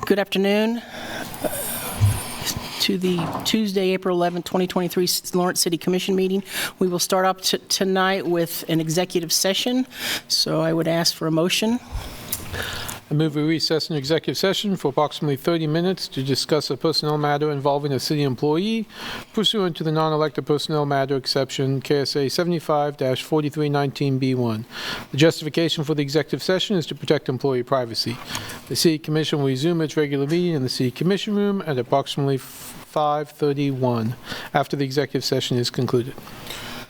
Good afternoon to the Tuesday, April 11, 2023 Lawrence City Commission meeting. We will start up tonight with an executive session, so I would ask for a motion. I move we recess an executive session for approximately 30 minutes to discuss a personnel matter involving a city employee pursuant to the non-elected personnel matter exception, KSA 75-4319B1. The justification for the executive session is to protect employee privacy. The City Commission will resume its regular meeting in the City Commission room at approximately 5:31 after the executive session is concluded.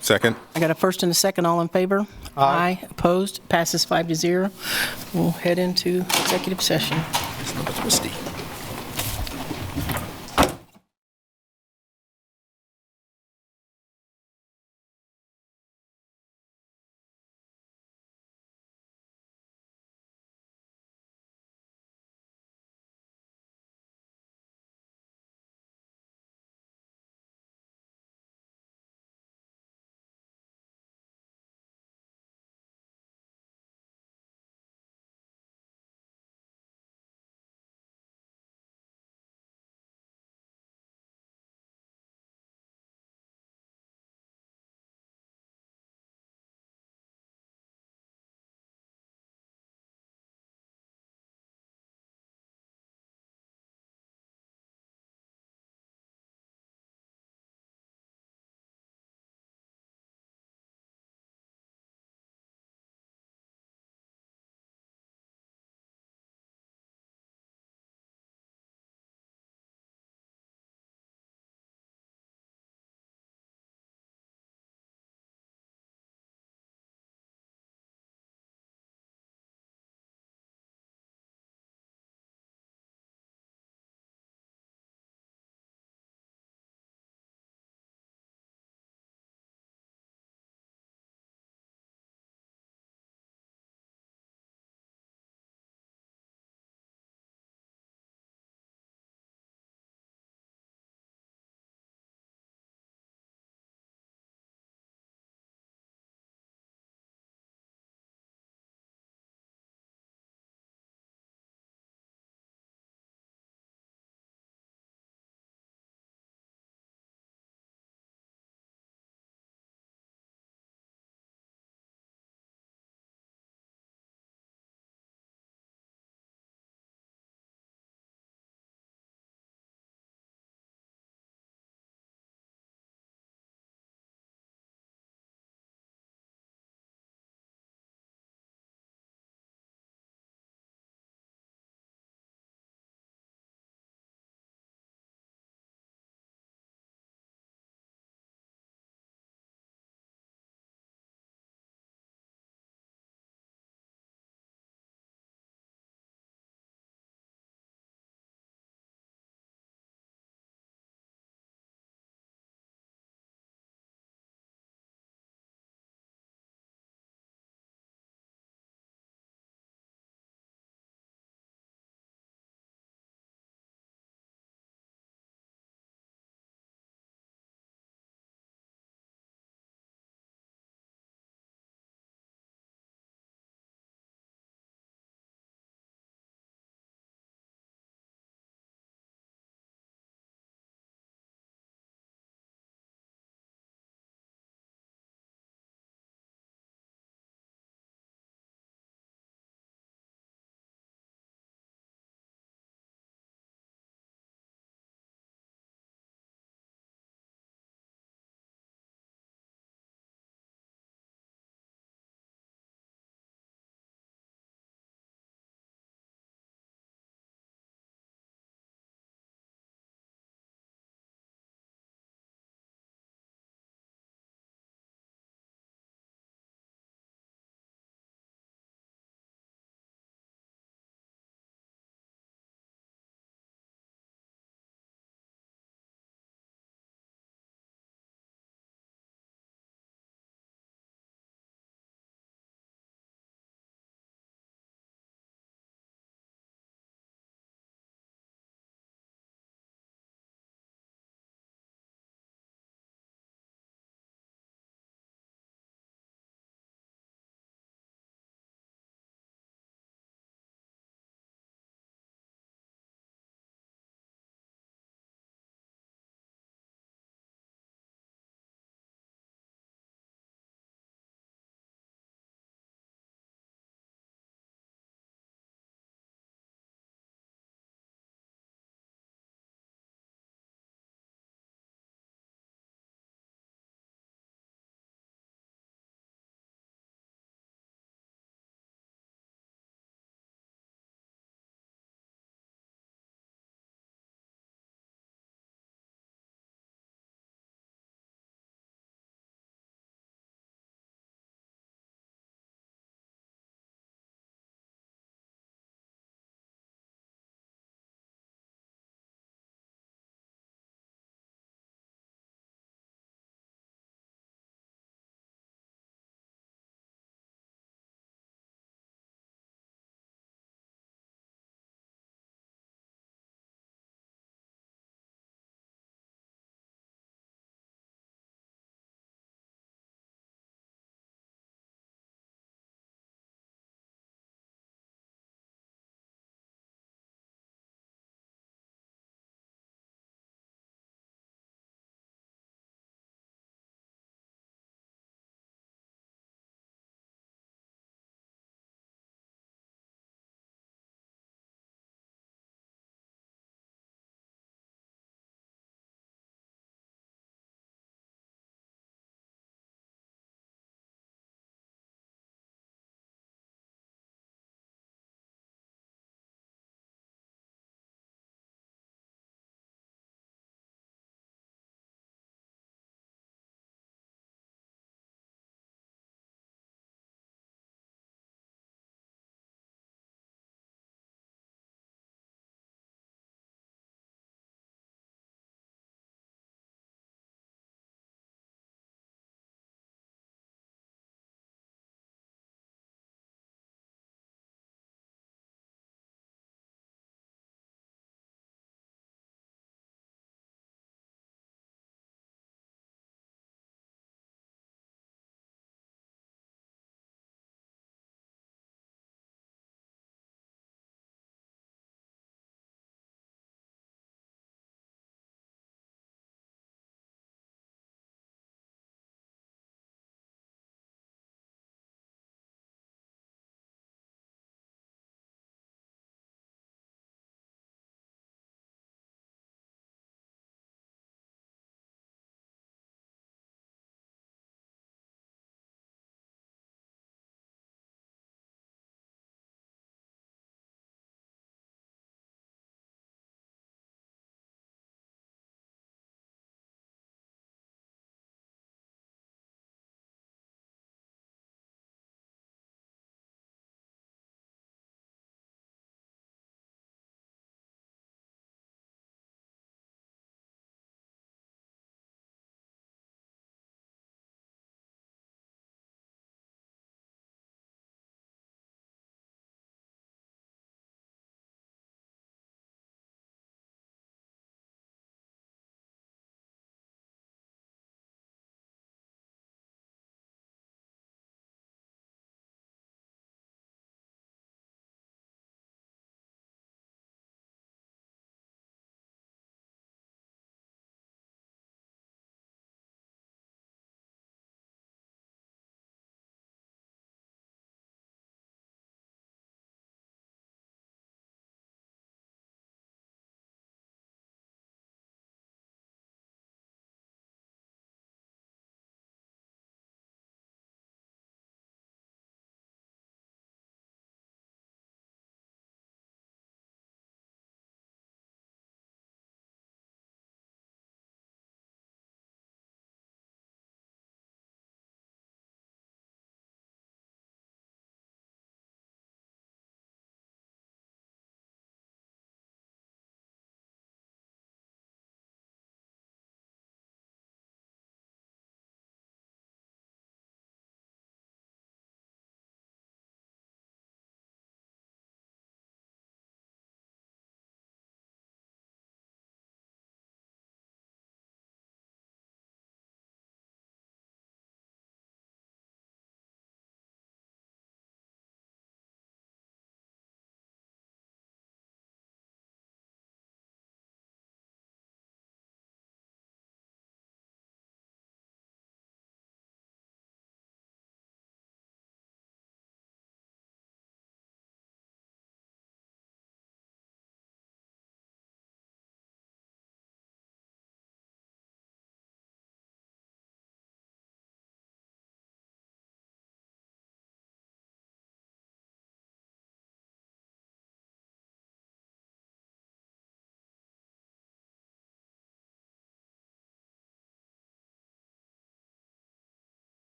Second. I got a first and a second. All in favor? Aye. Opposed? Passes 5-0. We'll head into executive session. It's not twisty.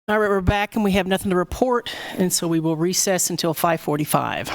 All right, we're back and we have nothing to report, and so we will recess until 5:45.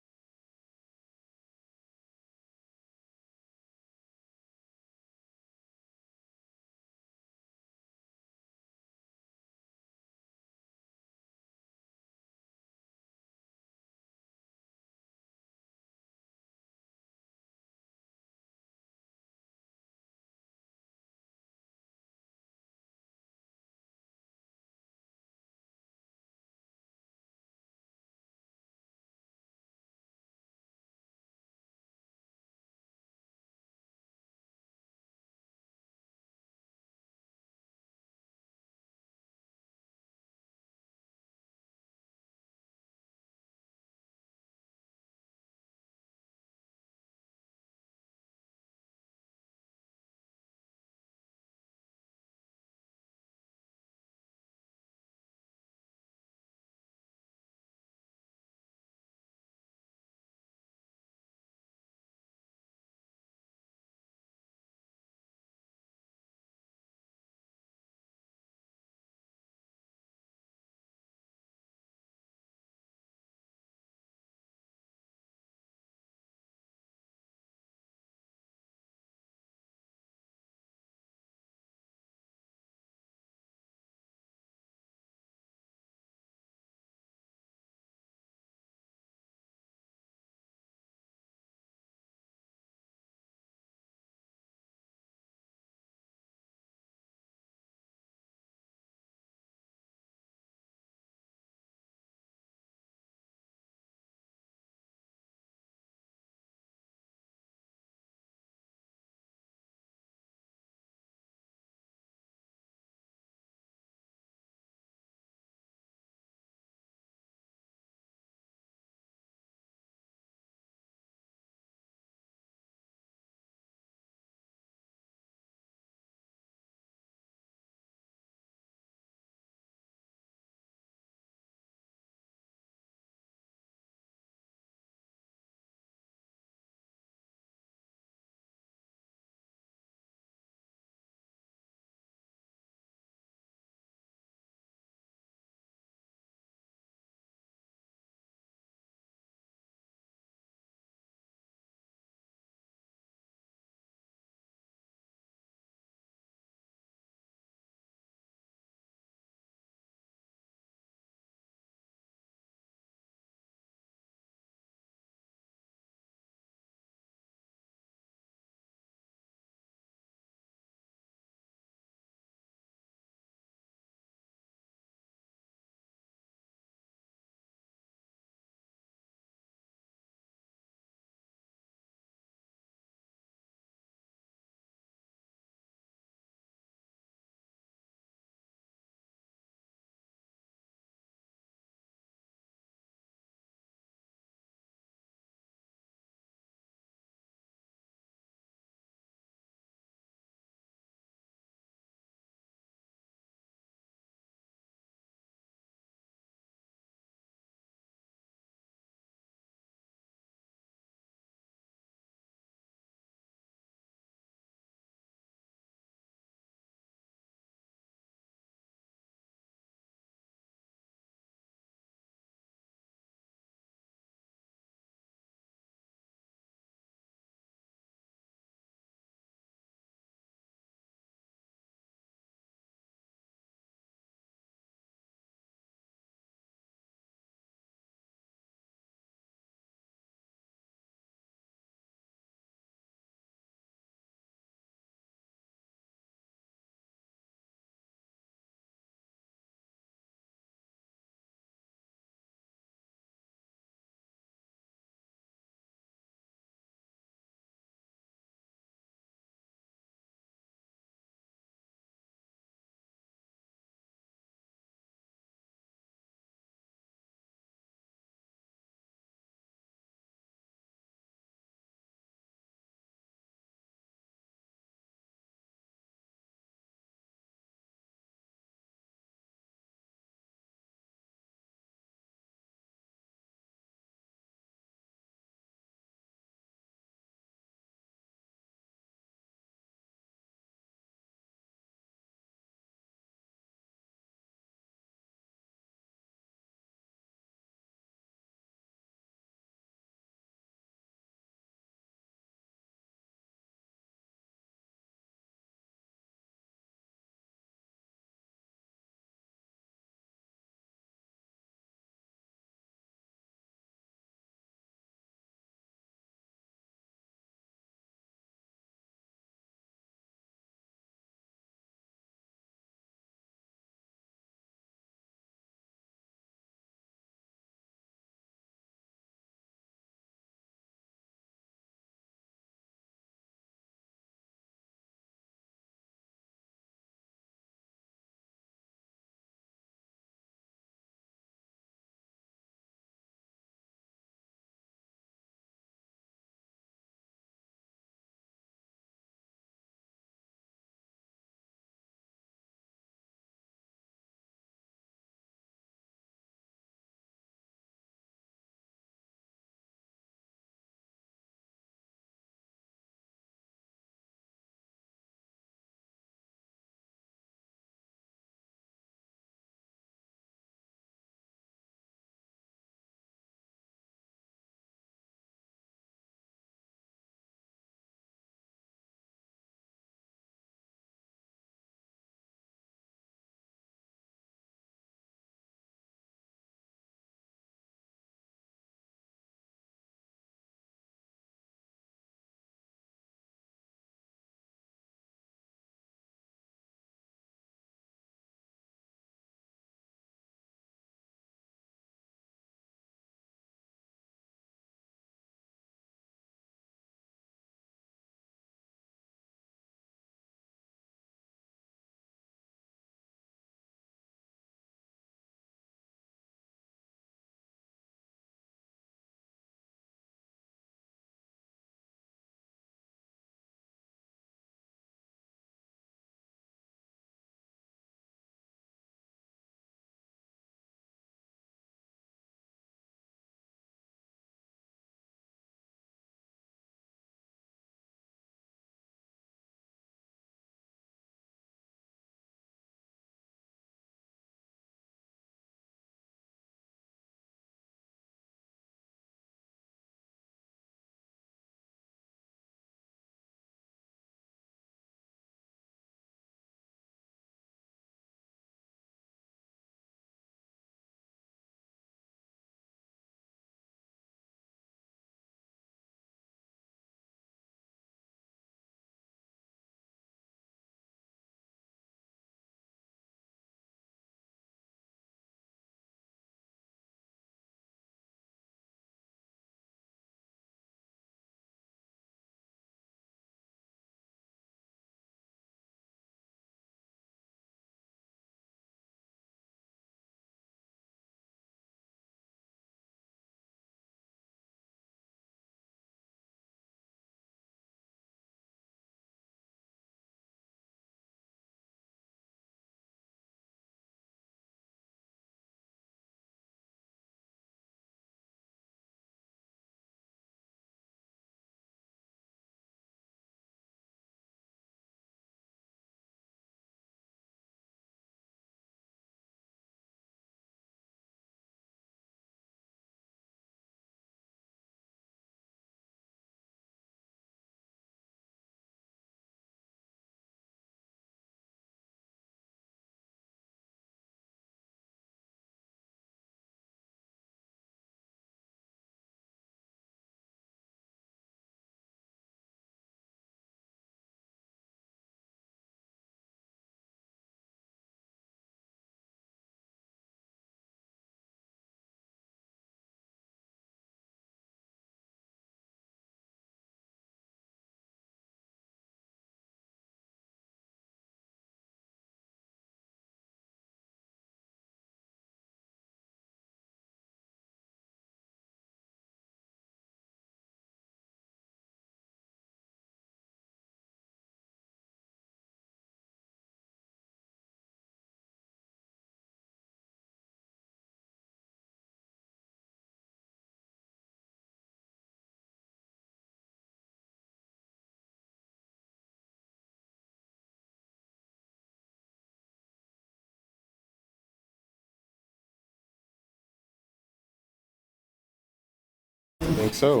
think so.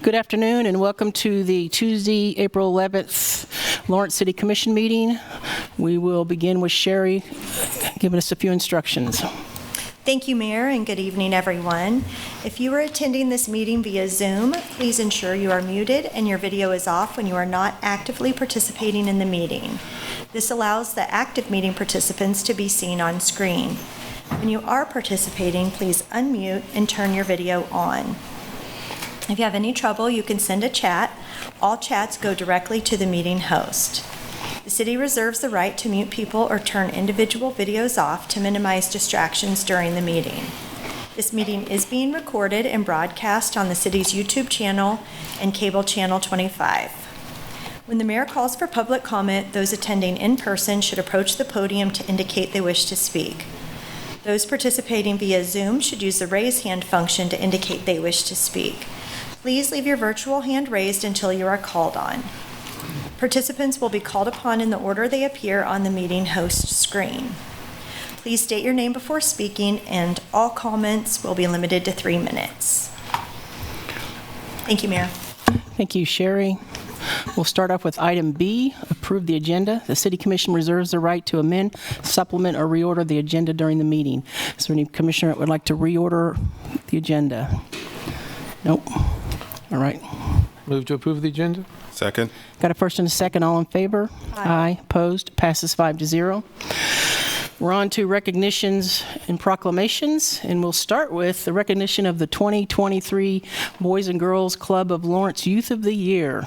Good afternoon and welcome to the Tuesday, April 11th Lawrence City Commission meeting. We will begin with Sherry giving us a few instructions. Thank you, Mayor, and good evening, everyone. If you are attending this meeting via Zoom, please ensure you are muted and your video is off when you are not actively participating in the meeting. This allows the active meeting participants to be seen on screen. When you are participating, please unmute and turn your video on. If you have any trouble, you can send a chat. All chats go directly to the meeting host. The city reserves the right to mute people or turn individual videos off to minimize distractions during the meeting. This meeting is being recorded and broadcast on the city's YouTube channel and cable channel 25. When the mayor calls for public comment, those attending in person should approach the podium to indicate they wish to speak. Those participating via Zoom should use the raise hand function to indicate they wish to speak. Please leave your virtual hand raised until you are called on. Participants will be called upon in the order they appear on the meeting host screen. Please state your name before speaking, and all comments will be limited to 3 minutes. Thank you, Mayor. Thank you, Sherry. We'll start off with item B, approve the agenda. The City Commission reserves the right to amend, supplement, or reorder the agenda during the meeting. Is there any commissioner that would like to reorder the agenda? Nope. All right. Move to approve the agenda? Second. Got a first and a second. All in favor? Aye. Opposed? Passes 5-0. We're on to recognitions and proclamations, and we'll start with the recognition of the 2023 Boys and Girls Club of Lawrence Youth of the Year.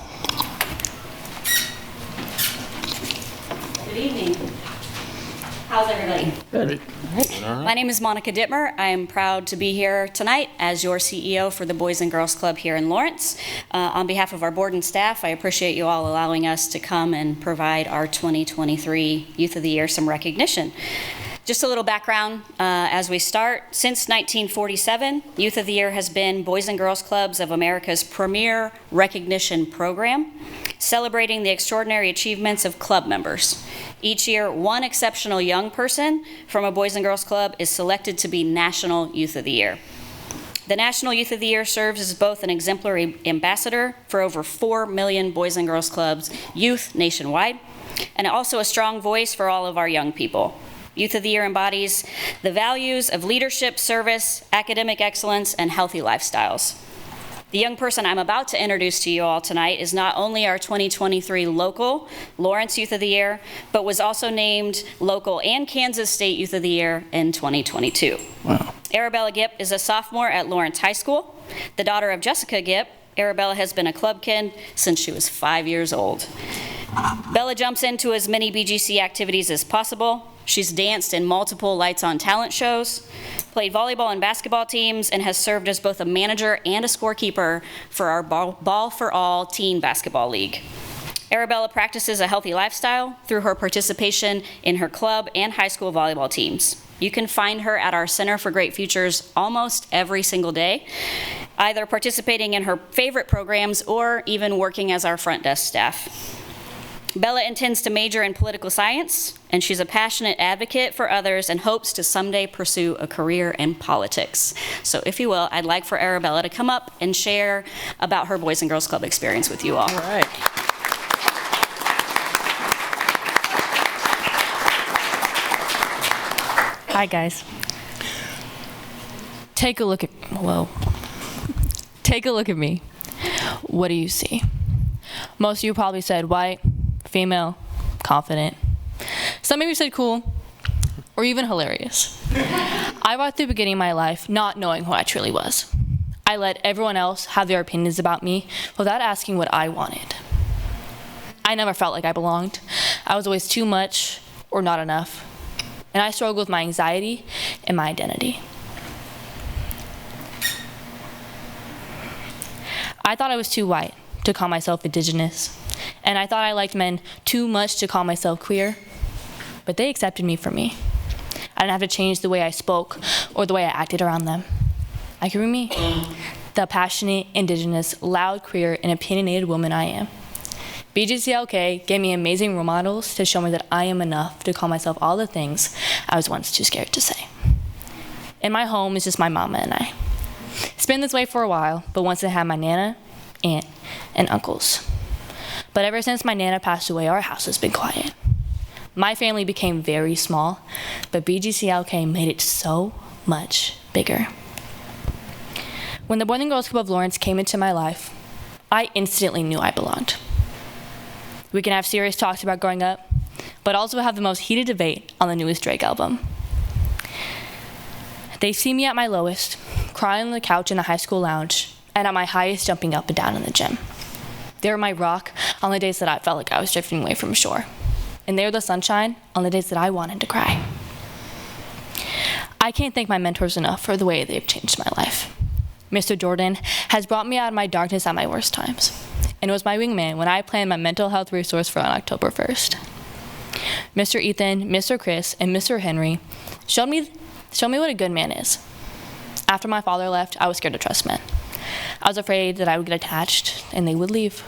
Good evening. How's everybody? Good. My name is Monica Dittmer. I am proud to be here tonight as your CEO for the Boys and Girls Club here in Lawrence. On behalf of our board and staff, I appreciate you all allowing us to come and provide our 2023 Youth of the Year some recognition. Just a little background as we start. Since 1947, Youth of the Year has been Boys and Girls Clubs of America's premier recognition program, celebrating the extraordinary achievements of club members. Each year, one exceptional young person from a Boys and Girls Club is selected to be National Youth of the Year. The National Youth of the Year serves as both an exemplary ambassador for over 4 million Boys and Girls Clubs youth nationwide, and also a strong voice for all of our young people. Youth of the Year embodies the values of leadership, service, academic excellence, and healthy lifestyles. The young person I'm about to introduce to you all tonight is not only our 2023 local Lawrence Youth of the Year, but was also named local and Kansas State Youth of the Year in 2022. Wow. Arabella Gipp is a sophomore at Lawrence High School. The daughter of Jessica Gipp, Arabella has been a club kid since she was 5 years old. Bella jumps into as many BGC activities as possible. She's danced in multiple Lights on Talent shows, played volleyball and basketball teams, and has served as both a manager and a scorekeeper for our Ball for All teen basketball league. Arabella practices a healthy lifestyle through her participation in her club and high school volleyball teams. You can find her at our Center for Great Futures almost every single day, either participating in her favorite programs or even working as our front desk staff. Bella intends to major in political science, and she's a passionate advocate for others and hopes to someday pursue a career in politics. So if you will, I'd like for Arabella to come up and share about her Boys and Girls Club experience with you all. All right. Hi, guys. Take a look at me. What do you see? Most of you probably said white, female, confident. Some of you said cool, or even hilarious. I walked through the beginning of my life not knowing who I truly was. I let everyone else have their opinions about me without asking what I wanted. I never felt like I belonged. I was always too much or not enough. And I struggled with my anxiety and my identity. I thought I was too white to call myself indigenous. And I thought I liked men too much to call myself queer, but they accepted me for me. I didn't have to change the way I spoke or the way I acted around them. I could be me, the passionate, indigenous, loud, queer, and opinionated woman I am. BGCLK gave me amazing role models to show me that I am enough to call myself all the things I was once too scared to say. In my home, it's just my mama and I. It's been this way for a while, but once I had my nana, aunt, and uncles. But ever since my nana passed away, our house has been quiet. My family became very small, but BGCLK made it so much bigger. When the Boys and Girls Club of Lawrence came into my life, I instantly knew I belonged. We can have serious talks about growing up, but also have the most heated debate on the newest Drake album. They see me at my lowest, crying on the couch in the high school lounge, and at my highest, jumping up and down in the gym. They were my rock on the days that I felt like I was drifting away from shore. And they were the sunshine on the days that I wanted to cry. I can't thank my mentors enough for the way they've changed my life. Mr. Jordan has brought me out of my darkness at my worst times, and was my wingman when I planned my mental health resource for on October 1st. Mr. Ethan, Mr. Chris, and Mr. Henry showed me what a good man is. After my father left, I was scared to trust men. I was afraid that I would get attached and they would leave.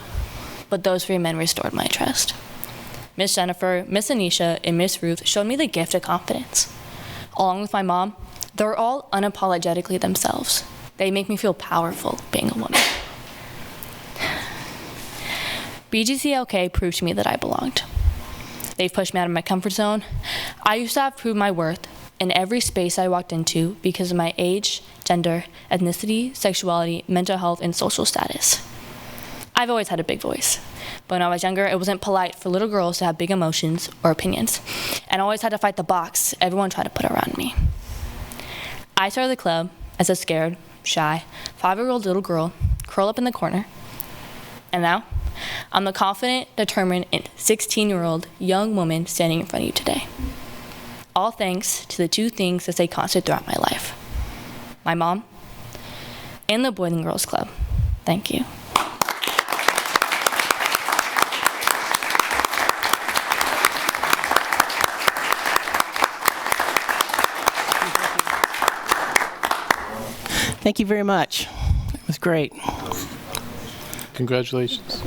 But those 3 men restored my trust. Miss Jennifer, Miss Anisha, and Miss Ruth showed me the gift of confidence. Along with my mom, they're all unapologetically themselves. They make me feel powerful being a woman. BGCLK proved to me that I belonged. They've pushed me out of my comfort zone. I used to have proved my worth in every space I walked into because of my age, gender, ethnicity, sexuality, mental health, and social status. I've always had a big voice. But when I was younger, it wasn't polite for little girls to have big emotions or opinions, and I always had to fight the box everyone tried to put around me. I started the club as a scared, shy, 5-year-old little girl, curled up in the corner, and now I'm the confident, determined, and 16-year-old young woman standing in front of you today. All thanks to the 2 things that stay constant throughout my life: my mom and the Boys and Girls Club. Thank you. Thank you very much. It was great. Congratulations.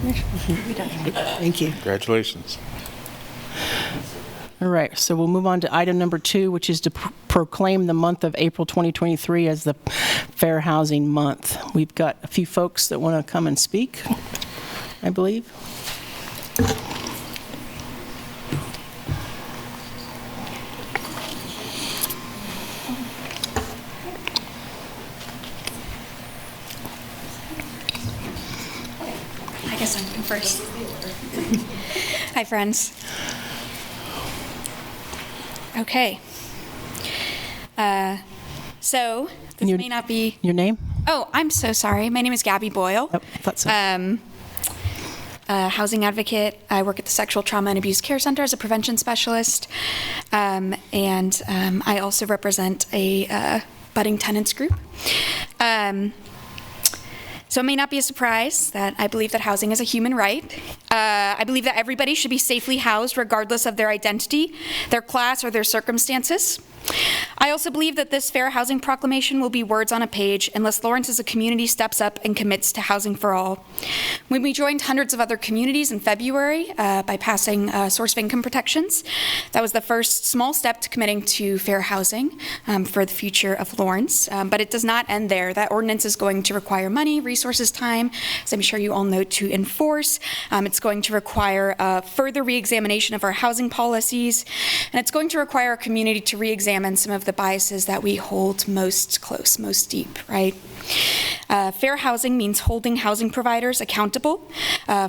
Thank you. Congratulations. All right, so we'll move on to item number 2, which is to proclaim the month of April 2023 as the Fair Housing Month. We've got a few folks that want to come and speak, I believe. I guess I'm going first. Hi, friends. Okay. So, this may not be... Your name? Oh, I'm so sorry. My name is Gabby Boyle. Oh, I thought so. Housing advocate. I work at the Sexual Trauma and Abuse Care Center as a prevention specialist. And I also represent a budding tenants group. So it may not be a surprise that I believe that housing is a human right. I believe that everybody should be safely housed regardless of their identity, their class, or their circumstances. I also believe that this fair housing proclamation will be words on a page unless Lawrence as a community steps up and commits to housing for all. When we joined hundreds of other communities in February by passing source of income protections, that was the first small step to committing to fair housing for the future of Lawrence. But it does not end there. That ordinance is going to require money, resources, time, as I'm sure you all know, to enforce. It's going to require further re-examination of our housing policies, and it's going to require our community to re-examine some of the biases that we hold most close, most deep, right? Fair housing means holding housing providers accountable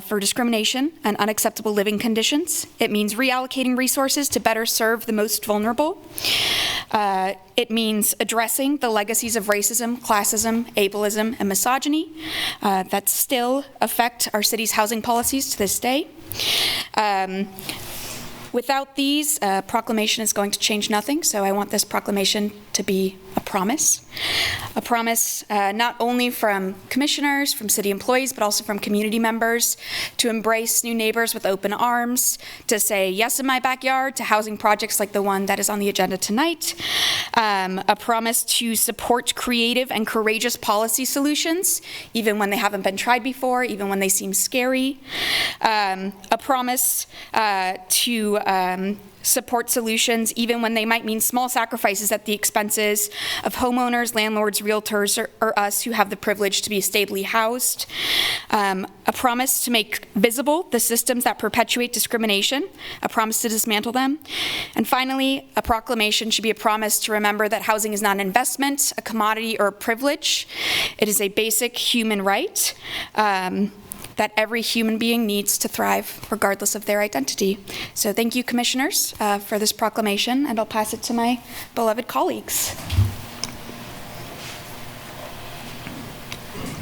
for discrimination and unacceptable living conditions. It means reallocating resources to better serve the most vulnerable. It means addressing the legacies of racism, classism, ableism, and misogyny that still affect our city's housing policies to this day. Without these, proclamation is going to change nothing, so I want this proclamation to be a promise not only from commissioners, from city employees, but also from community members to embrace new neighbors with open arms, to say yes in my backyard to housing projects like the one that is on the agenda tonight, a promise to support creative and courageous policy solutions, even when they haven't been tried before, even when they seem scary, a promise to support solutions, even when they might mean small sacrifices at the expenses of homeowners, landlords, realtors, or us who have the privilege to be stably housed. A promise to make visible the systems that perpetuate discrimination, a promise to dismantle them. And finally, a proclamation should be a promise to remember that housing is not an investment, a commodity, or a privilege. It is a basic human right that every human being needs to thrive, regardless of their identity. So thank you, commissioners, for this proclamation, and I'll pass it to my beloved colleagues.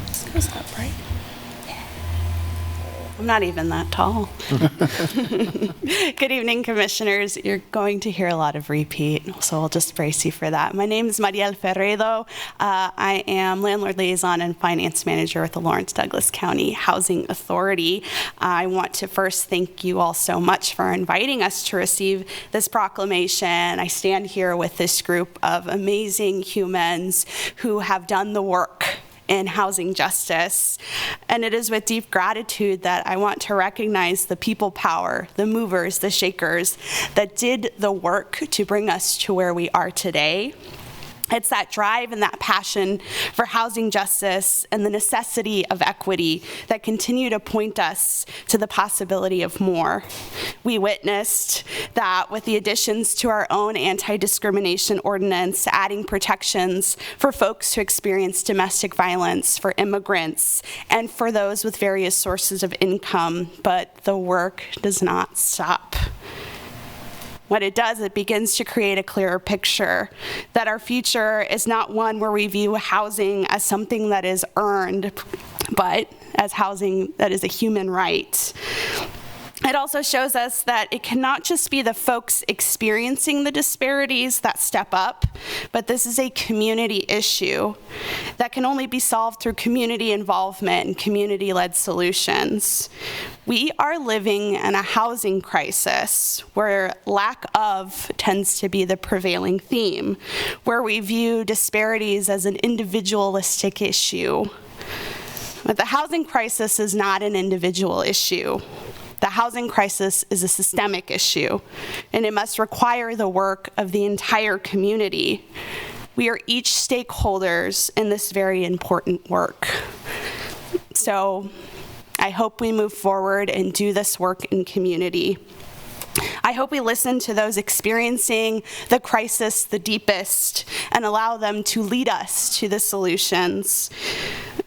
This goes up, right? I'm not even that tall. Good evening, commissioners. You're going to hear a lot of repeat, so I'll just brace you for that. My name is Mariel Ferredo. I am landlord liaison and finance manager with the Lawrence Douglas County Housing Authority. I want to first thank you all so much for inviting us to receive this proclamation. I stand here with this group of amazing humans who have done the work in housing justice. And it is with deep gratitude that I want to recognize the people power, the movers, the shakers that did the work to bring us to where we are today. It's that drive and that passion for housing justice and the necessity of equity that continue to point us to the possibility of more. We witnessed that with the additions to our own anti-discrimination ordinance, adding protections for folks who experience domestic violence, for immigrants, and for those with various sources of income, but the work does not stop. What it does, it begins to create a clearer picture that our future is not one where we view housing as something that is earned, but as housing that is a human right. It also shows us that it cannot just be the folks experiencing the disparities that step up, but this is a community issue that can only be solved through community involvement and community-led solutions. We are living in a housing crisis where lack of tends to be the prevailing theme, where we view disparities as an individualistic issue. But the housing crisis is not an individual issue. The housing crisis is a systemic issue, and it must require the work of the entire community. We are each stakeholders in this very important work. So I hope we move forward and do this work in community. I hope we listen to those experiencing the crisis the deepest and allow them to lead us to the solutions.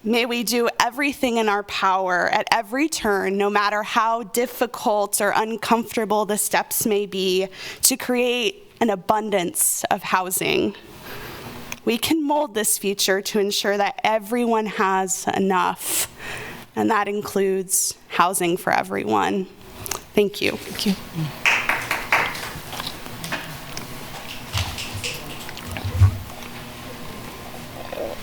May we do everything in our power at every turn, no matter how difficult or uncomfortable the steps may be, to create an abundance of housing. We can mold this future to ensure that everyone has enough, and that includes housing for everyone. Thank you. Thank you.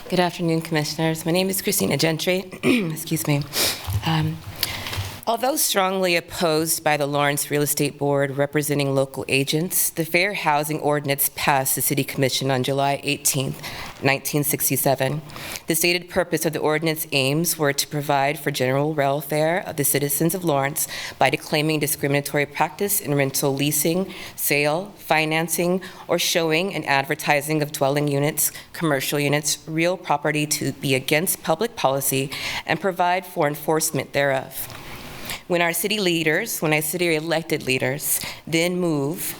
Good afternoon, Commissioners. My name is Christina Gentry. Excuse me. Although strongly opposed by the Lawrence Real Estate Board representing local agents, the Fair Housing Ordinance passed the City Commission on July 18, 1967. The stated purpose of the ordinance aims were to provide for general welfare of the citizens of Lawrence by declaiming discriminatory practice in rental leasing, sale, financing, or showing and advertising of dwelling units, commercial units, real property to be against public policy, and provide for enforcement thereof. When our city elected leaders then move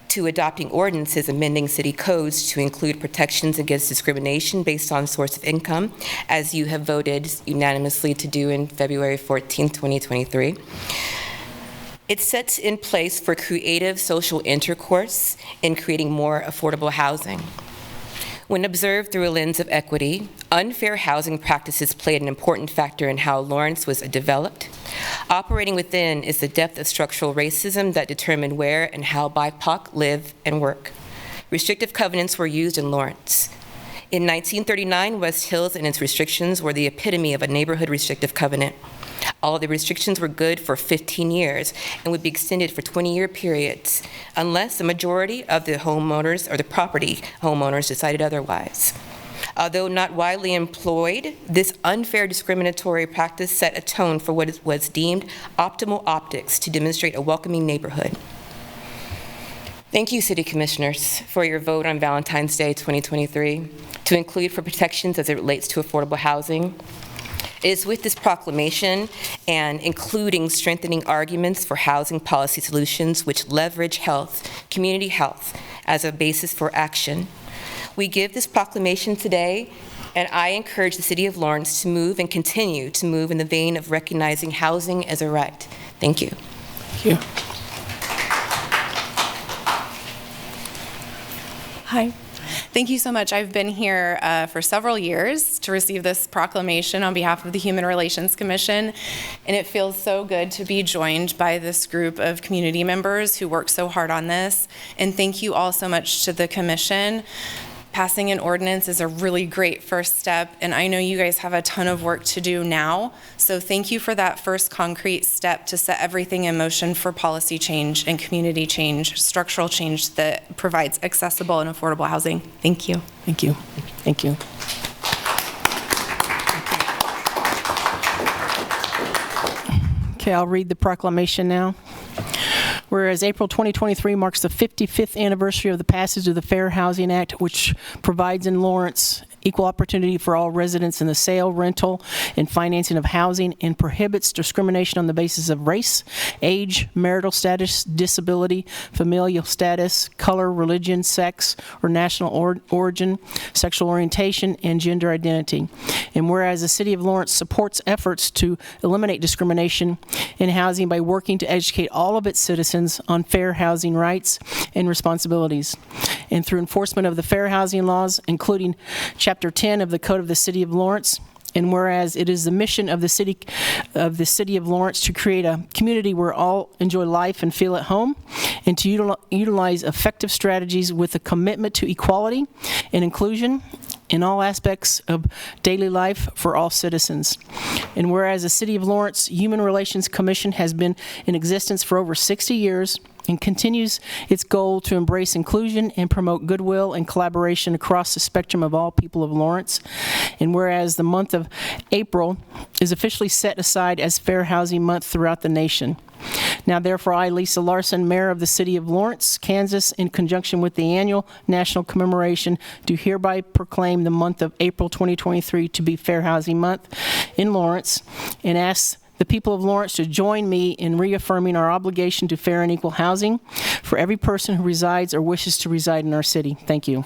to adopting ordinances amending city codes to include protections against discrimination based on source of income, as you have voted unanimously to do in February 14, 2023, it sets in place for creative social intercourse in creating more affordable housing. When observed through a lens of equity, unfair housing practices played an important factor in how Lawrence was developed. Operating within is the depth of structural racism that determined where and how BIPOC live and work. Restrictive covenants were used in Lawrence. In 1939, West Hills and its restrictions were the epitome of a neighborhood restrictive covenant. All of the restrictions were good for 15 years and would be extended for 20-year periods, unless the majority of the homeowners or the property homeowners decided otherwise. Although not widely employed, this unfair discriminatory practice set a tone for what was deemed optimal optics to demonstrate a welcoming neighborhood. Thank you, City Commissioners, for your vote on Valentine's Day 2023 to include for protections as it relates to affordable housing. It is with this proclamation and including strengthening arguments for housing policy solutions which leverage health, community health, as a basis for action. We give this proclamation today, and I encourage the City of Lawrence to move and continue to move in the vein of recognizing housing as a right. Thank you. Thank you. Hi. Thank you so much. I've been here for several years to receive this proclamation on behalf of the Human Relations Commission, and it feels so good to be joined by this group of community members who work so hard on this. And thank you all so much to the Commission. Passing an ordinance is a really great first step, and I know you guys have a ton of work to do now, so thank you for that first concrete step to set everything in motion for policy change and community change, structural change that provides accessible and affordable housing. Thank you. Thank you. Thank you. Okay, I'll read the proclamation now. Whereas April 2023 marks the 55th anniversary of the passage of the Fair Housing Act, which provides in Lawrence equal opportunity for all residents in the sale, rental, and financing of housing, and prohibits discrimination on the basis of race, age, marital status, disability, familial status, color, religion, sex, or national origin, sexual orientation, and gender identity. And whereas the City of Lawrence supports efforts to eliminate discrimination in housing by working to educate all of its citizens on fair housing rights and responsibilities, and through enforcement of the fair housing laws, including Chapter 10 of the Code of the City of Lawrence. And whereas it is the mission of the City of Lawrence to create a community where all enjoy life and feel at home, and to utilize effective strategies with a commitment to equality and inclusion in all aspects of daily life for all citizens. And whereas the City of Lawrence Human Relations Commission has been in existence for over 60 years and continues its goal to embrace inclusion and promote goodwill and collaboration across the spectrum of all people of Lawrence. And whereas the month of April is officially set aside as Fair Housing Month throughout the nation. Now, therefore, I, Lisa Larson, Mayor of the City of Lawrence, Kansas, in conjunction with the annual national commemoration, do hereby proclaim the month of April 2023 to be Fair Housing Month in Lawrence, and ask the people of Lawrence to join me in reaffirming our obligation to fair and equal housing for every person who resides or wishes to reside in our city. Thank you.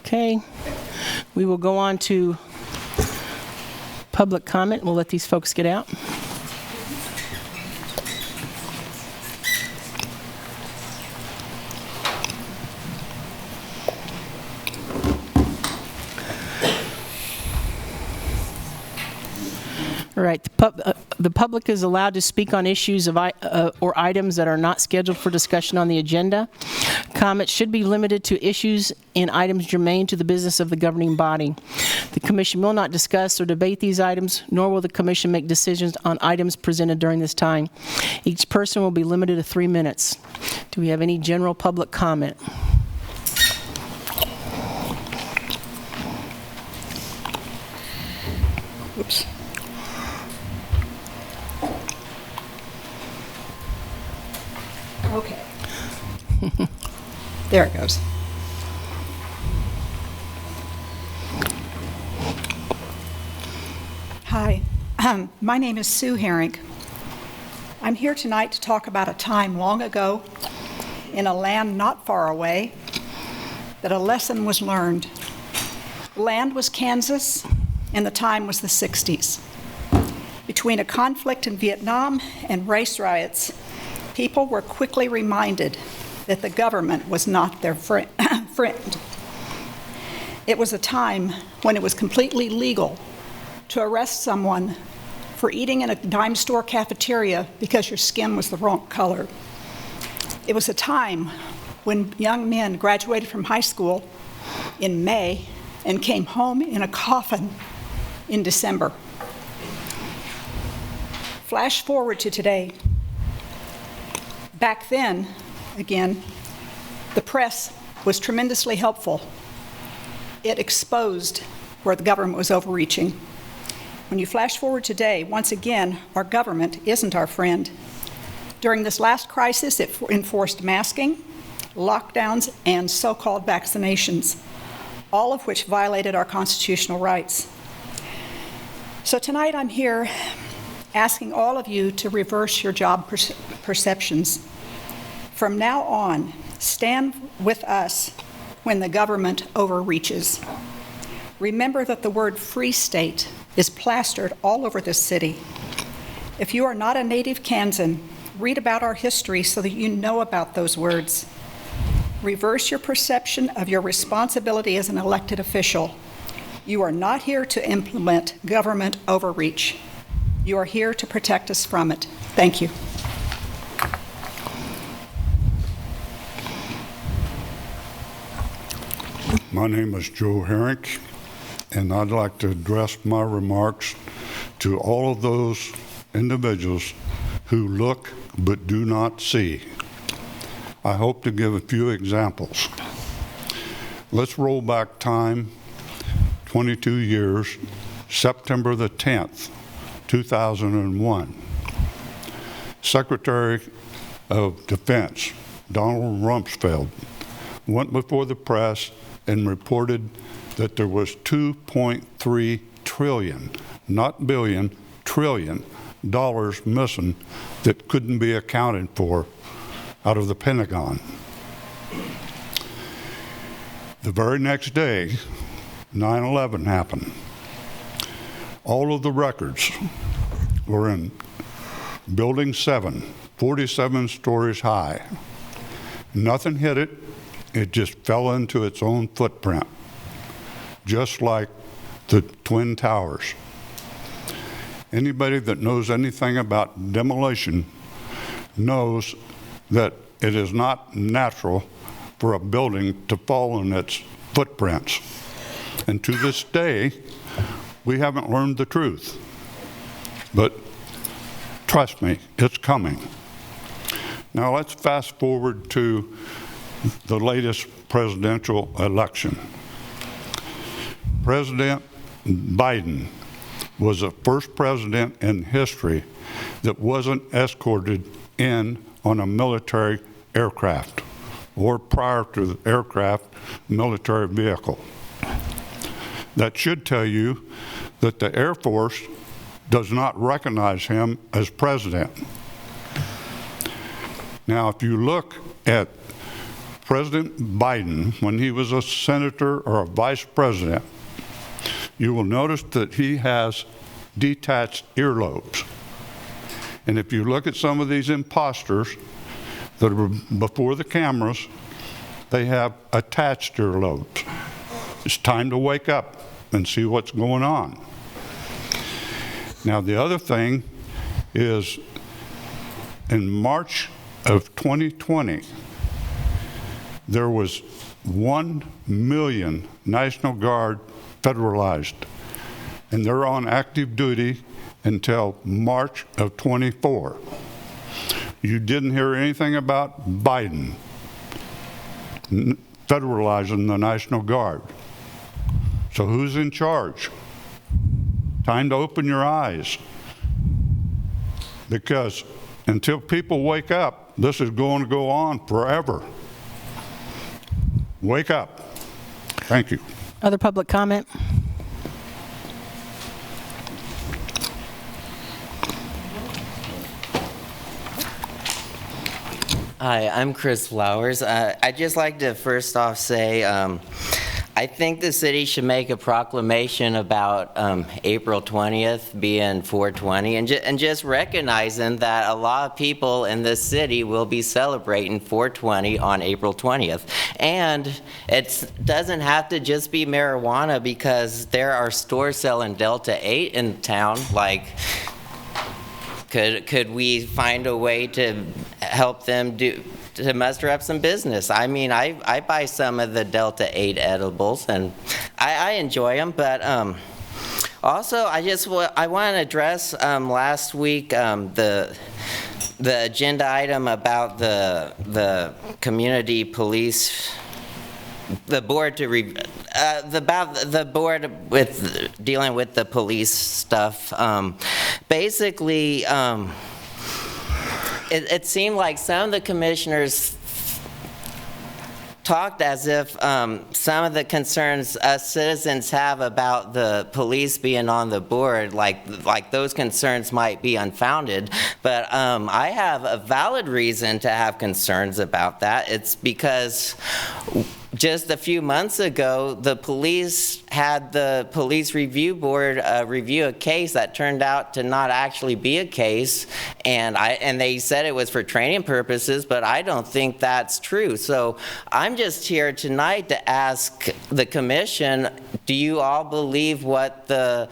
Okay, we will go on to public comment. We'll let these folks get out. All right, the public is allowed to speak on issues of or items that are not scheduled for discussion on the agenda. Comments should be limited to issues and items germane to the business of the governing body. The Commission will not discuss or debate these items, nor will the Commission make decisions on items presented during this time. Each person will be limited to 3 minutes. Do we have any general public comment? Oops. Okay. There it goes. Hi, my name is Sue Herring. I'm here tonight to talk about a time long ago in a land not far away that a lesson was learned. The land was Kansas, and the time was the 60s. Between a conflict in Vietnam and race riots, people were quickly reminded that the government was not their friend. It was a time when it was completely legal to arrest someone for eating in a dime store cafeteria because your skin was the wrong color. It was a time when young men graduated from high school in May and came home in a coffin in December. Flash forward to today. Back then, again, the press was tremendously helpful. It exposed where the government was overreaching. When you flash forward today, once again, our government isn't our friend. During this last crisis, it enforced masking, lockdowns, and so-called vaccinations, all of which violated our constitutional rights. So tonight I'm here asking all of you to reverse your job perceptions. From now on, stand with us when the government overreaches. Remember that the word free state is plastered all over this city. If you are not a native Kansan, read about our history so that you know about those words. Reverse your perception of your responsibility as an elected official. You are not here to implement government overreach. You are here to protect us from it. Thank you. My name is Joe Herrick, and I'd like to address my remarks to all of those individuals who look but do not see. I hope to give a few examples. Let's roll back time 22 years, September the 10th, 2001. Secretary of Defense, Donald Rumsfeld, went before the press and reported that there was $2.3 trillion, not billion, trillion dollars missing that couldn't be accounted for out of the Pentagon. The very next day, 9/11 happened. All of the records were in Building 7, 47 stories high. Nothing hit it. It just fell into its own footprint, just like the Twin Towers. Anybody that knows anything about demolition knows that it is not natural for a building to fall in its footprints. And to this day, we haven't learned the truth. But trust me, it's coming. Now let's fast forward to the latest presidential election. President Biden was the first president in history that wasn't escorted in on a military aircraft, or prior to the aircraft, military vehicle. That should tell you that the Air Force does not recognize him as president. Now, if you look at President Biden, when he was a senator or a vice president, you will notice that he has detached earlobes. And if you look at some of these imposters that are before the cameras, they have attached earlobes. It's time to wake up and see what's going on. Now, the other thing is, in March of 2020, there was 1 million National Guard federalized, and they're on active duty until March of 24. You didn't hear anything about Biden federalizing the National Guard. So who's in charge? Time to open your eyes, because until people wake up, this is going to go on forever. Wake up. Thank you. Other public comment? Hi, I'm Chris Flowers. I'd just like to first off say I think the city should make a proclamation about April 20th being 420, and just recognizing that a lot of people in this city will be celebrating 420 on April 20th. And it doesn't have to just be marijuana, because there are stores selling Delta 8 in town. Like, could we find a way to help them to muster up some business? I mean, I buy some of the Delta 8 edibles, and I enjoy them, but also I want to address last week the the agenda item about the community police, the board to about the board with dealing with the police stuff. Basically, it seemed like some of the commissioners talked as if some of the concerns us citizens have about the police being on the board, like those concerns might be unfounded, but I have a valid reason to have concerns about that. It's because just a few months ago, the police had the police review board review a case that turned out to not actually be a case, and they said it was for training purposes, but I don't think that's true. So I'm just here tonight to ask the commission, do you all believe what the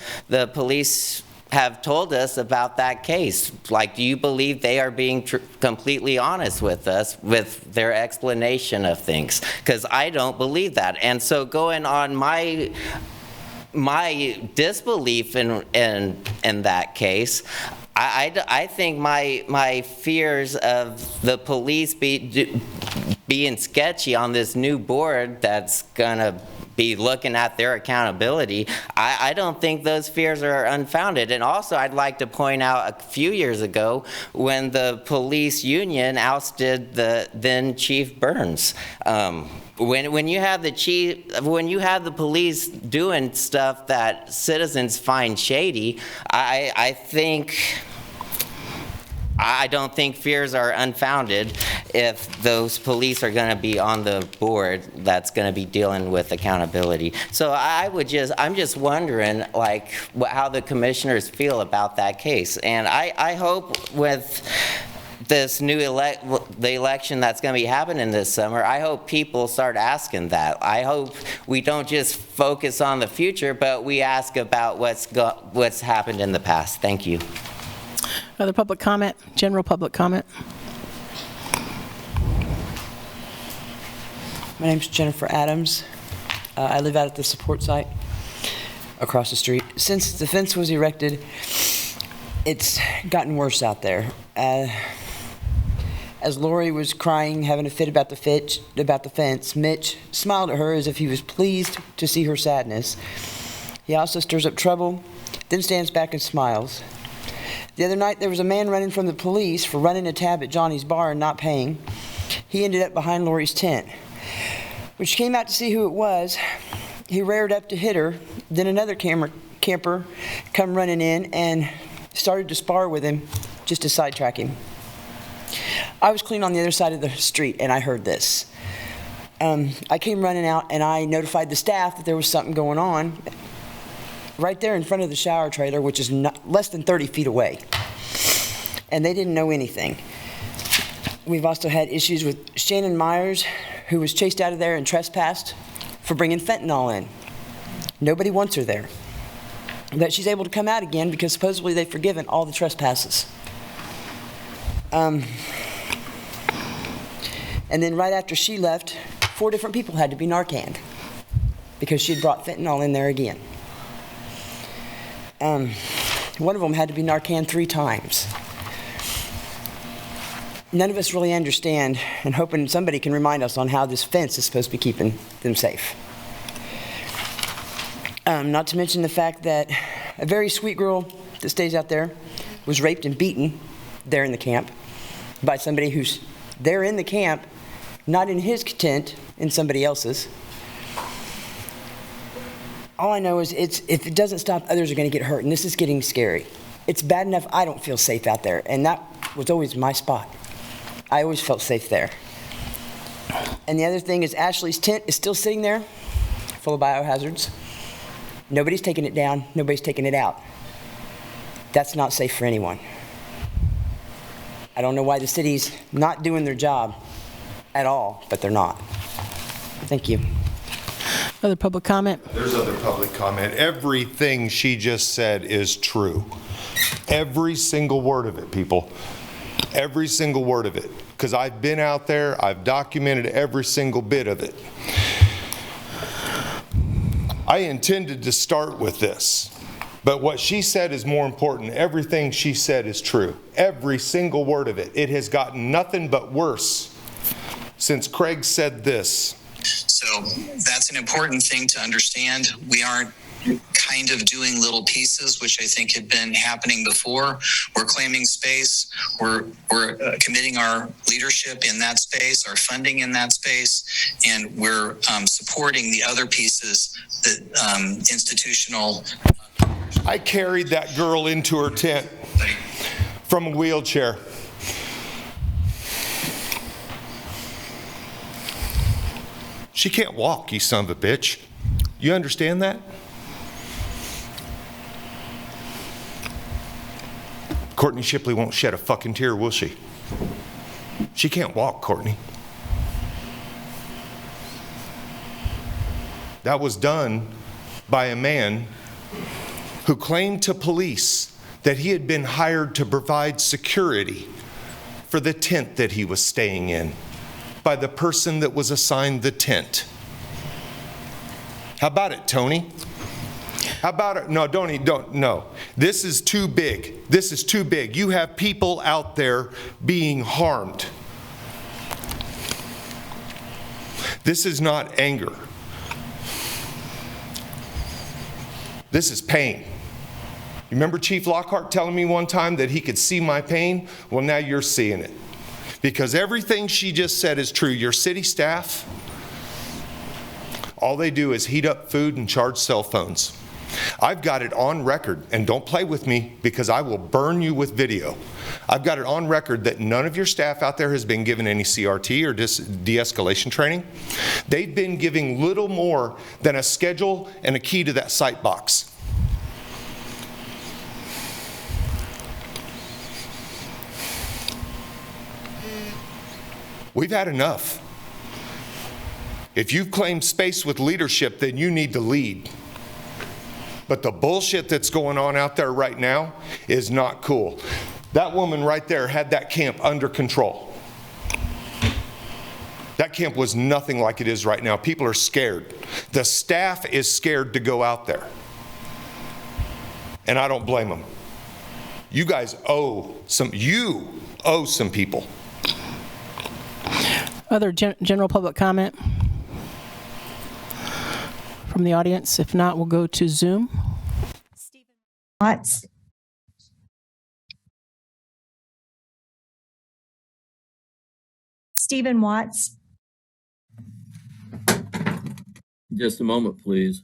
police have told us about that case? Like, do you believe they are being completely honest with us with their explanation of things? Because I don't believe that. And so going on my disbelief in that case, I think my fears of the police being sketchy on this new board that's gonna be looking at their accountability, I don't think those fears are unfounded. And also, I'd like to point out a few years ago when the police union ousted the then Chief Burns. When you have the police doing stuff that citizens find shady, I don't think fears are unfounded if those police are going to be on the board that's going to be dealing with accountability. So I'm just wondering, like, how the commissioners feel about that case. And I hope with this the election that's going to be happening this summer, I hope people start asking that. I hope we don't just focus on the future, but we ask about what's happened in the past. Thank you. Other public comment? General public comment? My name's Jennifer Adams. I live out at the support site across the street. Since the fence was erected, it's gotten worse out there. As Lori was crying, having a fit about the fence, Mitch smiled at her as if he was pleased to see her sadness. He also stirs up trouble, then stands back and smiles. The other night, there was a man running from the police for running a tab at Johnny's bar and not paying. He ended up behind Lori's tent. When she came out to see who it was, he reared up to hit her. Then another camper come running in and started to spar with him just to sidetrack him. I was clean on the other side of the street, and I heard this. I came running out, and I notified the staff that there was something going on right there in front of the shower trailer, which is less than 30 feet away. And they didn't know anything. We've also had issues with Shannon Myers, who was chased out of there and trespassed for bringing fentanyl in. Nobody wants her there. But she's able to come out again because supposedly they've forgiven all the trespasses. And then right after she left, 4 different people had to be Narcaned because she had brought fentanyl in there again. One of them had to be Narcan 3 times. None of us really understand, and hoping somebody can remind us on how this fence is supposed to be keeping them safe. Not to mention the fact that a very sweet girl that stays out there was raped and beaten there in the camp by somebody who's there in the camp, not in his tent, in somebody else's. All I know is if it doesn't stop, others are going to get hurt, and this is getting scary. It's bad enough I don't feel safe out there, and that was always my spot. I always felt safe there. And the other thing is Ashley's tent is still sitting there, full of biohazards. Nobody's taking it down. Nobody's taking it out. That's not safe for anyone. I don't know why the city's not doing their job at all, but they're not. Thank you. Other public comment? There's other public comment. Everything she just said is true. Every single word of it, people. Every single word of it. Because I've been out there, I've documented every single bit of it. I intended to start with this, But what she said is more important. Everything she said is true. Every single word of it. It has gotten nothing but worse since Craig said this. So that's an important thing to understand. We aren't kind of doing little pieces, which I think had been happening before. We're claiming space. We're committing our leadership in that space, our funding in that space, and we're supporting the other pieces that institutional. I carried that girl into her tent from a wheelchair. She can't walk, you son of a bitch. You understand that? Courtney Shipley won't shed a fucking tear, will she? She can't walk, Courtney. That was done by a man who claimed to police that he had been hired to provide security for the tent that he was staying in by the person that was assigned the tent. How about it, Tony? How about it? No, no. This is too big. This is too big. You have people out there being harmed. This is not anger. This is pain. You remember Chief Lockhart telling me one time that he could see my pain? Well, now you're seeing it. Because everything she just said is true. Your city staff, all they do is heat up food and charge cell phones. I've got it on record, and don't play with me because I will burn you with video. I've got it on record that none of your staff out there has been given any CRT or de-escalation training. They've been giving little more than a schedule and a key to that site box. We've had enough. If you've claimed space with leadership, then you need to lead. But the bullshit that's going on out there right now is not cool. That woman right there had that camp under control. That camp was nothing like it is right now. People are scared. The staff is scared to go out there. And I don't blame them. You guys owe some people. Other general public comment from the audience? If not, we'll go to Zoom. Stephen Watts. Stephen Watts. Just a moment, please.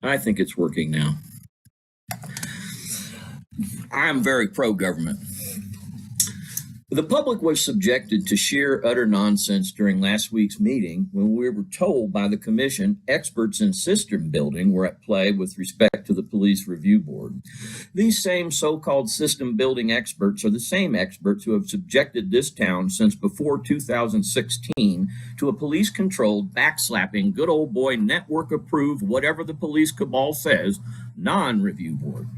I think it's working now. I am very pro-government. The public was subjected to sheer utter nonsense during last week's meeting when we were told by the commission experts in system building were at play with respect to the police review board. These same so-called system building experts are the same experts who have subjected this town since before 2016 to a police-controlled, backslapping, good old boy, network-approved, whatever the police cabal says, non-review board.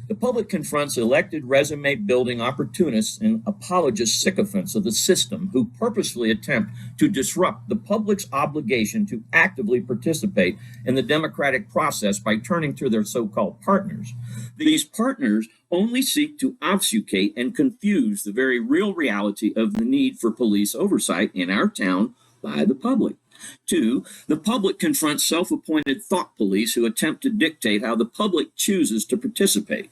The public confronts elected resume-building opportunists and apologist sycophants of the system who purposefully attempt to disrupt the public's obligation to actively participate in the democratic process by turning to their so-called partners. These partners only seek to obfuscate and confuse the very real reality of the need for police oversight in our town by the public. 2, the public confronts self-appointed thought police who attempt to dictate how the public chooses to participate.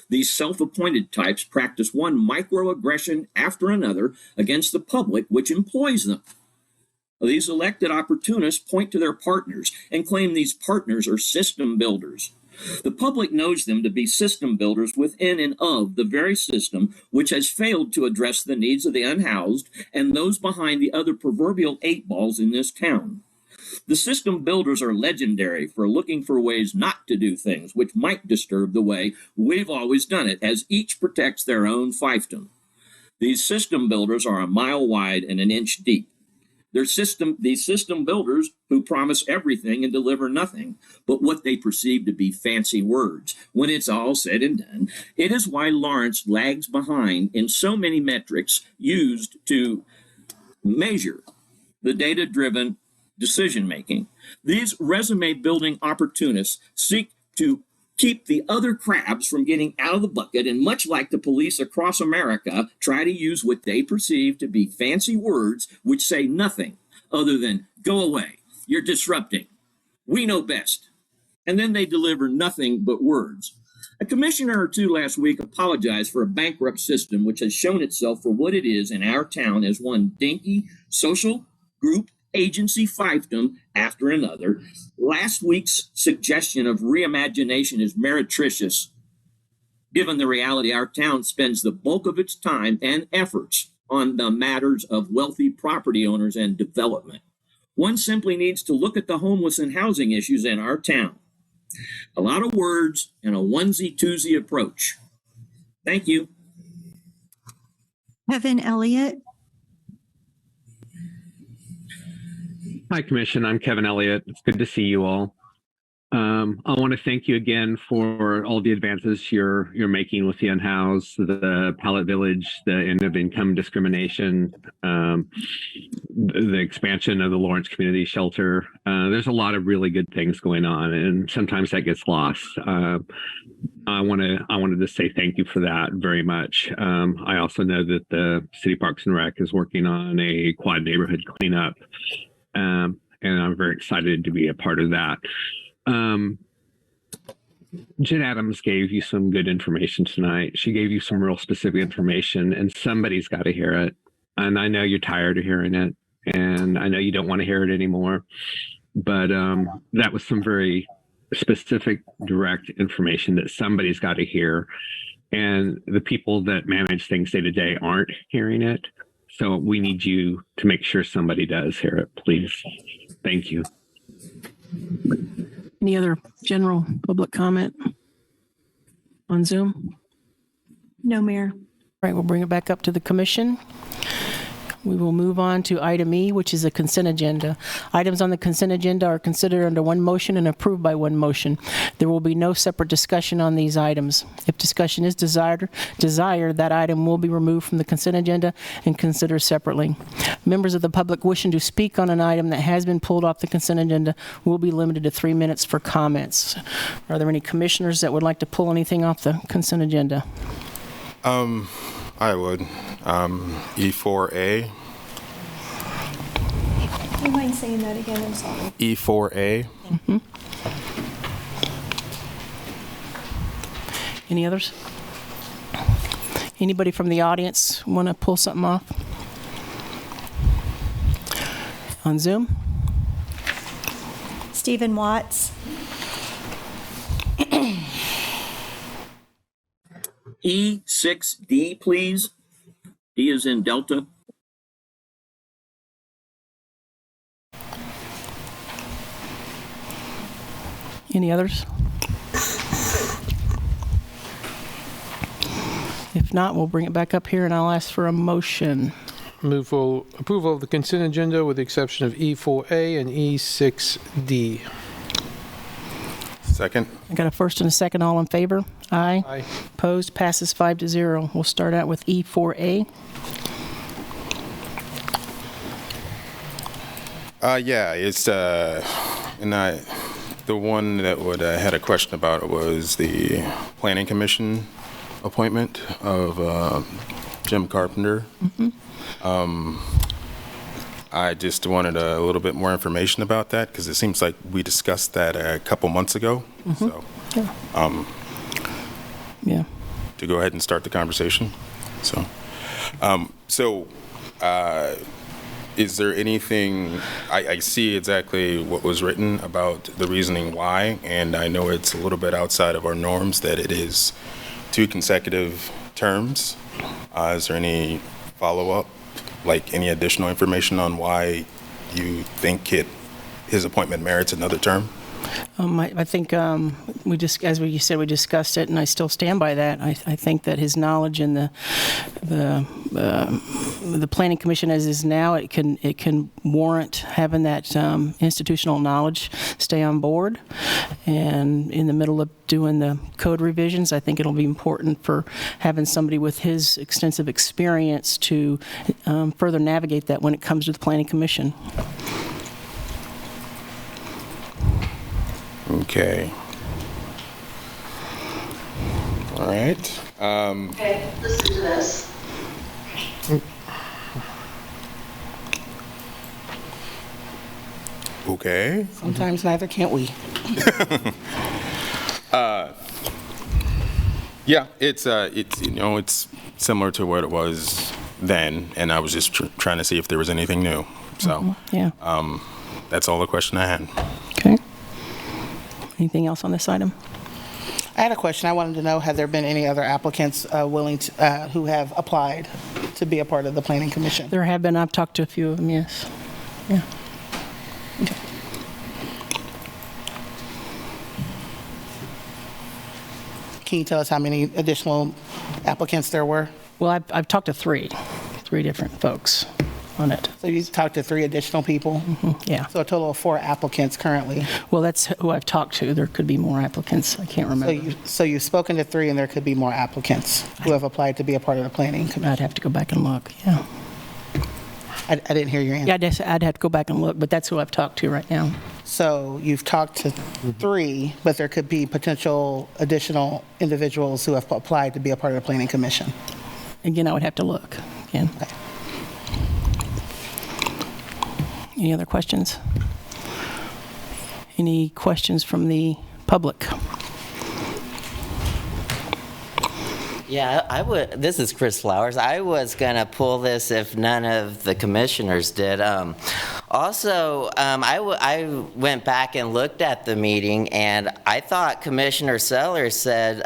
These self-appointed types practice one microaggression after another against the public, which employs them. These elected opportunists point to their partners and claim these partners are system builders. The public knows them to be system builders within and of the very system which has failed to address the needs of the unhoused and those behind the other proverbial 8 balls in this town. The system builders are legendary for looking for ways not to do things which might disturb the way we've always done it, as each protects their own fiefdom. These system builders are a mile wide and an inch deep. These system builders who promise everything and deliver nothing but what they perceive to be fancy words. When it's all said and done, it is why Lawrence lags behind in so many metrics used to measure the data-driven decision-making. These resume-building opportunists seek to keep the other crabs from getting out of the bucket, and much like the police across America, try to use what they perceive to be fancy words which say nothing other than, go away, you're disrupting, we know best. And then they deliver nothing but words. A commissioner or two last week apologized for a bankrupt system which has shown itself for what it is in our town as one dinky social group agency fiefdom after another. Last week's suggestion of reimagination is meretricious, given the reality our town spends the bulk of its time and efforts on the matters of wealthy property owners and development. One simply needs to look at the homeless and housing issues in our town. A lot of words and a onesie-twosie approach. Thank you. Kevin Elliott. Hi, Commission. I'm Kevin Elliott. It's good to see you all. I want to thank you again for all the advances you're making with the unhoused, the Pallet Village, the end of income discrimination, the expansion of the Lawrence Community Shelter. There's a lot of really good things going on, and sometimes that gets lost. I wanted to say thank you for that very much. I also know that the City Parks and Rec is working on a quad neighborhood cleanup, and I'm very excited to be a part of that. Jen Adams gave you some good information tonight. She gave you some real specific information, and somebody's got to hear it. And I know you're tired of hearing it, and I know you don't want to hear it anymore. But that was some very specific, direct information that somebody's got to hear. And the people that manage things day to day aren't hearing it. So we need you to make sure somebody does hear it, please. Thank you. Any other general public comment on Zoom? No, Mayor. All right, we'll bring it back up to the commission. We will move on to item E, which is a consent agenda. Items on the consent agenda are considered under one motion and approved by one motion. There will be no separate discussion on these items. If discussion is desired, that item will be removed from the consent agenda and considered separately. Members of the public wishing to speak on an item that has been pulled off the consent agenda will be limited to 3 minutes for comments. Are there any commissioners that would like to pull anything off the consent agenda? I would. E4A. Do you mind saying that again? I'm sorry. E4A. Mm-hmm. Any others? Anybody from the audience want to pull something off? On Zoom? Stephen Watts. E6D, please. D is in Delta. Any others? If not, we'll bring it back up here and I'll ask for a motion. Move for approval of the consent agenda with the exception of E4A and E6D. Second. I got a first and a second. All in favor? Aye. Aye. Opposed? Passes 5-0. We'll start out with E4A. Yeah, it's and the one that had a question about was the Planning Commission appointment of Jim Carpenter. Mm-hmm. I just wanted a little bit more information about that because it seems like we discussed that a couple months ago. Mm-hmm. So, yeah. To go ahead and start the conversation. So, is there anything, I see exactly what was written about the reasoning why, and I know it's a little bit outside of our norms that it is 2 consecutive terms. Is there any follow-up, like any additional information on why you think his appointment merits another term? I think we just, as you said, we discussed it, and I still stand by that. I think that his knowledge in the Planning Commission as is now, it can warrant having that institutional knowledge stay on board. And in the middle of doing the code revisions, I think it'll be important for having somebody with his extensive experience to further navigate that when it comes to the Planning Commission. Okay. All right. Okay, listen to this. Okay. Sometimes neither can't we. Yeah, it's it's similar to what it was then, and I was just trying to see if there was anything new. So, Yeah. that's all the question I had. Okay. Anything else on this item? I had a question. I wanted to know, have there been any other applicants willing to, who have applied to be a part of the Planning Commission? There have been. I've talked to a few of them, yes. Yeah. Okay. Can you tell us how many additional applicants there were? Well, I've talked to three different folks on it. So you talked to 3 additional people? Yeah. So a total of 4 applicants currently. Well, that's who I've talked to. There could be more applicants. I can't remember. So you've spoken to 3 and there could be more applicants who have applied to be a part of the Planning Commission? I'd have to go back and look, yeah. I didn't hear your answer. Yeah, I'd have to go back and look, but that's who I've talked to right now. So you've talked to 3, but there could be potential additional individuals who have applied to be a part of the Planning Commission. Again, I would have to look again. Okay. Any other questions? Any questions from the public? Yeah, I would. This is Chris Flowers. I was going to pull this if none of the commissioners did. Also, I went back and looked at the meeting, and I thought Commissioner Sellers said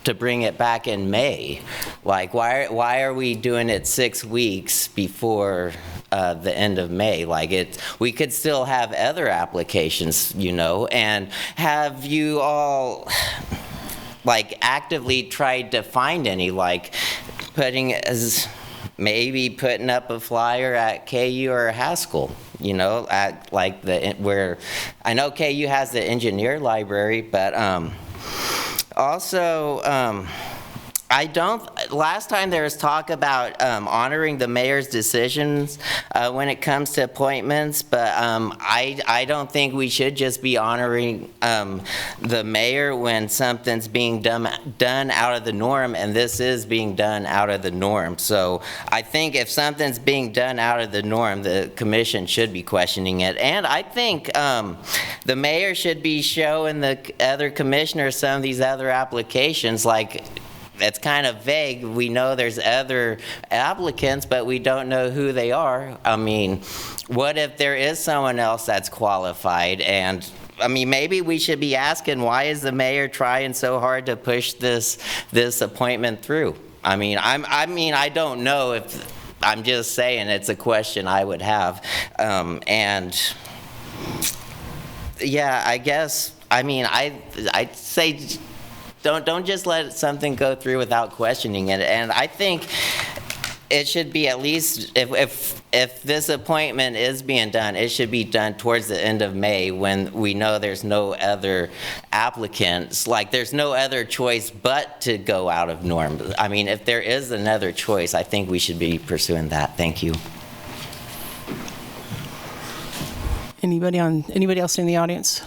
to bring it back in May. Like, why are we doing it 6 weeks before the end of May? Like, we could still have other applications, and have you all actively tried to find any, maybe putting up a flyer at KU or Haskell, at where I know KU has the engineer library, but also last time there was talk about honoring the mayor's decisions when it comes to appointments, but I don't think we should just be honoring the mayor when something's being done out of the norm, and this is being done out of the norm. So I think if something's being done out of the norm, the commission should be questioning it. And I think the mayor should be showing the other commissioners some of these other applications, it's kind of vague. We know there's other applicants, but we don't know who they are. I mean, what if there is someone else that's qualified? And I mean, maybe we should be asking, why is the mayor trying so hard to push this appointment through? I mean, I don't know. If I'm just saying, it's a question I would have. And yeah, I guess. I mean, I'd say. Don't just let something go through without questioning it. And I think it should be at least, if this appointment is being done, it should be done towards the end of May when we know there's no other applicants. There's no other choice but to go out of norm. I mean, if there is another choice, I think we should be pursuing that. Thank you. Anybody else in the audience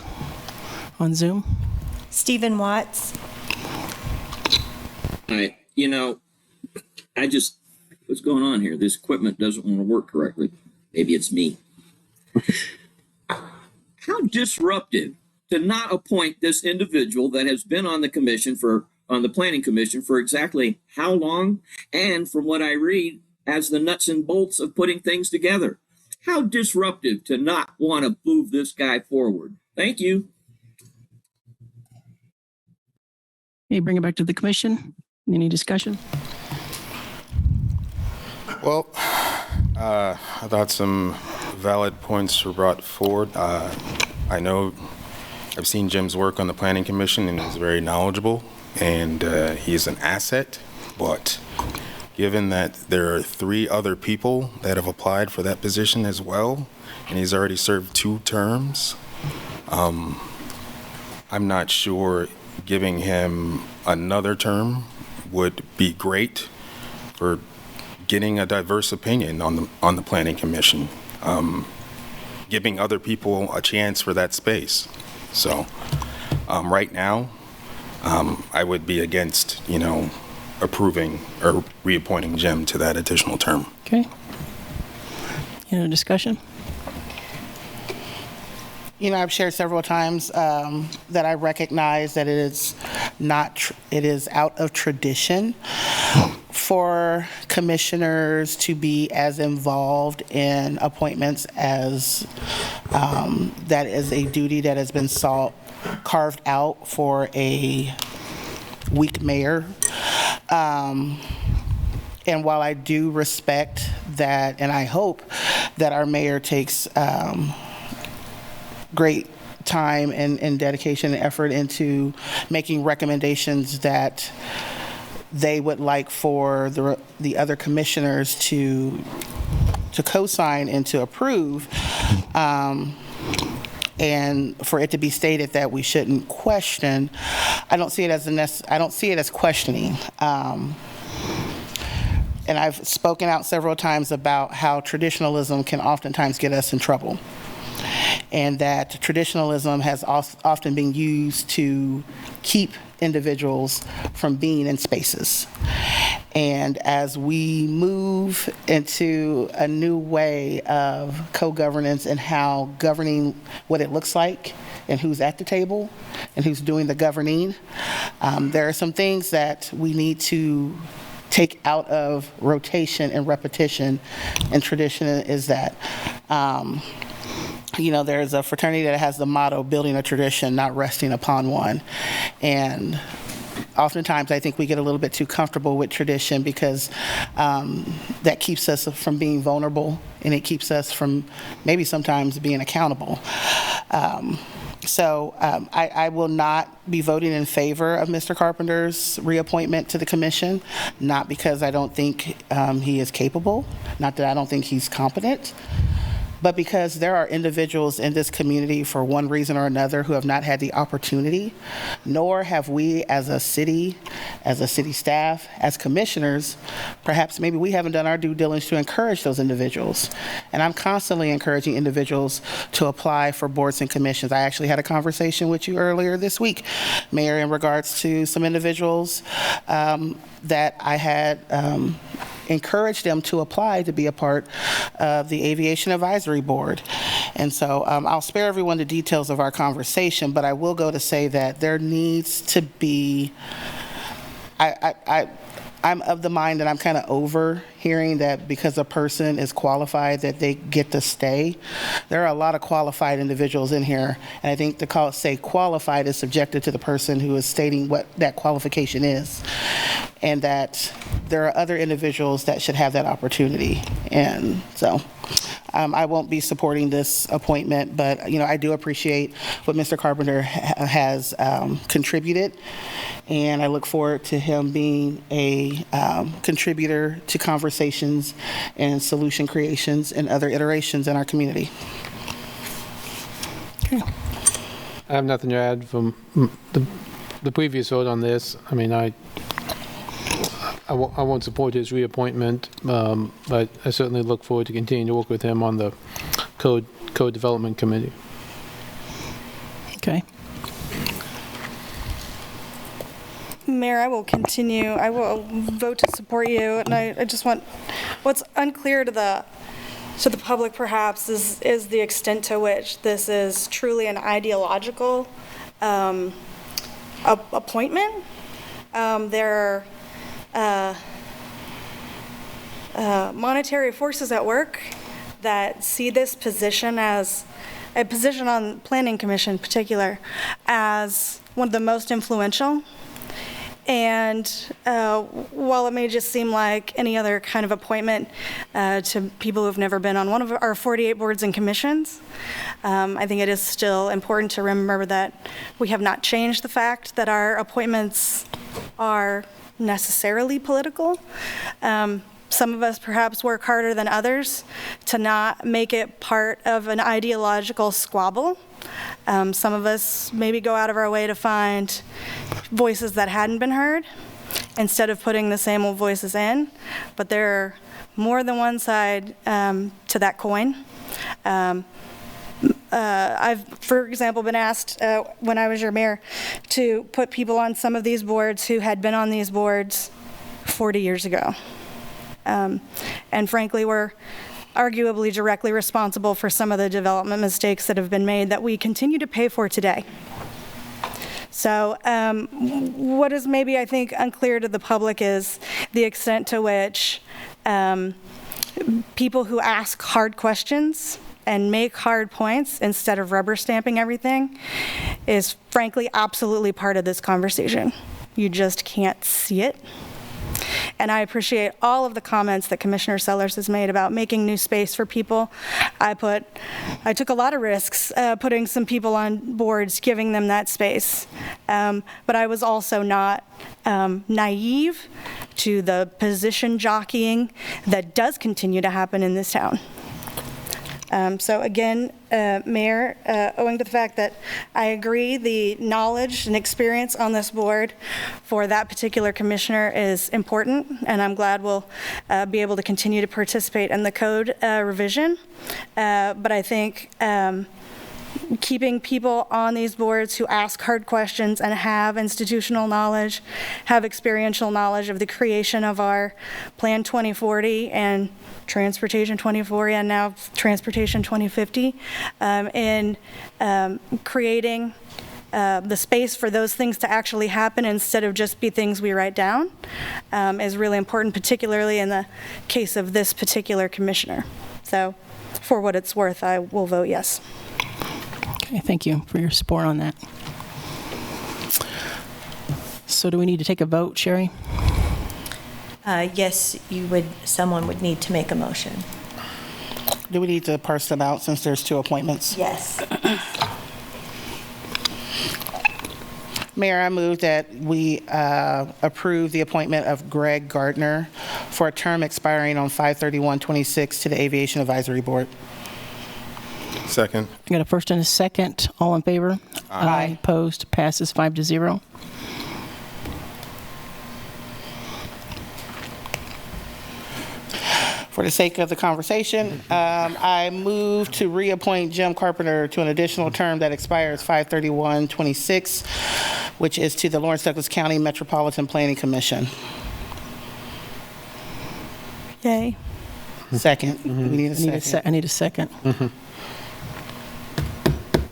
on Zoom? Stephen Watts. Right. What's going on here? This equipment doesn't want to work correctly. Maybe it's me. How disruptive to not appoint this individual that has been on the Planning Commission for exactly how long? And from what I read, has the nuts and bolts of putting things together. How disruptive to not want to move this guy forward. Thank you. Okay, bring it back to the commission. Any discussion? Well, I thought some valid points were brought forward. I know I've seen Jim's work on the Planning Commission, and he's very knowledgeable, and he's an asset. But given that there are 3 other people that have applied for that position as well, and he's already served 2 terms, I'm not sure giving him another term would be great for getting a diverse opinion on the Planning Commission, giving other people a chance for that space. So right now, I would be against, approving or reappointing Jim to that additional term. Okay. Any other discussion? I've shared several times that I recognize that it is out of tradition for commissioners to be as involved in appointments as that is a duty that has been carved out for a weak mayor. And while I do respect that, and I hope that our mayor takes great time and dedication and effort into making recommendations that they would like for the other commissioners to co-sign and to approve, and for it to be stated that we shouldn't question, I don't see it as questioning. And I've spoken out several times about how traditionalism can oftentimes get us in trouble, and that traditionalism has often been used to keep individuals from being in spaces. And as we move into a new way of co-governance and how governing, what it looks like, and who's at the table, and who's doing the governing, there are some things that we need to take out of rotation and repetition, and tradition is that. There's a fraternity that has the motto, building a tradition, not resting upon one. And oftentimes I think we get a little bit too comfortable with tradition because that keeps us from being vulnerable, and it keeps us from maybe sometimes being accountable. So I will not be voting in favor of Mr. Carpenter's reappointment to the commission, not because I don't think he is capable, not that I don't think he's competent, but because there are individuals in this community for one reason or another who have not had the opportunity, nor have we as a city staff, as commissioners, perhaps maybe we haven't done our due diligence to encourage those individuals. And I'm constantly encouraging individuals to apply for boards and commissions. I actually had a conversation with you earlier this week, Mayor, in regards to some individuals that I had encouraged them to apply to be a part of the Aviation Advisory Board. And so I'll spare everyone the details of our conversation, but I will go to say that there needs to be, I'm of the mind that I'm kind of over hearing that because a person is qualified that they get to stay. There are a lot of qualified individuals in here, and I think to say qualified is subjected to the person who is stating what that qualification is, and that there are other individuals that should have that opportunity. And so I won't be supporting this appointment, but I do appreciate what Mr. Carpenter has contributed, and I look forward to him being a contributor to conversations and solution creations and other iterations in our community. Okay. I have nothing to add from the previous vote on this. I mean, I won't support his reappointment, but I certainly look forward to continuing to work with him on the Code Development Committee. Okay. Mayor, I will continue. I will vote to support you, and I just want, what's unclear to the public perhaps is the extent to which this is truly an ideological appointment. There are monetary forces at work that see this position as a position on Planning Commission in particular as one of the most influential. And while it may just seem like any other kind of appointment to people who've never been on one of our 48 boards and commissions, I think it is still important to remember that we have not changed the fact that our appointments are necessarily political. Some of us perhaps work harder than others to not make it part of an ideological squabble. Some of us maybe go out of our way to find voices that hadn't been heard instead of putting the same old voices in. But there are more than one side to that coin. I've, for example, been asked when I was your mayor to put people on some of these boards who had been on these boards 40 years ago. And frankly, we're arguably directly responsible for some of the development mistakes that have been made that we continue to pay for today. So what is maybe, I think, unclear to the public is the extent to which people who ask hard questions and make hard points instead of rubber stamping everything is frankly absolutely part of this conversation. You just can't see it. And I appreciate all of the comments that Commissioner Sellers has made about making new space for people. I took a lot of risks putting some people on boards, giving them that space. But I was also not naive to the position jockeying that does continue to happen in this town. So again, Mayor, owing to the fact that I agree the knowledge and experience on this board for that particular commissioner is important, and I'm glad we'll be able to continue to participate in the code revision. But I think keeping people on these boards who ask hard questions and have institutional knowledge, have experiential knowledge of the creation of our Plan 2040 and Transportation 2040 and now Transportation 2050, in creating the space for those things to actually happen instead of just be things we write down, is really important, particularly in the case of this particular commissioner. So for what it's worth, I will vote yes. Okay, thank you for your support on that. So do we need to take a vote, Sherry? Yes, someone would need to make a motion. Do we need to parse them out since there's two appointments? Yes. Mayor, I move that we approve the appointment of Greg Gardner for a term expiring on 5/31/26 to the Aviation Advisory Board. Second. I got a first and a second. All in favor? Aye. Opposed? Passes 5-0. For the sake of the conversation, I move to reappoint Jim Carpenter to an additional term that expires 5/31/26, which is to the Lawrence Douglas County Metropolitan Planning Commission. Yay. Second. We need a second. I need a second.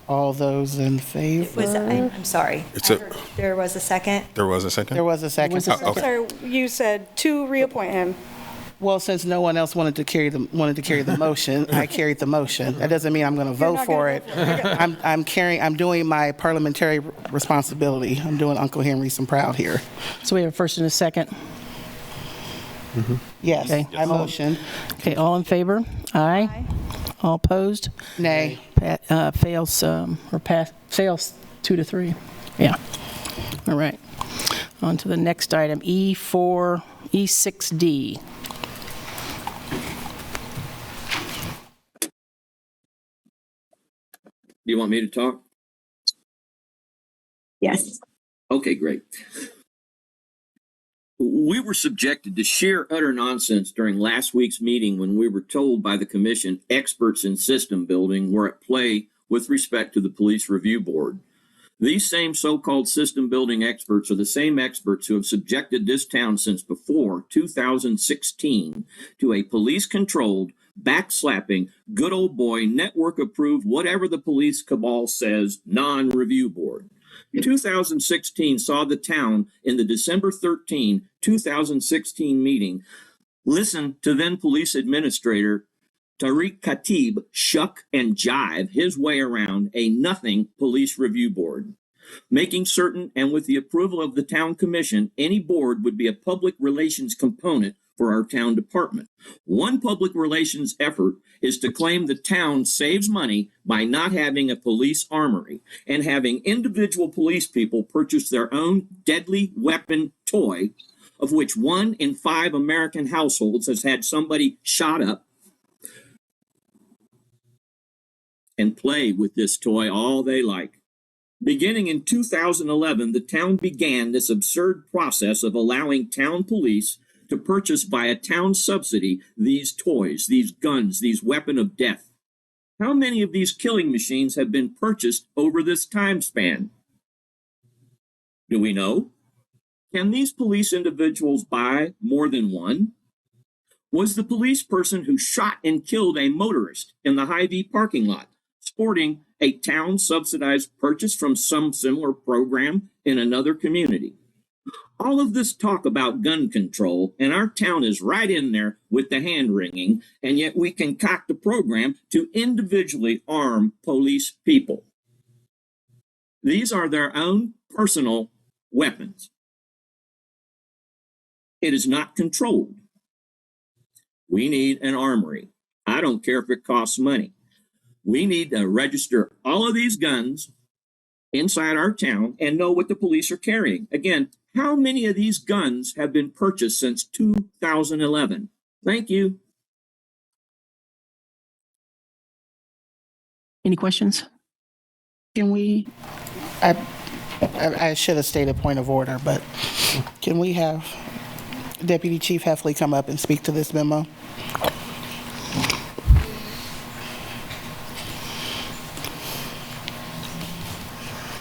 All those in favor? I'm sorry. There was a second? There was a second? There was a second. Okay. So you said to reappoint him. Well, since no one else wanted to carry the motion, I carried the motion. That doesn't mean I'm going to vote for it. I'm doing my parliamentary responsibility. I'm doing Uncle Henry some proud here. So we have a first and a second. Yes, Okay. I motion. Okay, all in favor? Aye. All opposed? Nay. Fails 2-3. Yeah. All right. On to the next item, E6D. Do you want me to talk? Yes. Okay, great. We were subjected to sheer utter nonsense during last week's meeting when we were told by the commission experts in system building were at play with respect to the police review board. These same so-called system building experts are the same experts who have subjected this town since before 2016 to a police-controlled, backslapping, good old boy, network-approved, whatever the police cabal says, non-review board. 2016 saw the town in the December 13, 2016 meeting listen to then police administrator Tariq Khatib shuck and jive his way around a nothing police review board, making certain and with the approval of the town commission, any board would be a public relations component for our town department. One public relations effort is to claim the town saves money by not having a police armory and having individual police people purchase their own deadly weapon toy, of which 1 in 5 American households has had somebody shot up, and play with this toy all they like. Beginning in 2011, the town began this absurd process of allowing town police to purchase by a town subsidy these toys, these guns, these weapons of death. How many of these killing machines have been purchased over this time span? Do we know? Can these police individuals buy more than one? Was the police person who shot and killed a motorist in the Hy-Vee parking lot sporting a town-subsidized purchase from some similar program in another community? All of this talk about gun control, and our town is right in there with the hand-wringing, and yet we concoct a program to individually arm police people. These are their own personal weapons. It is not controlled. We need an armory. I don't care if it costs money. We need to register all of these guns inside our town and know what the police are carrying. Again, how many of these guns have been purchased since 2011? Thank you. Any questions? Can we, I should have stated point of order, but can we have Deputy Chief Heffley come up and speak to this memo?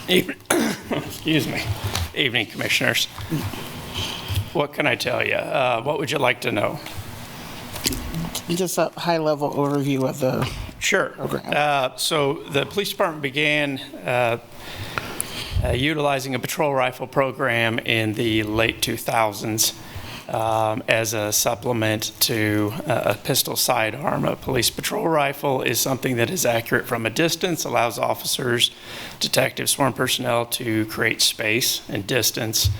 Excuse me. Evening, Commissioners. What can I tell you? What would you like to know? Just a high-level overview of the program. So the police department began utilizing a patrol rifle program in the late 2000s as a supplement to a pistol sidearm. A police patrol rifle is something that is accurate from a distance, allows officers, detectives, sworn personnel to create space and distance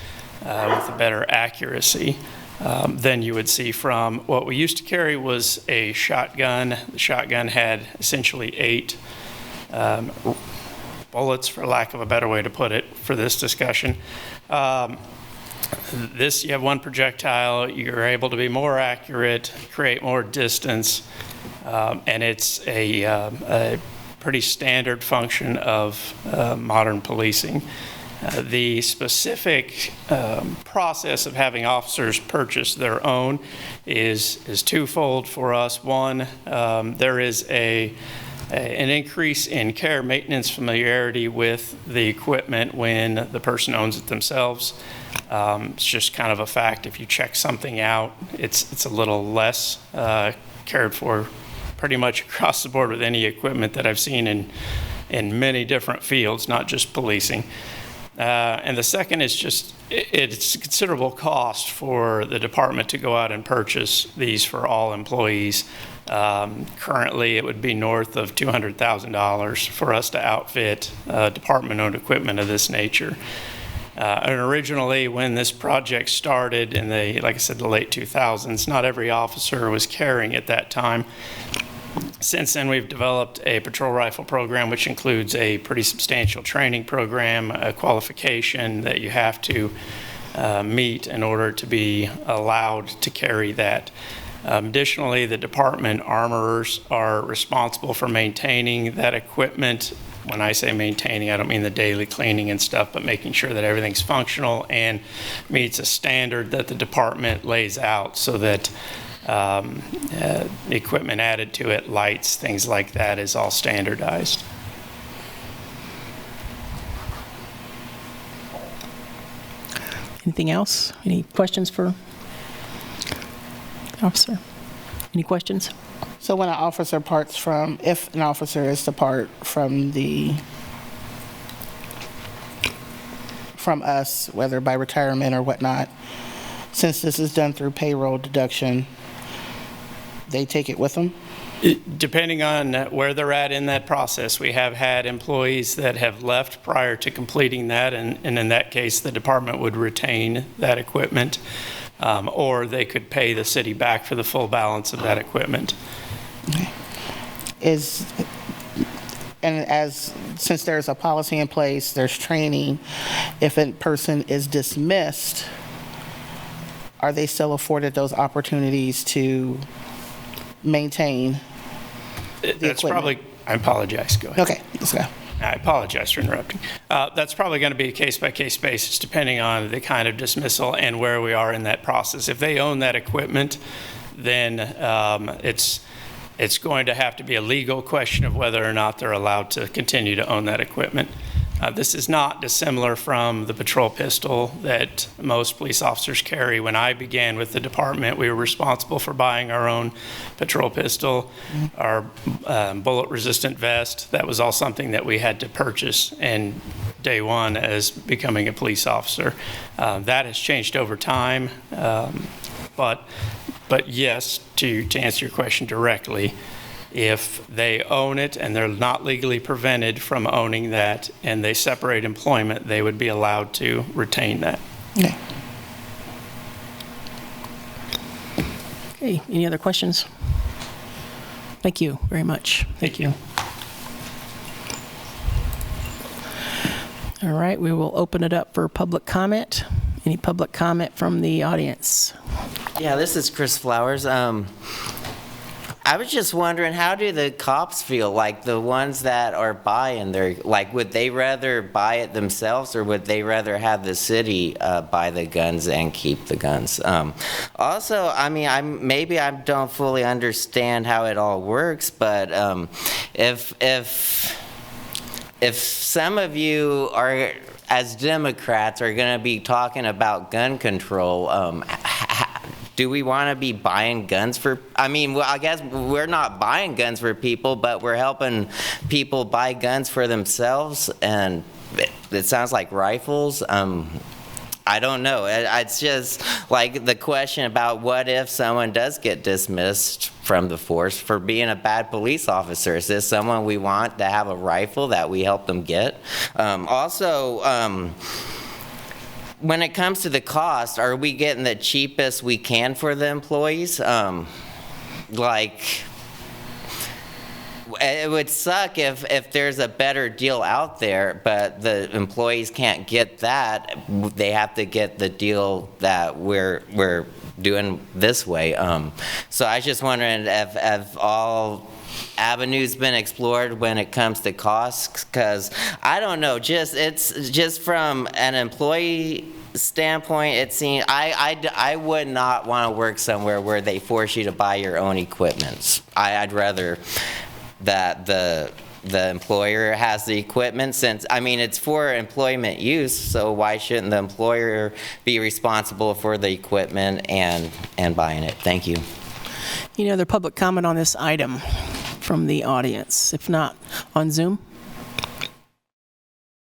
with a better accuracy than you would see from what we used to carry was a shotgun. The shotgun had essentially 8 bullets, for lack of a better way to put it, for this discussion. This, you have one projectile, you're able to be more accurate, create more distance, and it's a pretty standard function of modern policing. The specific process of having officers purchase their own is twofold for us. One, there is an increase in care, maintenance, familiarity with the equipment when the person owns it themselves. It's just kind of a fact. If you check something out, it's a little less cared for pretty much across the board with any equipment that I've seen in many different fields, not just policing. And the second is just, it's a considerable cost for the department to go out and purchase these for all employees. Currently, it would be north of $200,000 for us to outfit department-owned equipment of this nature. And originally, when this project started in the, like I said, the late 2000s, not every officer was carrying at that time. Since then, we've developed a patrol rifle program, which includes a pretty substantial training program, a qualification that you have to meet in order to be allowed to carry that. Additionally, the department armorers are responsible for maintaining that equipment. When I say maintaining, I don't mean the daily cleaning and stuff, but making sure that everything's functional and meets a standard that the department lays out so that equipment added to it, lights, things like that, is all standardized. Anything else? Any questions for the officer? Any questions? So when an officer parts from, if an officer is to part from us, whether by retirement or whatnot, since this is done through payroll deduction, they take it with them? Depending on where they're at in that process, we have had employees that have left prior to completing that, and in that case, the department would retain that equipment, or they could pay the city back for the full balance of that equipment. Okay. Since there's a policy in place, there's training, if a person is dismissed, are they still afforded those opportunities to maintain the That's equipment? probably, I apologize, go ahead. Okay, let's go. I apologize for interrupting. That's probably going to be a case-by-case basis depending on the kind of dismissal and where we are in that process. If they own that equipment, then it's it's going to have to be a legal question of whether or not they're allowed to continue to own that equipment. This is not dissimilar from the patrol pistol that most police officers carry. When I began with the department, we were responsible for buying our own patrol pistol, our bullet-resistant vest. That was all something that we had to purchase in day one as becoming a police officer. That has changed over time, but yes, to answer your question directly, if they own it and they're not legally prevented from owning that and they separate employment, they would be allowed to retain that. Okay. Okay, any other questions? Thank you very much. Thank you. All right, we will open it up for public comment. Any public comment from the audience? Yeah, this is Chris Flowers. I was just wondering, how do the cops feel, like the ones that are buying their, like, would they rather buy it themselves or would they rather have the city buy the guns and keep the guns? Also, I mean, maybe I don't fully understand how it all works, but if some of you are, as Democrats, are going to be talking about gun control, do we want to be buying guns for, I mean, well, I guess we're not buying guns for people, but we're helping people buy guns for themselves, and it sounds like rifles. I don't know. It's just like the question about what if someone does get dismissed from the force for being a bad police officer? Is this someone we want to have a rifle that we help them get? When it comes to the cost, are we getting the cheapest we can for the employees? Like, it would suck if there's a better deal out there, but the employees can't get that. They have to get the deal that we're doing this way. So I was just wondering if all avenues been explored when it comes to costs, because I don't know, it's just from an employee standpoint, it seems I would not want to work somewhere where they force you to buy your own equipment. I'd rather that the employer has the equipment, since, I mean, it's for employment use, so why shouldn't the employer be responsible for the equipment and buying it? Thank you. Any other public comment on this item from the audience? If not, on Zoom?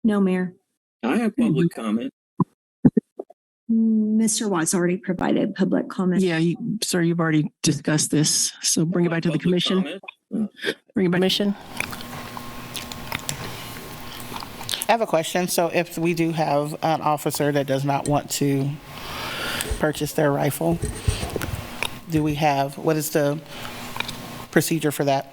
No, Mayor. I have public comment. Mr. Watts already provided public comment. Yeah, sir, you've already discussed this, so bring it back to the commission. Bring it back to the commission. I have a question. So if we do have an officer that does not want to purchase their rifle, what is the procedure for that?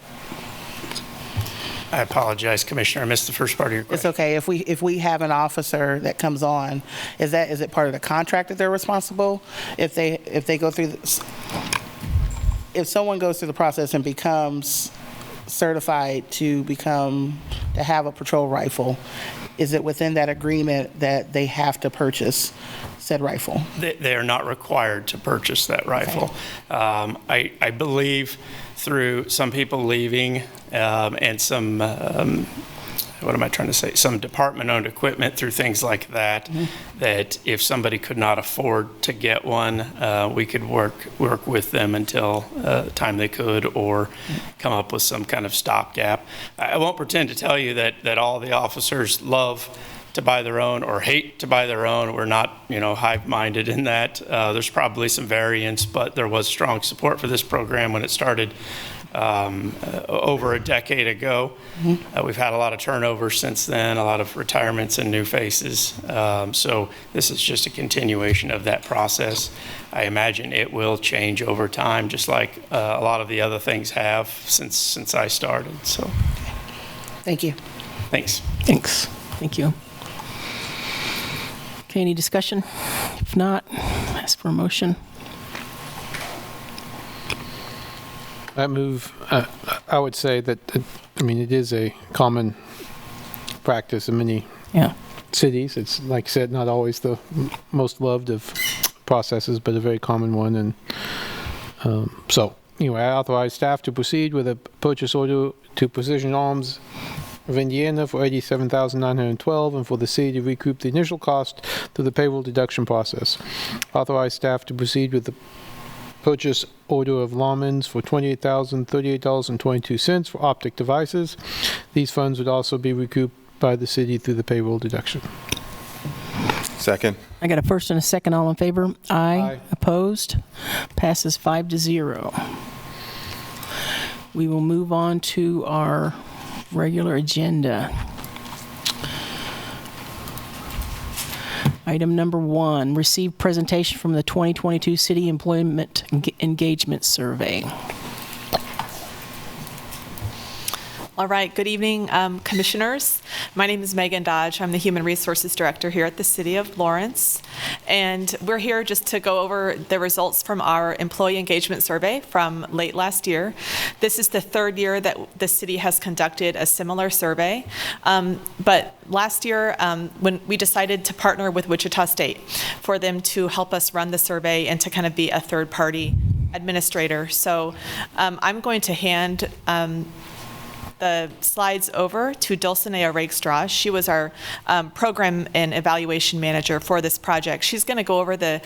I apologize, Commissioner. I missed the first part of your question. It's okay. If we have an officer that comes on, is it part of the contract that they're responsible? If they go through, if someone goes through the process and becomes certified to have a patrol rifle, is it within that agreement that they have to purchase said rifle? They are not required to purchase that rifle. Okay. I believe through some people leaving and some, what am I trying to say? Some department-owned equipment through things like that, that if somebody could not afford to get one, we could work with them until the time they could, or come up with some kind of stopgap. I won't pretend to tell you that all the officers love to buy their own or hate to buy their own. We're not, hive-minded in that. There's probably some variance, but there was strong support for this program when it started over a decade ago. We've had a lot of turnover since then, a lot of retirements and new faces. So this is just a continuation of that process. I imagine it will change over time, just like a lot of the other things have since I started. So, thank you. Thanks. Thanks. Thank you. Okay, any discussion? If not, ask for a motion. I move, I would say that, it is a common practice in many cities. It's, like I said, not always the most loved of processes, but a very common one. And so I authorize staff to proceed with a purchase order to Precision Arms of Indiana for $87,912 and for the city to recoup the initial cost through the payroll deduction process. Authorize staff to proceed with the purchase order of Lawmen's for $28,038.22 for optic devices. These funds would also be recouped by the city through the payroll deduction. Second. I got a first and a second. All in favor? Aye. Opposed? Passes 5-0. We will move on to our regular agenda. Item number 1, receive presentation from the 2022 City Employment Engagement Survey. All right, good evening, commissioners. My name is Megan Dodge. I'm the Human Resources Director here at the City of Lawrence. And we're here just to go over the results from our employee engagement survey from late last year. This is the third year that the city has conducted a similar survey. But last year, when we decided to partner with Wichita State for them to help us run the survey and to kind of be a third-party administrator. So I'm going to hand the slides over to Dulcinea Rakestraw. She was our program and evaluation manager for this project. She's going to go over the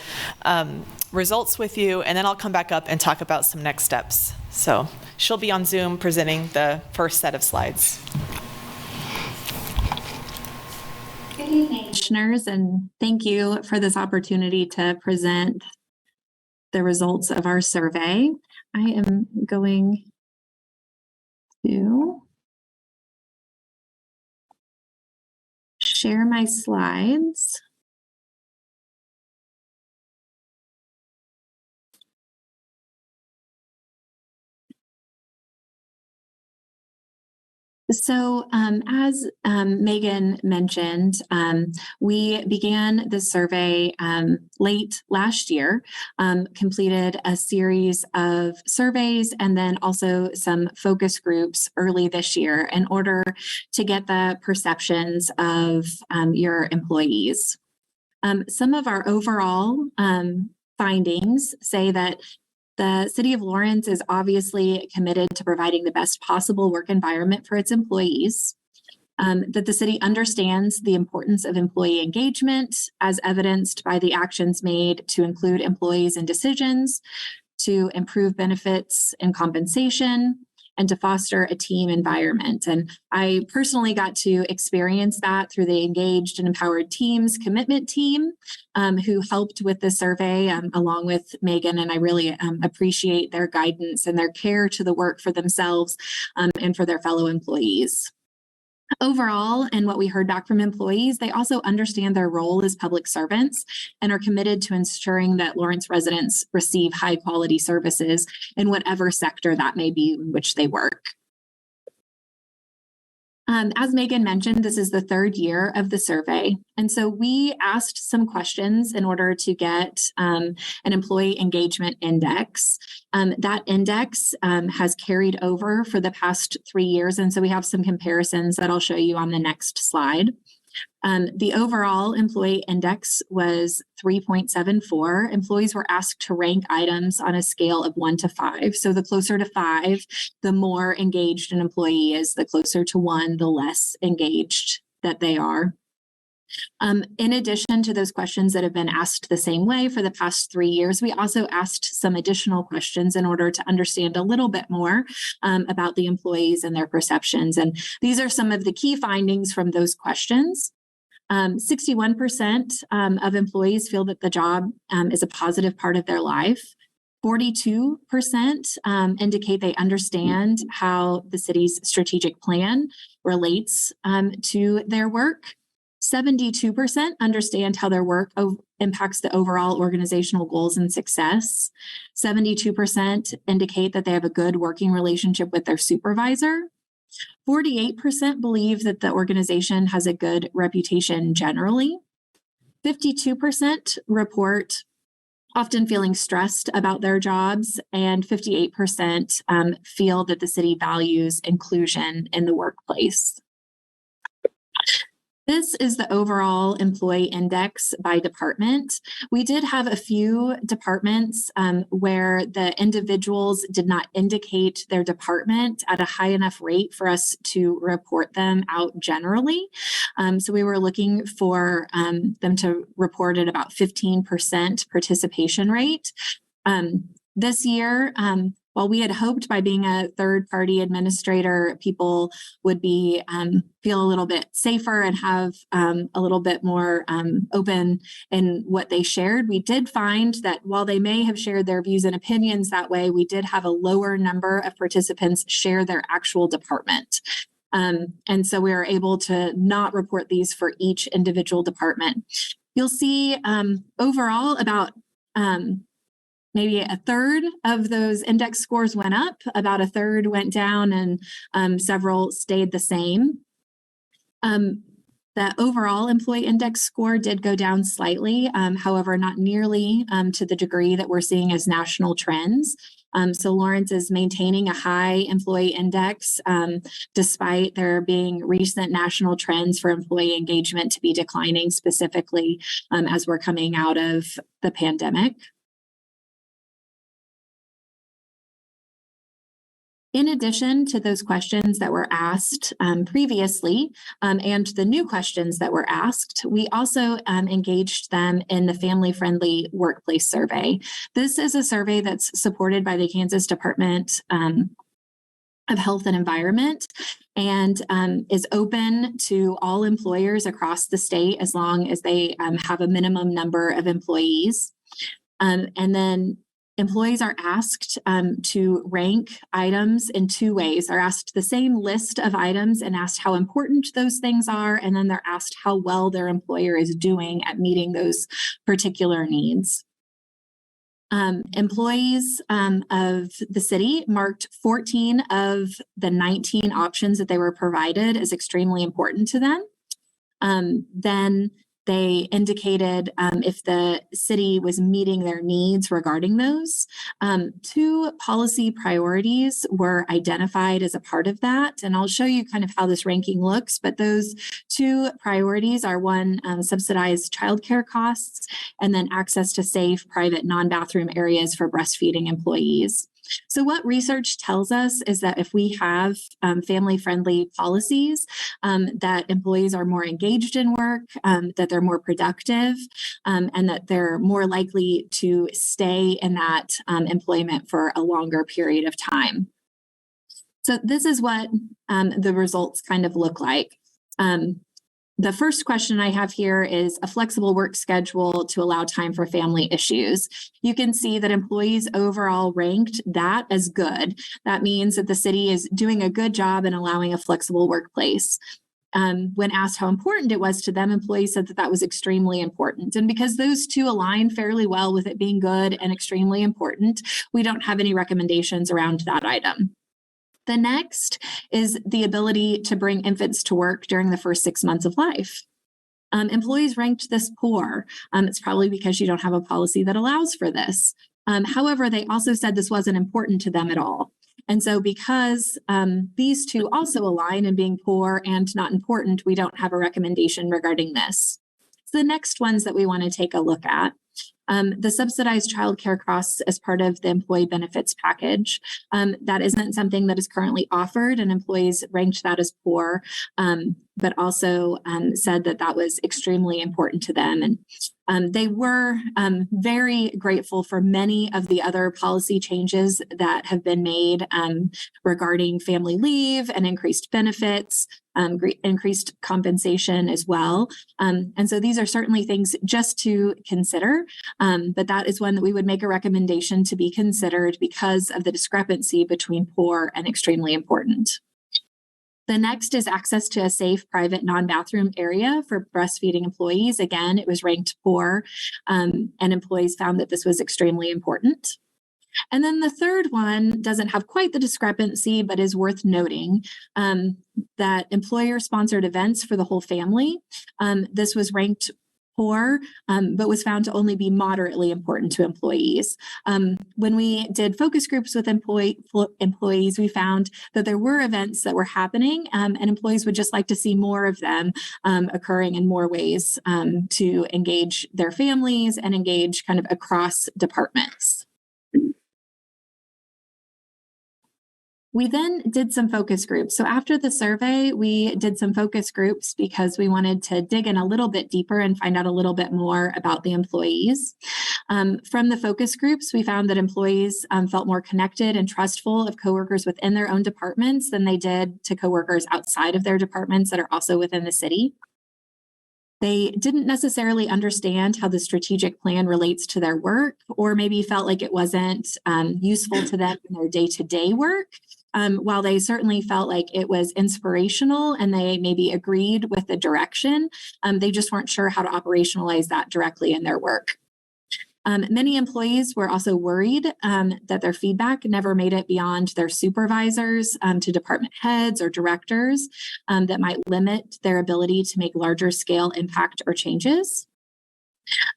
results with you, and then I'll come back up and talk about some next steps. So she'll be on Zoom presenting the first set of slides. Good evening, commissioners, and thank you for this opportunity to present the results of our survey. I am going to share my slides. So as Megan mentioned, we began the survey late last year, completed a series of surveys and then also some focus groups early this year in order to get the perceptions of your employees. Some of our overall findings say that the City of Lawrence is obviously committed to providing the best possible work environment for its employees, that the city understands the importance of employee engagement as evidenced by the actions made to include employees in decisions, to improve benefits and compensation, and to foster a team environment. And I personally got to experience that through the Engaged and Empowered Teams commitment team who helped with the survey along with Megan. And I really appreciate their guidance and their care to the work for themselves and for their fellow employees. Overall, and what we heard back from employees, they also understand their role as public servants and are committed to ensuring that Lawrence residents receive high quality services in whatever sector that may be in which they work. As Megan mentioned, this is the third year of the survey. And so we asked some questions in order to get an employee engagement index. That index has carried over for the past 3 years. And so we have some comparisons that I'll show you on the next slide. The overall employee index was 3.74. Employees were asked to rank items on a scale of 1 to 5. So the closer to 5, the more engaged an employee is. The closer to 1, the less engaged that they are. In addition to those questions that have been asked the same way for the past 3 years, we also asked some additional questions in order to understand a little bit more about the employees and their perceptions. And these are some of the key findings from those questions. 61% of employees feel that the job is a positive part of their life. 42% indicate they understand how the city's strategic plan relates to their work. 72% understand how their work impacts the overall organizational goals and success. 72% indicate that they have a good working relationship with their supervisor. 48% believe that the organization has a good reputation generally. 52% report often feeling stressed about their jobs, and 58% feel that the city values inclusion in the workplace. This is the overall employee index by department. We did have a few departments where the individuals did not indicate their department at a high enough rate for us to report them out generally. So we were looking for them to report at about 15% participation rate. This year, while we had hoped by being a third-party administrator, people would be feel a little bit safer and have a little bit more open in what they shared, we did find that while they may have shared their views and opinions that way, we did have a lower number of participants share their actual department. And so we were able to not report these for each individual department. You'll see overall about maybe a third of those index scores went up, about a third went down, and several stayed the same. The overall employee index score did go down slightly, however, not nearly to the degree that we're seeing as national trends. So Lawrence is maintaining a high employee index despite there being recent national trends for employee engagement to be declining, specifically as we're coming out of the pandemic. In addition to those questions that were asked previously and the new questions that were asked, we also engaged them in the family-friendly workplace survey. This is a survey that's supported by the Kansas Department of Health and Environment and is open to all employers across the state as long as they have a minimum number of employees. And then employees are asked to rank items in two ways. They're asked the same list of items and asked how important those things are, and then they're asked how well their employer is doing at meeting those particular needs. Employees of the city marked 14 of the 19 options that they were provided as extremely important to them. Then they indicated if the city was meeting their needs regarding those. Two policy priorities were identified as a part of that, and I'll show you kind of how this ranking looks, but those two priorities are one, subsidized childcare costs, and then access to safe, private, non-bathroom areas for breastfeeding employees. So what research tells us is that if we have family-friendly policies, that employees are more engaged in work, that they're more productive, and that they're more likely to stay in that employment for a longer period of time. So this is what the results kind of look like. The first question I have here is a flexible work schedule to allow time for family issues. You can see that employees overall ranked that as good. That means that the city is doing a good job in allowing a flexible workplace. When asked how important it was to them, employees said that that was extremely important. And because those two align fairly well with it being good and extremely important, we don't have any recommendations around that item. The next is the ability to bring infants to work during the first 6 months of life. Employees ranked this poor. It's probably because you don't have a policy that allows for this. However, they also said this wasn't important to them at all. And so because these two also align in being poor and not important, we don't have a recommendation regarding this. So the next ones that we want to take a look at. The subsidized childcare costs as part of the employee benefits package. That isn't something that is currently offered, and employees ranked that as poor, but also said that that was extremely important to them. And they were very grateful for many of the other policy changes that have been made regarding family leave and increased benefits, increased compensation as well. And so these are certainly things just to consider, but that is one that we would make a recommendation to be considered because of the discrepancy between poor and extremely important. The next is access to a safe, private, non-bathroom area for breastfeeding employees. Again, it was ranked poor, and employees found that this was extremely important. And then the third one doesn't have quite the discrepancy, but is worth noting that employer-sponsored events for the whole family. This was ranked poor, but was found to only be moderately important to employees. When we did focus groups with employees, we found that there were events that were happening, and employees would just like to see more of them occurring in more ways to engage their families and engage kind of across departments. We then did some focus groups. So after the survey, we did some focus groups because we wanted to dig in a little bit deeper and find out a little bit more about the employees. From the focus groups, we found that employees felt more connected and trustful of coworkers within their own departments than they did to coworkers outside of their departments that are also within the city. They didn't necessarily understand how the strategic plan relates to their work, or maybe felt like it wasn't useful to them in their day-to-day work. While they certainly felt like it was inspirational and they maybe agreed with the direction, they just weren't sure how to operationalize that directly in their work. Many employees were also worried that their feedback never made it beyond their supervisors to department heads or directors that might limit their ability to make larger scale impact or changes.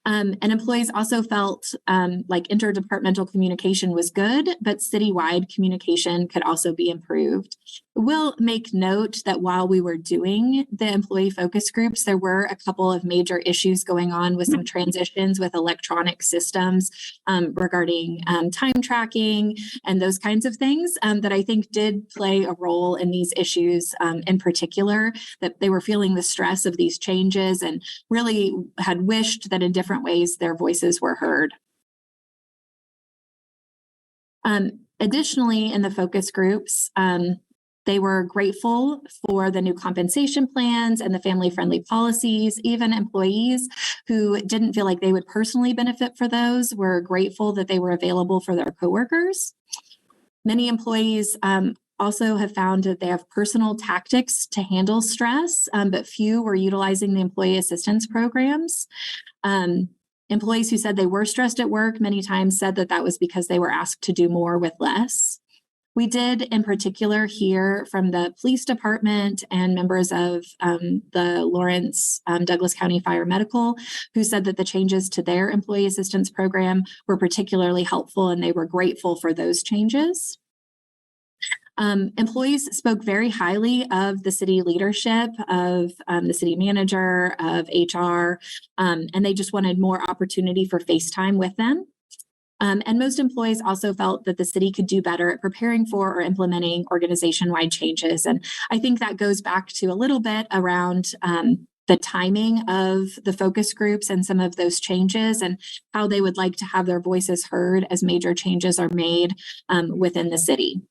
And employees also felt like interdepartmental communication was good, but citywide communication could also be improved. We'll make note that while we were doing the employee focus groups, there were a couple of major issues going on with some transitions with electronic systems regarding time tracking and those kinds of things that I think did play a role in these issues in particular, that they were feeling the stress of these changes and really had wished that in different ways their voices were heard. Additionally, in the focus groups, they were grateful for the new compensation plans and the family-friendly policies. Even employees who didn't feel like they would personally benefit for those were grateful that they were available for their coworkers. Many employees also have found that they have personal tactics to handle stress, but few were utilizing the employee assistance programs. Employees who said they were stressed at work many times said that that was because they were asked to do more with less. We did in particular hear from the police department and members of the Lawrence Douglas County Fire Medical, who said that the changes to their employee assistance program were particularly helpful and they were grateful for those changes. Employees spoke very highly of the city leadership, of the city manager, of HR, and they just wanted more opportunity for face time with them. And most employees also felt that the city could do better at preparing for or implementing organization-wide changes. And I think that goes back to a little bit around the timing of the focus groups and some of those changes and how they would like to have their voices heard as major changes are made within the city.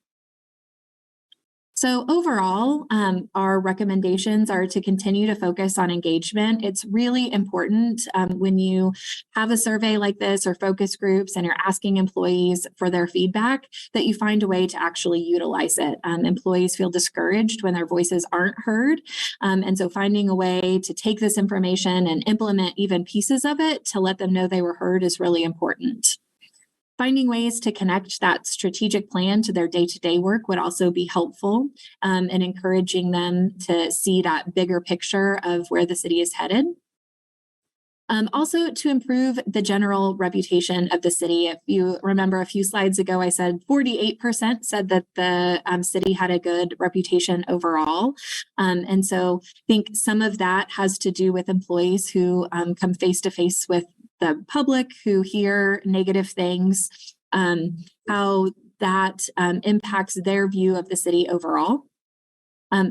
So overall, our recommendations are to continue to focus on engagement. It's really important when you have a survey like this or focus groups and you're asking employees for their feedback that you find a way to actually utilize it. Employees feel discouraged when their voices aren't heard. And so finding a way to take this information and implement even pieces of it to let them know they were heard is really important. Finding ways to connect that strategic plan to their day-to-day work would also be helpful in encouraging them to see that bigger picture of where the city is headed. Also to improve the general reputation of the city. If you remember a few slides ago, I said 48% said that the city had a good reputation overall. And so I think some of that has to do with employees who come face to face with the public, who hear negative things, how that impacts their view of the city overall.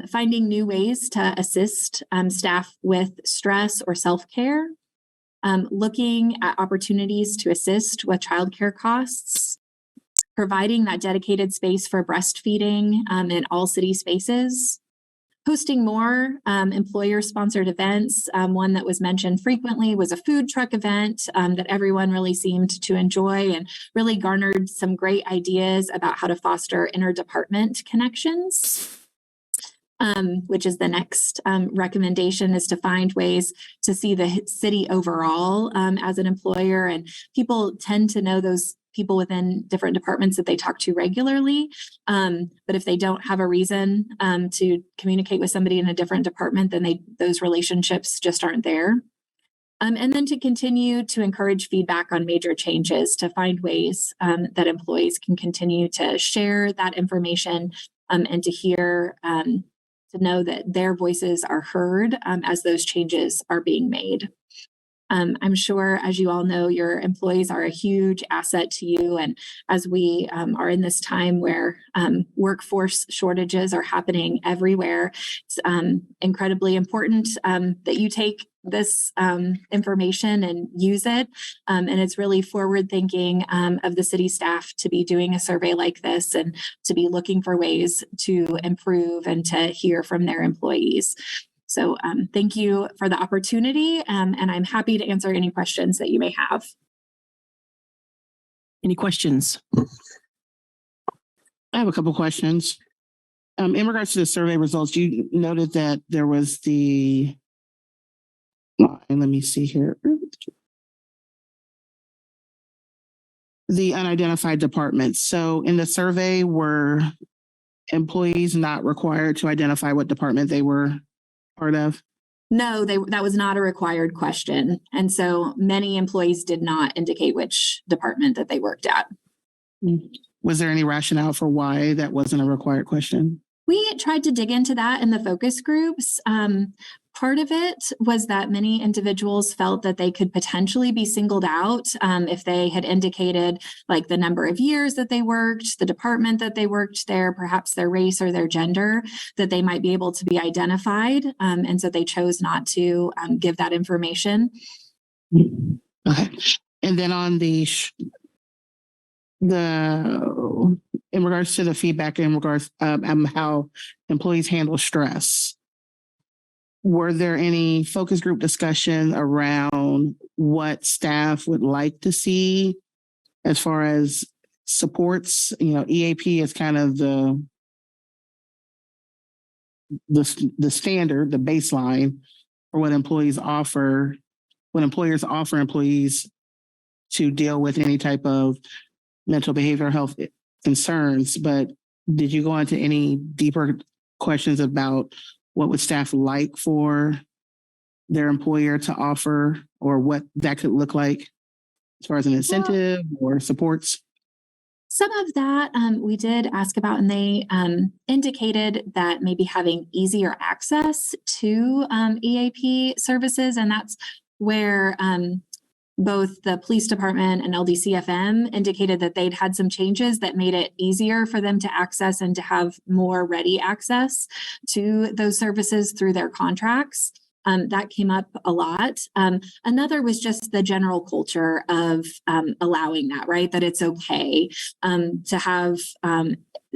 Finding new ways to assist staff with stress or self-care. Looking at opportunities to assist with childcare costs, providing that dedicated space for breastfeeding in all city spaces, hosting more employer-sponsored events. One that was mentioned frequently was a food truck event that everyone really seemed to enjoy and really garnered some great ideas about how to foster interdepartment connections. Which is the next recommendation, is to find ways to see the city overall as an employer. And people tend to know those people within different departments that they talk to regularly. But if they don't have a reason to communicate with somebody in a different department, then those relationships just aren't there. And then to continue to encourage feedback on major changes, to find ways that employees can continue to share that information and to hear, to know that their voices are heard as those changes are being made. I'm sure, as you all know, your employees are a huge asset to you. And as we are in this time where workforce shortages are happening everywhere, it's incredibly important that you take this information and use it. And it's really forward thinking of the city staff to be doing a survey like this and to be looking for ways to improve and to hear from their employees. So thank you for the opportunity, and I'm happy to answer any questions that you may have. Any questions? I have a couple questions. In regards to the survey results, you noted that there was the, let me see here. The unidentified departments. So in the survey, were employees not required to identify what department they were part of? No, that was not a required question. And so many employees did not indicate which department that they worked at. Was there any rationale for why that wasn't a required question? We tried to dig into that in the focus groups. Part of it was that many individuals felt that they could potentially be singled out if they had indicated like the number of years that they worked, the department that they worked there, perhaps their race or their gender, that they might be able to be identified. And so they chose not to give that information. Okay. And then on the in regards to the feedback in regards how employees handle stress, were there any focus group discussion around what staff would like to see as far as supports? You know, EAP is kind of the standard, the baseline for what employees offer, when employers offer employees to deal with any type of mental behavioral health concerns. But did you go into any deeper questions about what would staff like for their employer to offer, or what that could look like as far as an incentive or supports? Some of that we did ask about, and they indicated that maybe having easier access to EAP services, and that's where both the police department and LDCFM indicated that they'd had some changes that made it easier for them to access and to have more ready access to those services through their contracts. That came up a lot. Another was just the general culture of allowing that, right? That it's okay to have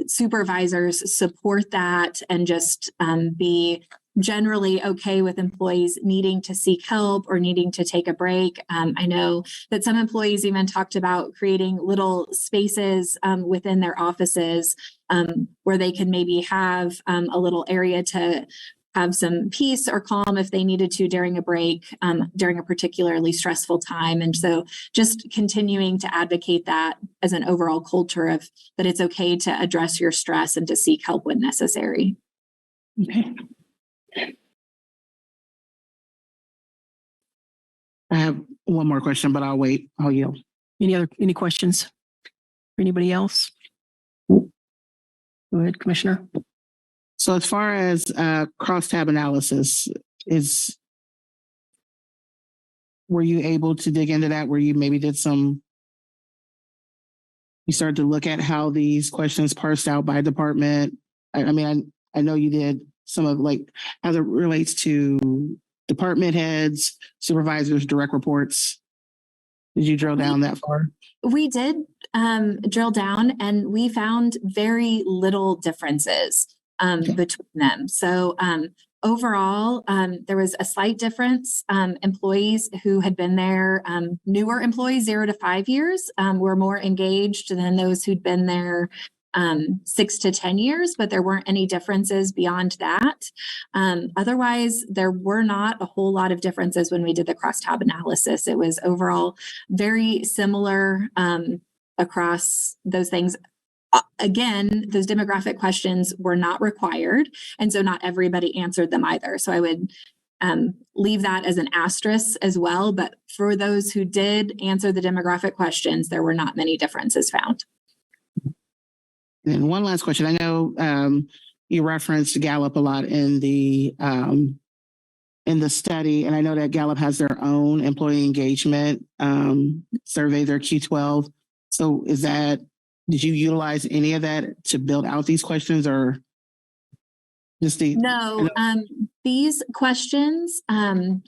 supervisors support that and just be generally okay with employees needing to seek help or needing to take a break. I know that some employees even talked about creating little spaces within their offices where they can maybe have a little area to have some peace or calm if they needed to during a break, during a particularly stressful time. And so just continuing to advocate that as an overall culture of that it's okay to address your stress and to seek help when necessary. Okay. I have one more question, but I'll wait. I'll yield. Any questions for anybody else? Go ahead, Commissioner. So as far as crosstab analysis, were you able to dig into that, where you maybe did you started to look at how these questions parsed out by department? I know you did some of like how it relates to department heads, supervisors, direct reports. Did you drill down that far? We did drill down, and we found very little differences between them. So overall, there was a slight difference. Employees who had been there, newer employees, 0 to 5 years, were more engaged than those who'd been there 6 to 10 years, but there weren't any differences beyond that. Otherwise, there were not a whole lot of differences when we did the crosstab analysis. It was overall very similar across those things. Again, those demographic questions were not required, and so not everybody answered them either. So I would leave that as an asterisk as well. But for those who did answer the demographic questions, there were not many differences found. And one last question. I know you referenced Gallup a lot in the study, and I know that Gallup has their own employee engagement survey, their Q12. So did you utilize any of that to build out these questions, or just the? No, these questions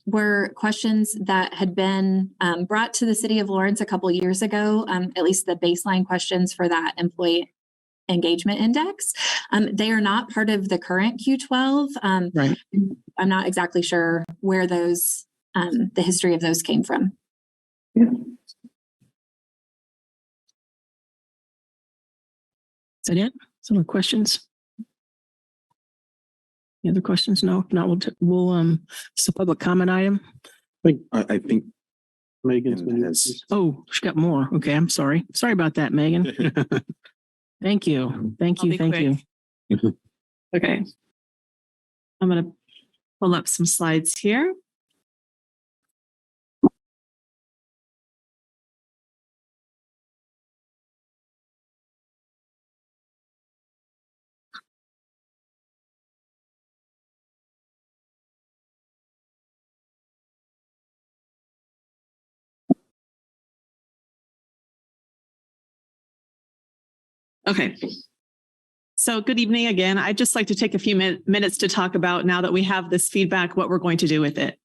were questions that had been brought to the City of Lawrence a couple of years ago, at least the baseline questions for that employee engagement index. They are not part of the current Q12. Right. I'm not exactly sure where those, the history of those came from. Is that it? Some more questions? Any other questions? No. If not, it's a public comment item. I think Megan has. Oh, she got more. Okay, I'm sorry. Sorry about that, Megan. Thank you. Thank you. Thank you. Okay. I'm going to pull up some slides here. Okay. So good evening again. I'd just like to take a few minutes to talk about, now that we have this feedback, what we're going to do with it.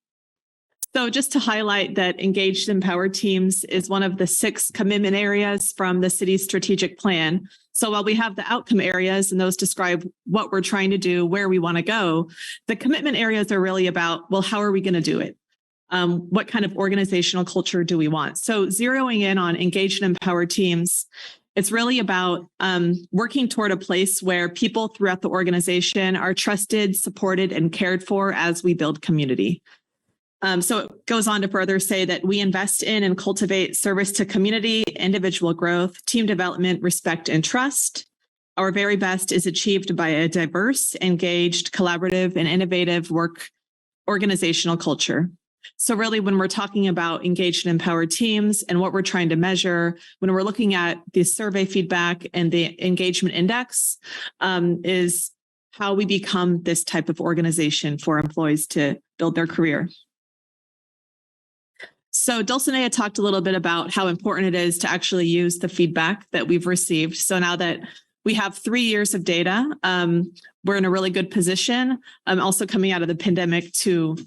So just to highlight that engaged and empowered teams is one of the 6 commitment areas from the city's strategic plan. So while we have the outcome areas and those describe what we're trying to do, where we want to go, the commitment areas are really about, well, how are we going to do it? What kind of organizational culture do we want? So zeroing in on engaged and empowered teams, it's really about working toward a place where people throughout the organization are trusted, supported, and cared for as we build community. So it goes on to further say that we invest in and cultivate service to community, individual growth, team development, respect, and trust. Our very best is achieved by a diverse, engaged, collaborative, and innovative work organizational culture. So really, when we're talking about engaged and empowered teams and what we're trying to measure, when we're looking at the survey feedback and the engagement index, is how we become this type of organization for employees to build their career. So Dulcinea talked a little bit about how important it is to actually use the feedback that we've received. So now that we have 3 years of data, we're in a really good position. Also coming out of the pandemic to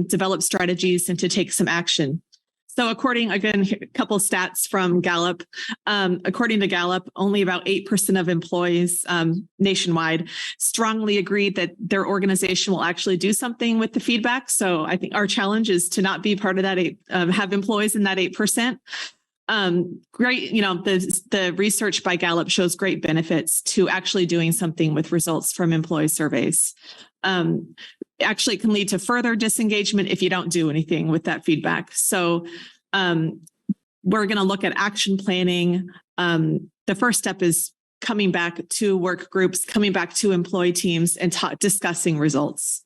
develop strategies and to take some action. So according, again, a couple of stats from Gallup. According to Gallup, only about 8% of employees nationwide strongly agreed that their organization will actually do something with the feedback. So I think our challenge is to not be part of that, have employees in that 8%. Great, the research by Gallup shows great benefits to actually doing something with results from employee surveys. Actually can lead to further disengagement if you don't do anything with that feedback. So we're going to look at action planning. The first step is coming back to work groups, coming back to employee teams and discussing results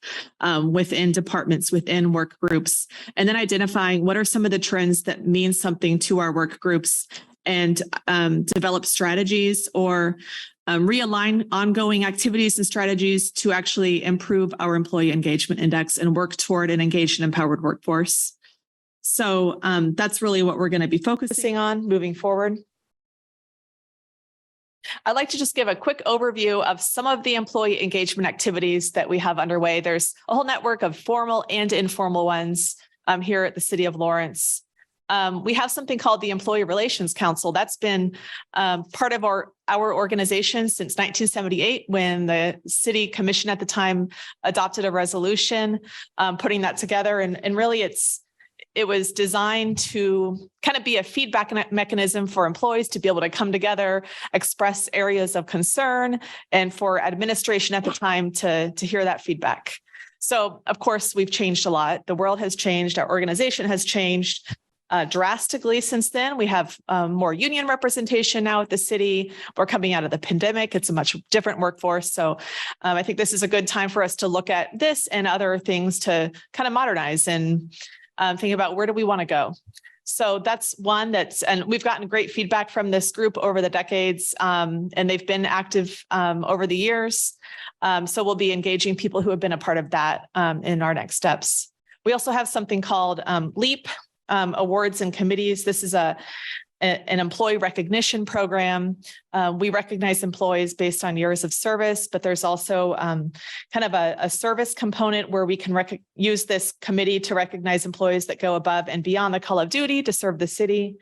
within departments, within work groups, and then identifying what are some of the trends that mean something to our work groups and develop strategies or realign ongoing activities and strategies to actually improve our employee engagement index and work toward an engaged and empowered workforce. So that's really what we're going to be focusing on moving forward. I'd like to just give a quick overview of some of the employee engagement activities that we have underway. There's a whole network of formal and informal ones here at the City of Lawrence. We have something called the Employee Relations Council. That's been part of our organization since 1978, when the city commission at the time adopted a resolution putting that together. And really it was designed to kind of be a feedback mechanism for employees to be able to come together, express areas of concern, and for administration at the time to hear that feedback. So, of course, we've changed a lot. The world has changed. Our organization has changed. drastically since then. We have more union representation now at the city. We're coming out of the pandemic. It's a much different workforce. So I think this is a good time for us to look at this and other things to kind of modernize and think about where do we want to go. So that's one and we've gotten great feedback from this group over the decades, and they've been active over the years. So we'll be engaging people who have been a part of that in our next steps. We also have something called LEAP, awards and committees. This is an employee recognition program. We recognize employees based on years of service, but there's also kind of a service component where we can use this committee to recognize employees that go above and beyond the call of duty to serve the city.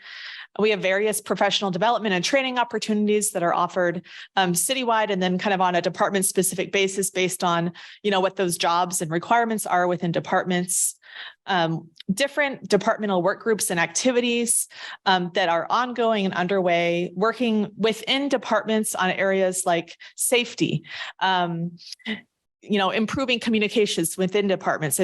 We have various professional development and training opportunities that are offered citywide and then kind of on a department specific basis based on, what those jobs and requirements are within departments. Different departmental work groups and activities that are ongoing and underway, working within departments on areas like safety, improving communications within departments.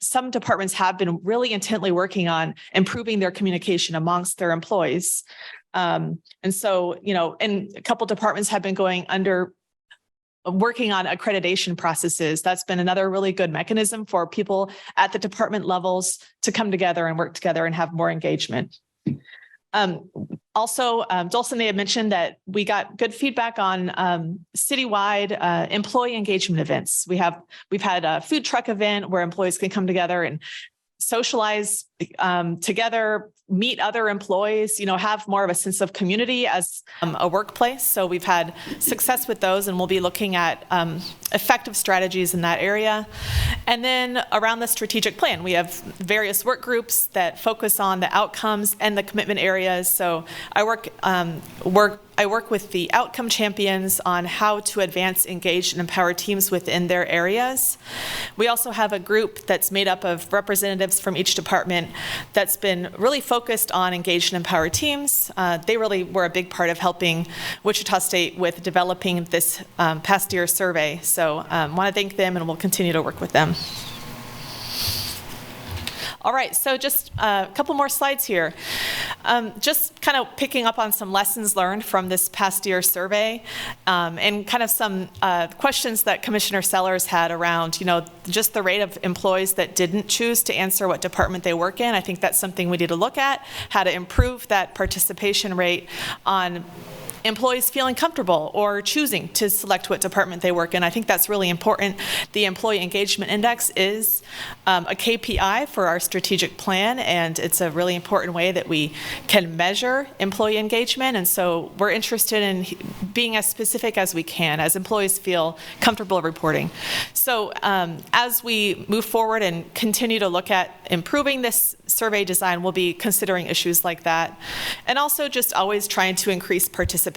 Some departments have been really intently working on improving their communication amongst their employees. And a couple departments have been working on accreditation processes. That's been another really good mechanism for people at the department levels to come together and work together and have more engagement. Also, Dulcin, they had mentioned that we got good feedback on citywide employee engagement events. We've had a food truck event where employees can come together and socialize together, meet other employees, have more of a sense of community as a workplace. So we've had success with those, and we'll be looking at effective strategies in that area. And then around the strategic plan, we have various work groups that focus on the outcomes and the commitment areas. So I work with the outcome champions on how to advance, engage, and empower teams within their areas. We also have a group that's made up of representatives from each department that's been really focused on engage and empower teams. They really were a big part of helping Wichita State with developing this past year survey. So want to thank them, and we'll continue to work with them. All right, so just a couple more slides here. Just kind of picking up on some lessons learned from this past year survey, and kind of some questions that Commissioner Sellers had around, just the rate of employees that didn't choose to answer what department they work in. I think that's something we need to look at, how to improve that participation rate on employees feeling comfortable or choosing to select what department they work in. I think that's really important. The Employee Engagement Index is a KPI for our strategic plan, and it's a really important way that we can measure employee engagement. And so we're interested in being as specific as we can, as employees feel comfortable reporting. So as we move forward and continue to look at improving this survey design, we'll be considering issues like that. And also just always trying to increase participation.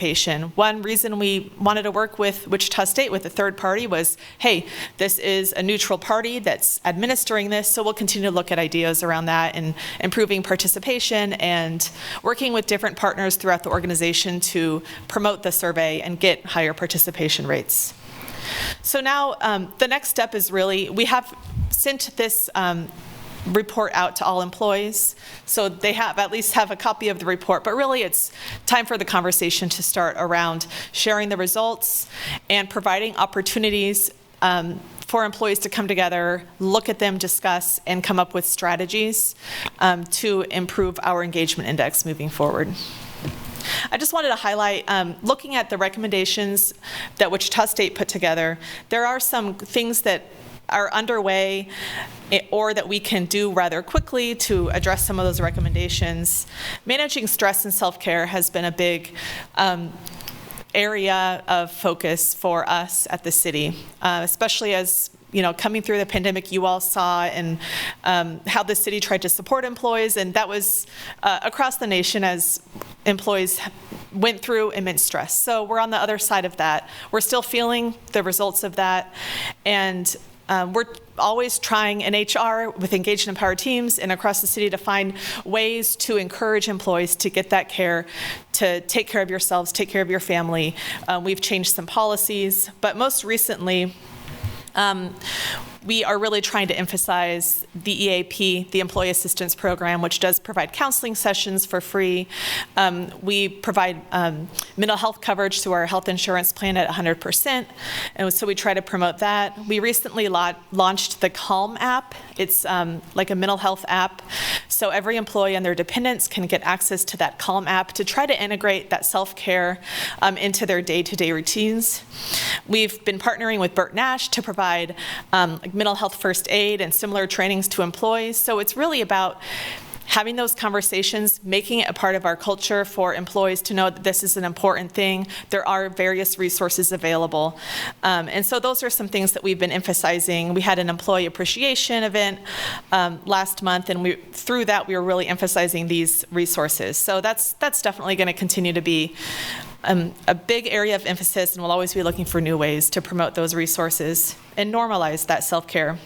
One reason we wanted to work with Wichita State with a third party was, hey, this is a neutral party that's administering this, so we'll continue to look at ideas around that and improving participation and working with different partners throughout the organization to promote the survey and get higher participation rates. So now the next step is really, we have sent this report out to all employees, so they at least have a copy of the report, but really it's time for the conversation to start around sharing the results and providing opportunities for employees to come together, look at them, discuss, and come up with strategies to improve our engagement index moving forward. I just wanted to highlight, looking at the recommendations that Wichita State put together, there are some things that are underway or that we can do rather quickly to address some of those recommendations. Managing stress and self-care has been a big area of focus for us at the city, especially as coming through the pandemic, you all saw and how the city tried to support employees, and that was across the nation as employees went through immense stress. So we're on the other side of that. We're still feeling the results of that, and we're always trying in HR with engaged and empowered teams and across the city to find ways to encourage employees to get that care, to take care of yourselves, take care of your family. We've changed some policies, but most recently, we are really trying to emphasize the EAP, the Employee Assistance Program, which does provide counseling sessions for free. We provide mental health coverage through our health insurance plan at 100%, and so we try to promote that. We recently launched the Calm app. It's like a mental health app, so every employee and their dependents can get access to that Calm app to try to integrate that self-care into their day-to-day routines. We've been partnering with Bert Nash to provide like mental health first aid and similar trainings to employees. So it's really about having those conversations, making it a part of our culture for employees to know that this is an important thing. There are various resources available. And so those are some things that we've been emphasizing. We had an employee appreciation event last month, and through that we were really emphasizing these resources. So that's definitely going to continue to be a big area of emphasis, and we'll always be looking for new ways to promote those resources and normalize that self-care.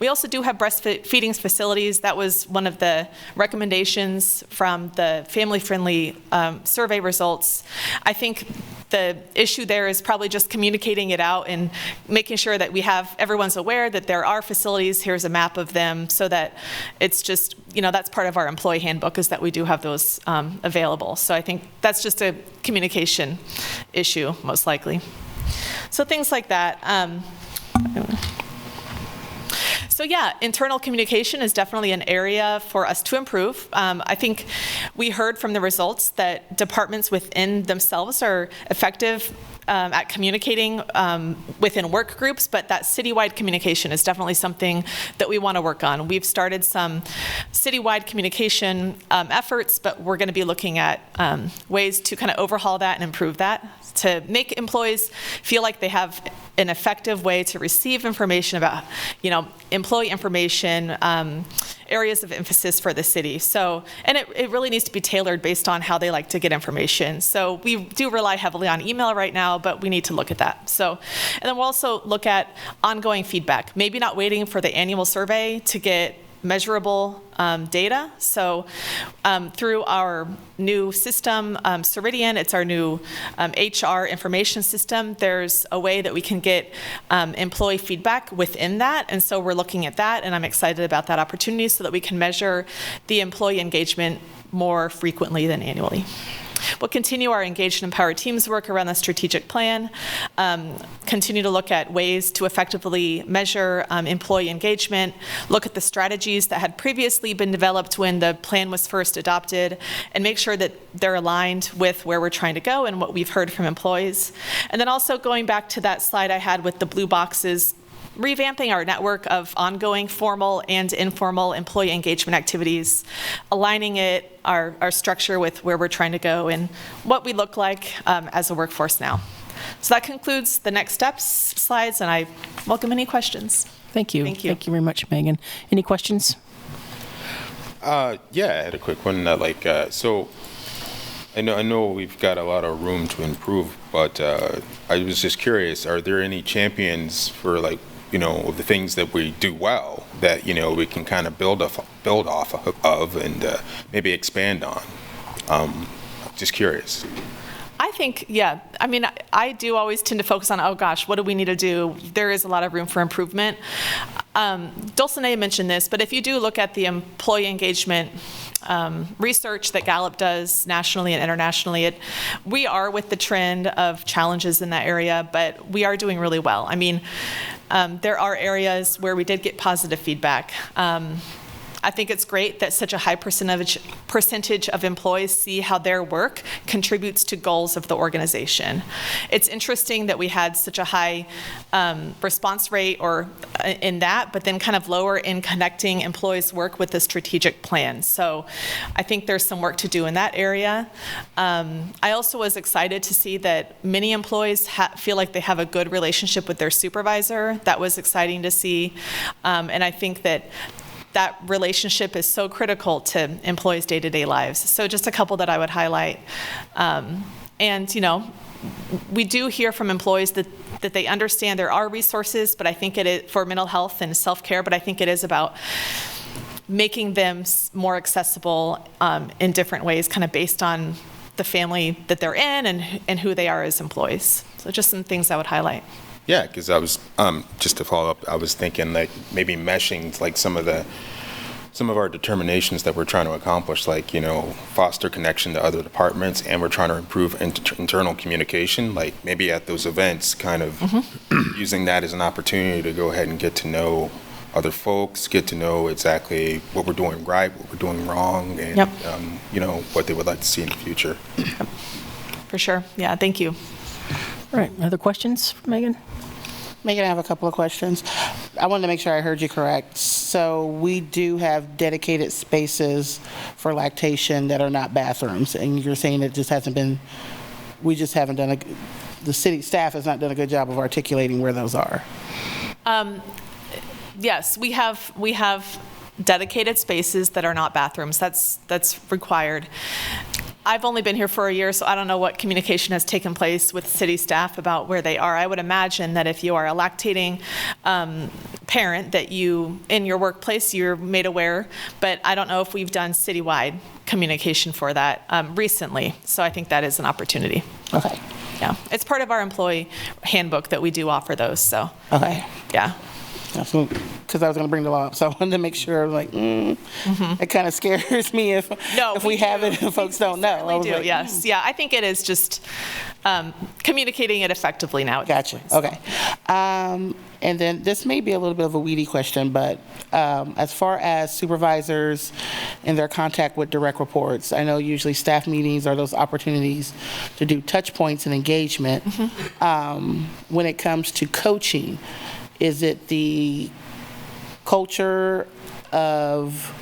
We also do have breastfeeding facilities. That was one of the recommendations from the family-friendly survey results. I think the issue there is probably just communicating it out and making sure that everyone's aware that there are facilities. Here's a map of them, so that it's just, that's part of our employee handbook, is that we do have those available. So I think that's just a communication issue, most likely. So things like that. So yeah, internal communication is definitely an area for us to improve. I think we heard from the results that departments within themselves are effective at communicating within work groups, but that citywide communication is definitely something that we want to work on. We've started some citywide communication efforts, but we're going to be looking at ways to kind of overhaul that and improve that, to make employees feel like they have an effective way to receive information about, employee information, areas of emphasis for the city. So, and it really needs to be tailored based on how they like to get information. So we do rely heavily on email right now, but we need to look at that. So, and then we'll also look at ongoing feedback, maybe not waiting for the annual survey to get measurable data. So through our new system, Ceridian, it's our new HR information system, there's a way that we can get employee feedback within that. And so we're looking at that, and I'm excited about that opportunity so that we can measure the employee engagement more frequently than annually. We'll continue our engaged and empowered teams work around the strategic plan, continue to look at ways to effectively measure employee engagement, look at the strategies that had previously been developed when the plan was first adopted, and make sure that they're aligned with where we're trying to go and what we've heard from employees. And then also going back to that slide I had with the blue boxes, revamping our network of ongoing formal and informal employee engagement activities, aligning our structure with where we're trying to go and what we look like as a workforce now. So that concludes the next steps slides, and I welcome any questions. Thank you. Thank you. Thank you very much, Megan. Any questions? Yeah, I had a quick one. So I know we've got a lot of room to improve, but I was just curious, are there any champions for the things that we do well that, we can kind of build off of and maybe expand on? Just curious. I think, yeah. I mean, I do always tend to focus on, oh gosh, what do we need to do? There is a lot of room for improvement. Dulcinea mentioned this, but if you do look at the employee engagement research that Gallup does nationally and internationally, we are with the trend of challenges in that area, but we are doing really well. I mean, there are areas where we did get positive feedback. I think it's great that such a high percentage of employees see how their work contributes to goals of the organization. It's interesting that we had such a high response rate in that, but then kind of lower in connecting employees' work with the strategic plan. So I think there's some work to do in that area. I also was excited to see that many employees feel like they have a good relationship with their supervisor. That was exciting to see. And I think that relationship is so critical to employees' day-to-day lives. So just a couple that I would highlight. And, we do hear from employees that they understand there are resources, but I think it is for mental health and self-care, but I think it is about making them more accessible in different ways, kind of based on the family that they're in and who they are as employees. So just some things I would highlight. Yeah, because I was, just to follow up, I was thinking like maybe meshing like some of our determinations that we're trying to accomplish, like, foster connection to other departments, and we're trying to improve internal communication, like maybe at those events, kind of using that as an opportunity to go ahead and get to know other folks, get to know exactly what we're doing right, what we're doing wrong, and, what they would like to see in the future. For sure. Yeah, thank you. All right, other questions for Megan? Megan, I have a couple of questions. I wanted to make sure I heard you correct. So we do have dedicated spaces for lactation that are not bathrooms, and you're saying it just hasn't been, we just haven't done the city staff has not done a good job of articulating where those are. Yes, we have dedicated spaces that are not bathrooms. That's required. I've only been here for a year, so I don't know what communication has taken place with city staff about where they are. I would imagine that if you are a lactating parent, that you, in your workplace, you're made aware, but I don't know if we've done citywide communication for that recently, so I think that is an opportunity. Okay. Yeah, it's part of our employee handbook that we do offer those, so. Okay. Yeah. Because I was going to bring the law up, so I wanted to make sure, it kind of scares me if we have it and folks don't know. We do, yes. Yeah, I think it is just communicating it effectively now. Gotcha, okay. And then this may be a little bit of a weedy question, but as far as supervisors and their contact with direct reports, I know usually staff meetings are those opportunities to do touch points and engagement. When it comes to coaching, is it the culture of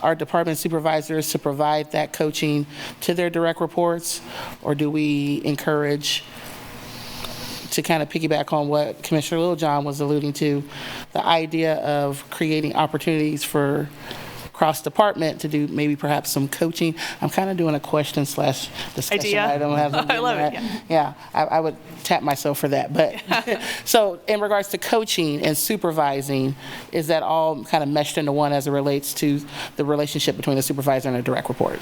our department supervisors to provide that coaching to their direct reports, or do we encourage, to kind of piggyback on what Commissioner Littlejohn was alluding to, the idea of creating opportunities for cross-department to do maybe perhaps some coaching? I'm kind of doing a question/discussion idea. item. I love it. Yeah, I would tap myself for that. But so in regards to coaching and supervising, is that all kind of meshed into one as it relates to the relationship between the supervisor and a direct report?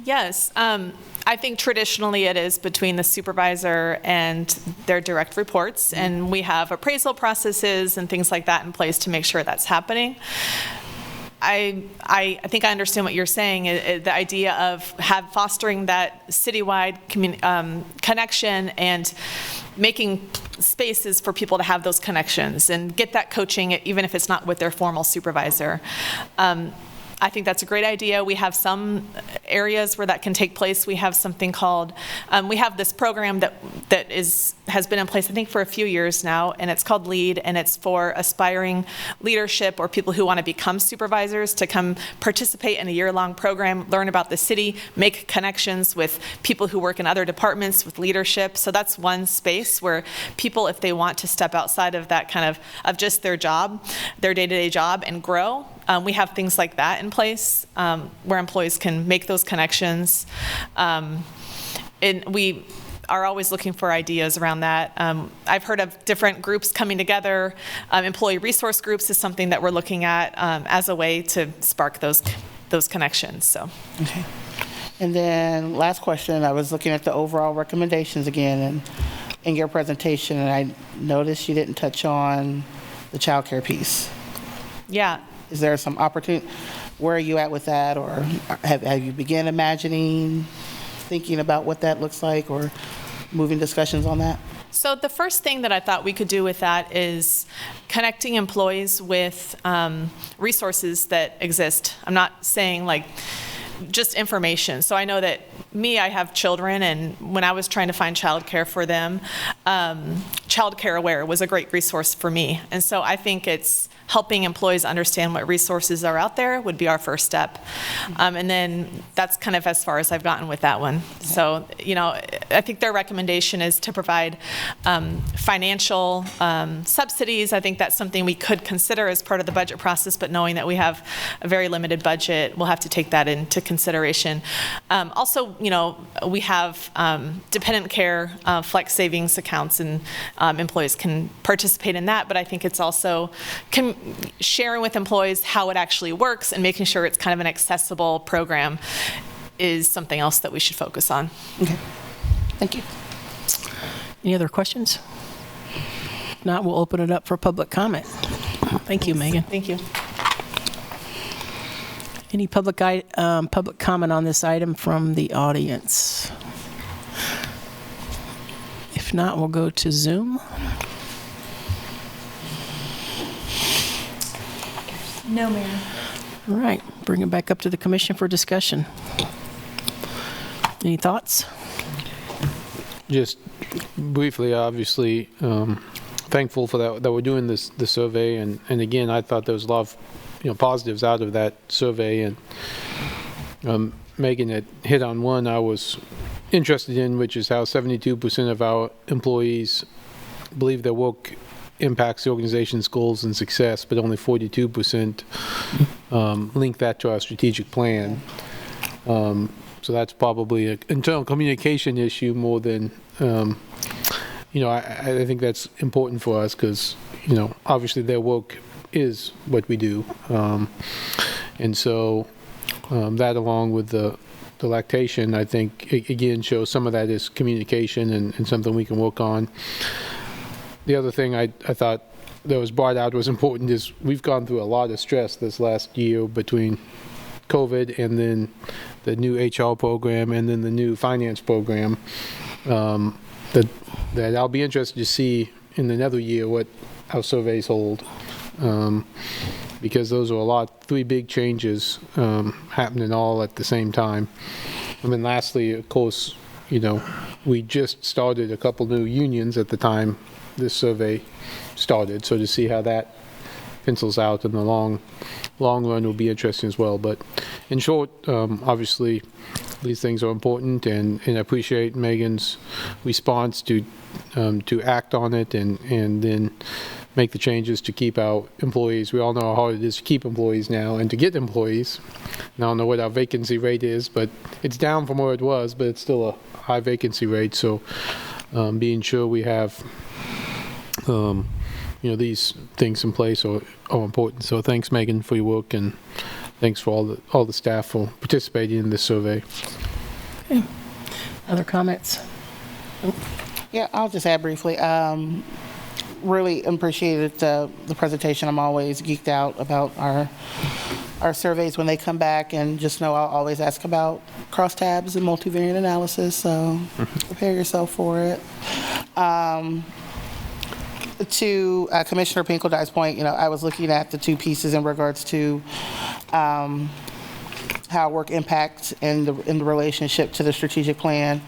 Yes. I think traditionally it is between the supervisor and their direct reports, and we have appraisal processes and things like that in place to make sure that's happening. I think I understand what you're saying, the idea of fostering that citywide connection and making spaces for people to have those connections and get that coaching, even if it's not with their formal supervisor. I think that's a great idea. We have some areas where that can take place. We have something called, we have this program that has been in place, I think, for a few years now, and it's called LEAD, and it's for aspiring leadership or people who want to become supervisors to come participate in a year-long program, learn about the city, make connections with people who work in other departments with leadership. So that's one space where people, if they want to step outside of that kind of just their job, their day-to-day job, and grow, we have things like that in place where employees can make those connections. And we are always looking for ideas around that. I've heard of different groups coming together. Employee resource groups is something that we're looking at as a way to spark those connections. So. Okay. And then last question, I was looking at the overall recommendations again and in your presentation, and I noticed you didn't touch on the child care piece. Yeah. Is there some opportunity, where are you at with that, or have you begun imagining, thinking about what that looks like, or moving discussions on that? So the first thing that I thought we could do with that is connecting employees with resources that exist. I'm not saying like just information. So I know that I have children, and when I was trying to find childcare for them, Childcare Aware was a great resource for me. And so I think it's helping employees understand what resources are out there would be our first step. And then that's kind of as far as I've gotten with that one. So, I think their recommendation is to provide financial subsidies. I think that's something we could consider as part of the budget process, but knowing that we have a very limited budget, we'll have to take that into consideration. Also, we have dependent care flex savings accounts, and employees can participate in that, but I think it's also sharing with employees how it actually works and making sure it's kind of an accessible program is something else that we should focus on. Okay. Thank you. Any other questions? If not, we'll open it up for public comment. Thank you, Megan. Thank you. Any public comment on this item from the audience? If not, we'll go to Zoom. No, Mayor. All right, bring it back up to the commission for discussion. Any thoughts? Just briefly, obviously, thankful for that we're doing the survey, and again, I thought there was a lot of positives out of that survey, and Megan had hit on one I was interested in, which is how 72% of our employees believe their work impacts the organization's goals and success, but only 42% link that to our strategic plan. So that's probably an internal communication issue more than, I think that's important for us because, obviously their work is what we do. And so that along with the lactation, I think, again, shows some of that is communication and something we can work on. The other thing I thought that was brought out was important is we've gone through a lot of stress this last year between COVID and then the new HR program and then the new finance program. That I'll be interested to see in another year what our surveys hold. Because those are three big changes happening all at the same time. And then lastly, of course, we just started a couple new unions at the time this survey started. So to see how that pencils out in the long run will be interesting as well. But in short, obviously, these things are important, and I appreciate Megan's response to act on it and then make the changes to keep our employees. We all know how hard it is to keep employees now and to get employees. And I don't know what our vacancy rate is, but it's down from where it was, but it's still a high vacancy rate. So being sure we have these things in place are important. So thanks, Megan, for your work, and thanks for all the staff for participating in this survey. Okay. Other comments? Yeah, I'll just add briefly. Really appreciated the presentation. I'm always geeked out about our surveys when they come back, and just know I'll always ask about crosstabs and multivariate analysis, so prepare yourself for it. To Commissioner Pinkeldye's point, I was looking at the two pieces in regards to how work impacts in the relationship to the strategic plan,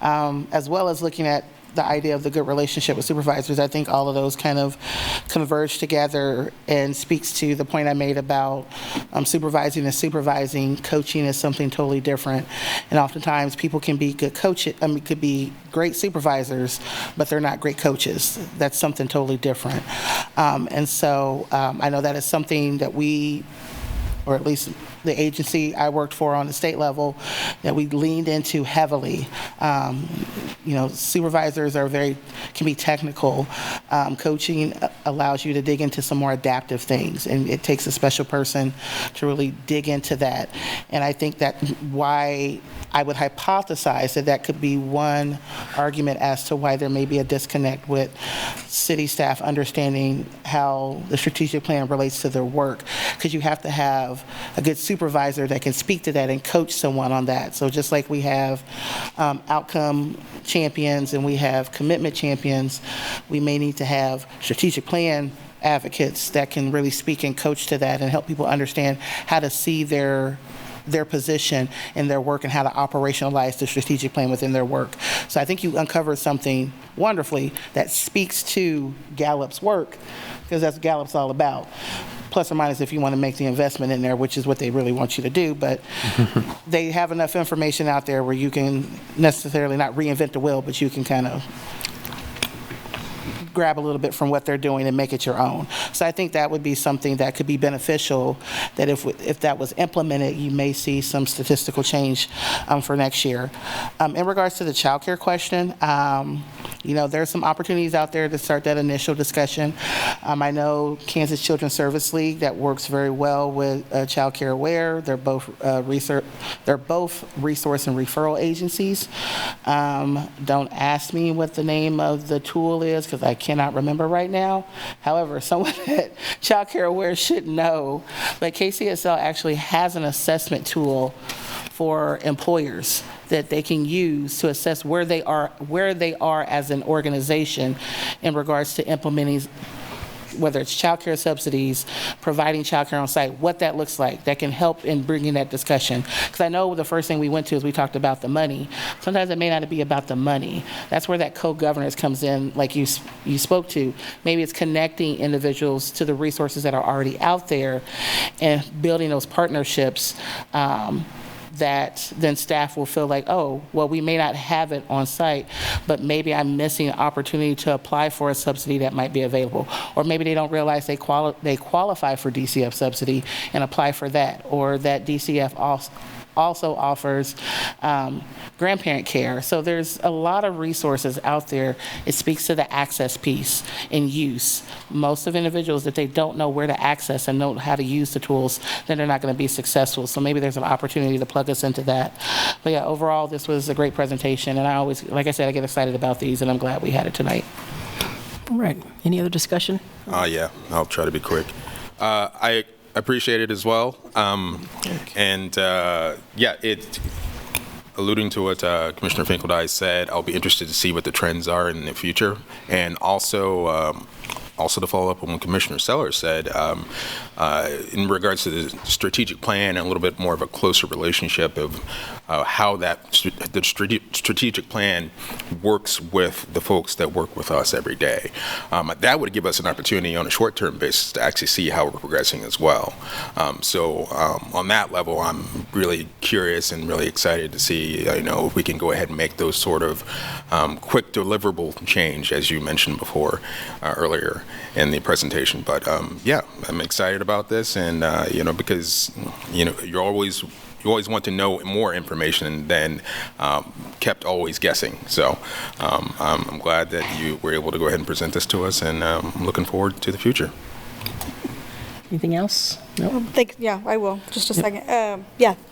as well as looking at the idea of the good relationship with supervisors. I think all of those kind of converge together and speaks to the point I made about supervising and supervising. Coaching is something totally different, and oftentimes people can be good coaches. Could be great supervisors, but they're not great coaches. That's something totally different. And so I know that is something that we, or at least the agency I worked for on the state level, that we leaned into heavily. Supervisors can be technical. Coaching allows you to dig into some more adaptive things, and it takes a special person to really dig into that. And I think that why I would hypothesize that could be one argument as to why there may be a disconnect with city staff understanding how the strategic plan relates to their work, because you have to have a good supervisor that can speak to that and coach someone on that. So just like we have outcome champions and we have commitment champions, we may need to have strategic plan advocates that can really speak and coach to that and help people understand how to see their position in their work and how to operationalize the strategic plan within their work. So I think you uncovered something wonderfully that speaks to Gallup's work, because that's what Gallup's all about. Plus or minus if you want to make the investment in there, which is what they really want you to do. But they have enough information out there where you can necessarily not reinvent the wheel, but you can kind of grab a little bit from what they're doing and make it your own. So I think that would be something that could be beneficial, that if that was implemented, you may see some statistical change for next year. In regards to the child care question, there's some opportunities out there to start that initial discussion. I know Kansas Children's Service League that works very well with Child Care Aware. They're both resource and referral agencies. Don't ask me what the name of the tool is, because I cannot remember right now. However, someone at Child Care Aware should know, but KCSL actually has an assessment tool for employers that they can use to assess where they are as an organization in regards to implementing, whether it's child care subsidies, providing child care on site, what that looks like. That can help in bringing that discussion. Because I know the first thing we went to is we talked about the money. Sometimes it may not be about the money. That's where that co-governance comes in, like you spoke to. Maybe it's connecting individuals to the resources that are already out there and building those partnerships that then staff will feel like, oh, well, we may not have it on site, but maybe I'm missing an opportunity to apply for a subsidy that might be available. Or maybe they don't realize they qualify for DCF subsidy and apply for that, or that DCF also offers grandparent care. So there's a lot of resources out there. It speaks to the access piece and use. Most of individuals, that they don't know where to access and know how to use the tools, then they're not going to be successful. So maybe there's an opportunity to plug us into that. But yeah, overall, this was a great presentation. And I always, like I said, I get excited about these, and I'm glad we had it tonight. All right. Any other discussion? Yeah, I'll try to be quick. I appreciate it as well. Alluding to what Commissioner Finkeldye said, I'll be interested to see what the trends are in the future, and also to follow up on what Commissioner Sellers said in regards to the strategic plan and a little bit more of a closer relationship of how the strategic plan works with the folks that work with us every day. That would give us an opportunity on a short-term basis to actually see how we're progressing as well. On that level, I'm really curious and really excited to see, if we can go ahead and make those sort of quick deliverable change, as you mentioned before earlier in the presentation. But I'm excited about this, and because you always want to know more information than kept always guessing. So I'm glad that you were able to go ahead and present this to us, and I'm looking forward to the future. Anything else? No. Yeah, I will. Just a second.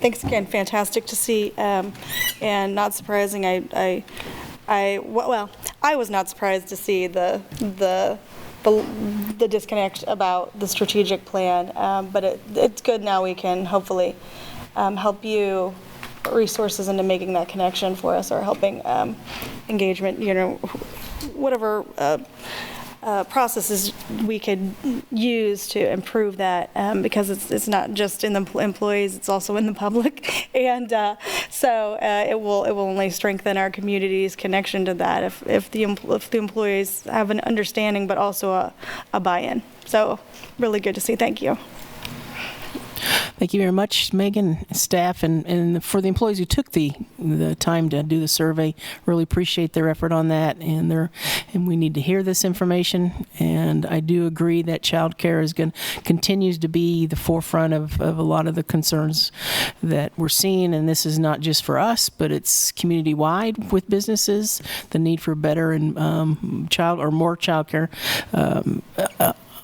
Thanks again. Fantastic to see, and not surprising. I was not surprised to see the disconnect about the strategic plan, but it's good now. We can hopefully help you resources into making that connection for us, or helping engagement, whatever processes we could use to improve that, because it's not just in the employees, it's also in the public, and so it will only strengthen our community's connection to that if the employees have an understanding, but also a buy-in. So really good to see. Thank you. Thank you very much, Megan, staff, and for the employees who took the time to do the survey. Really appreciate their effort on that, and we need to hear this information. And I do agree that child care continues to be the forefront of a lot of the concerns that we're seeing. And this is not just for us, but it's community-wide with businesses. The need for better and more child care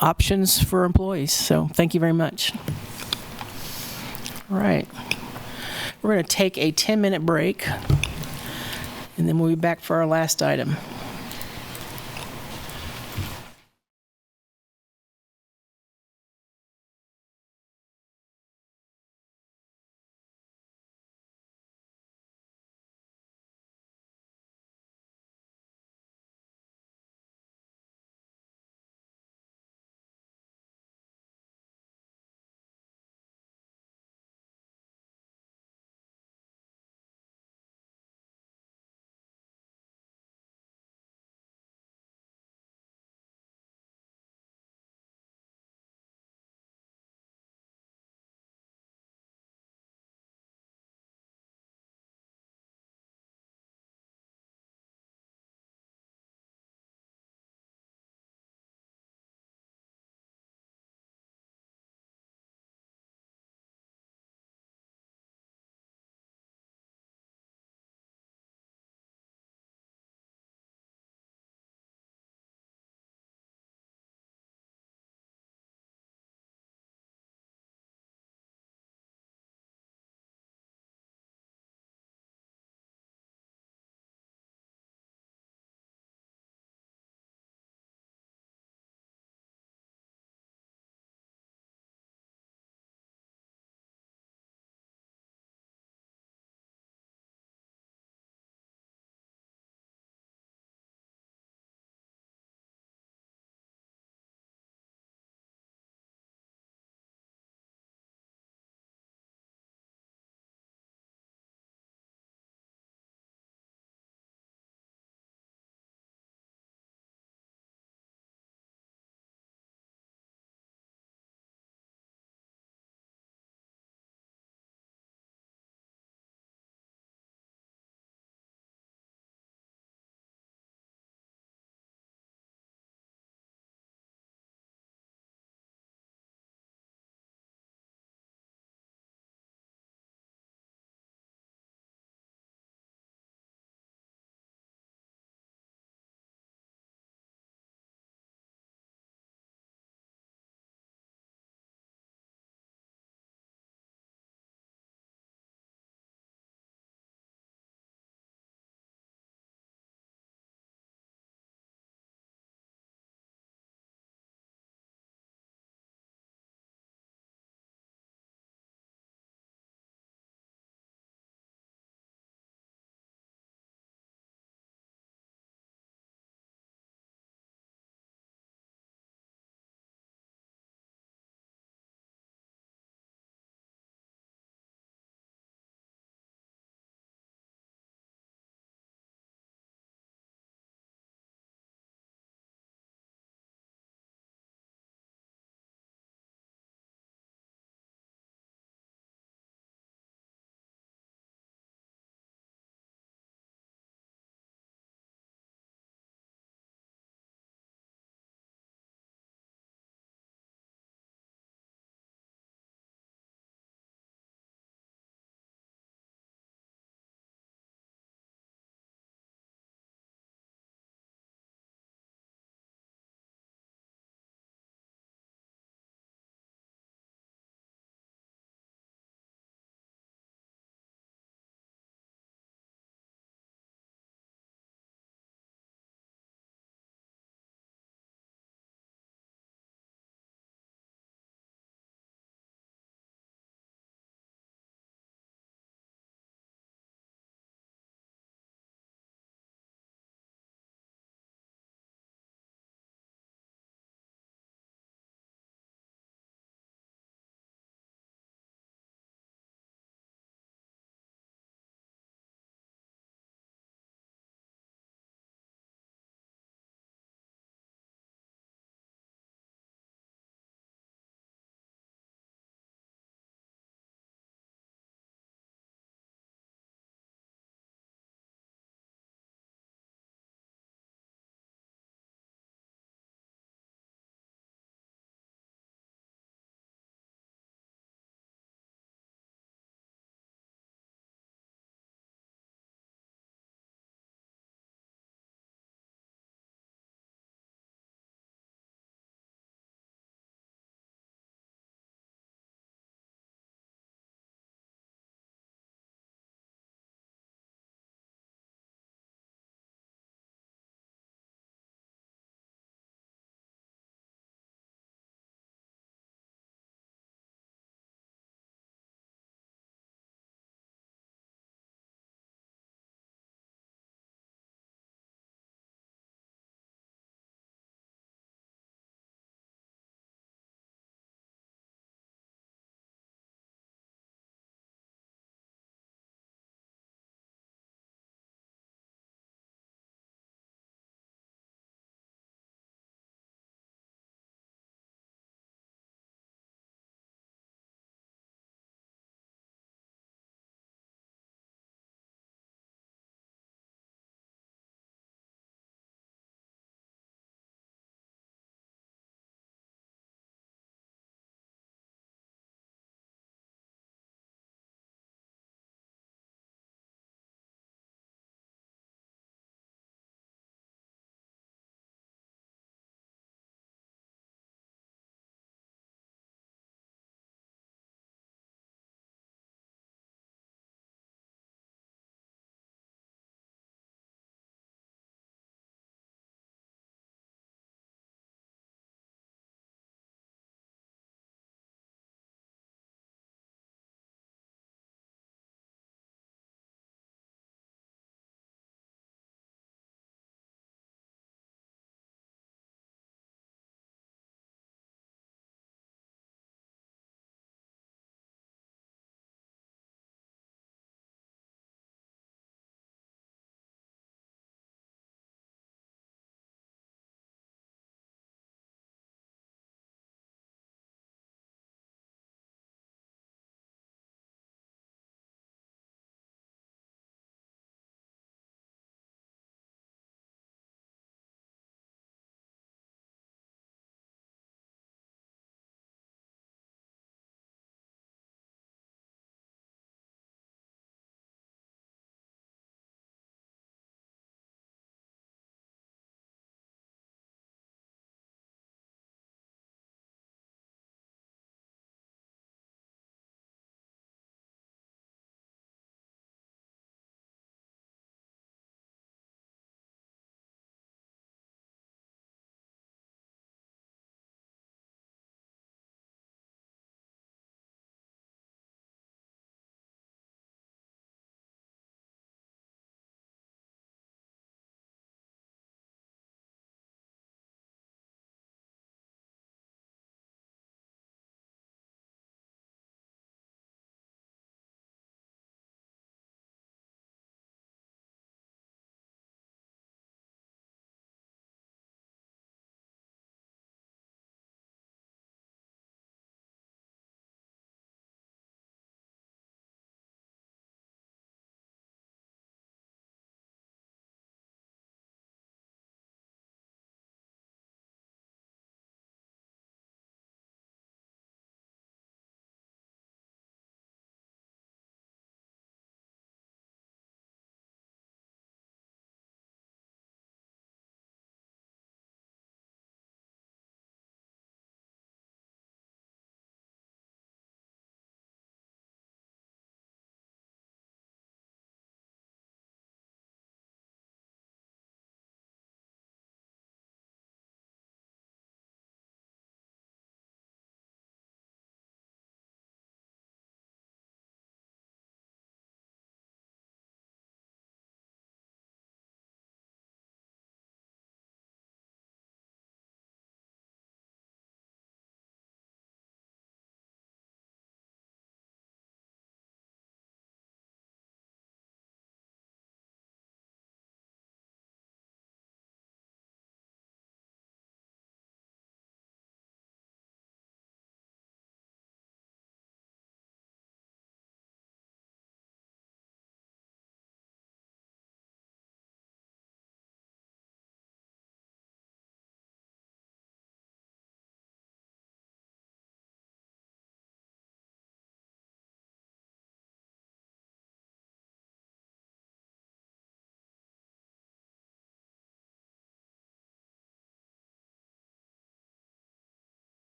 options for employees. So thank you very much. All right. We're going to take a 10-minute break, and then we'll be back for our last item.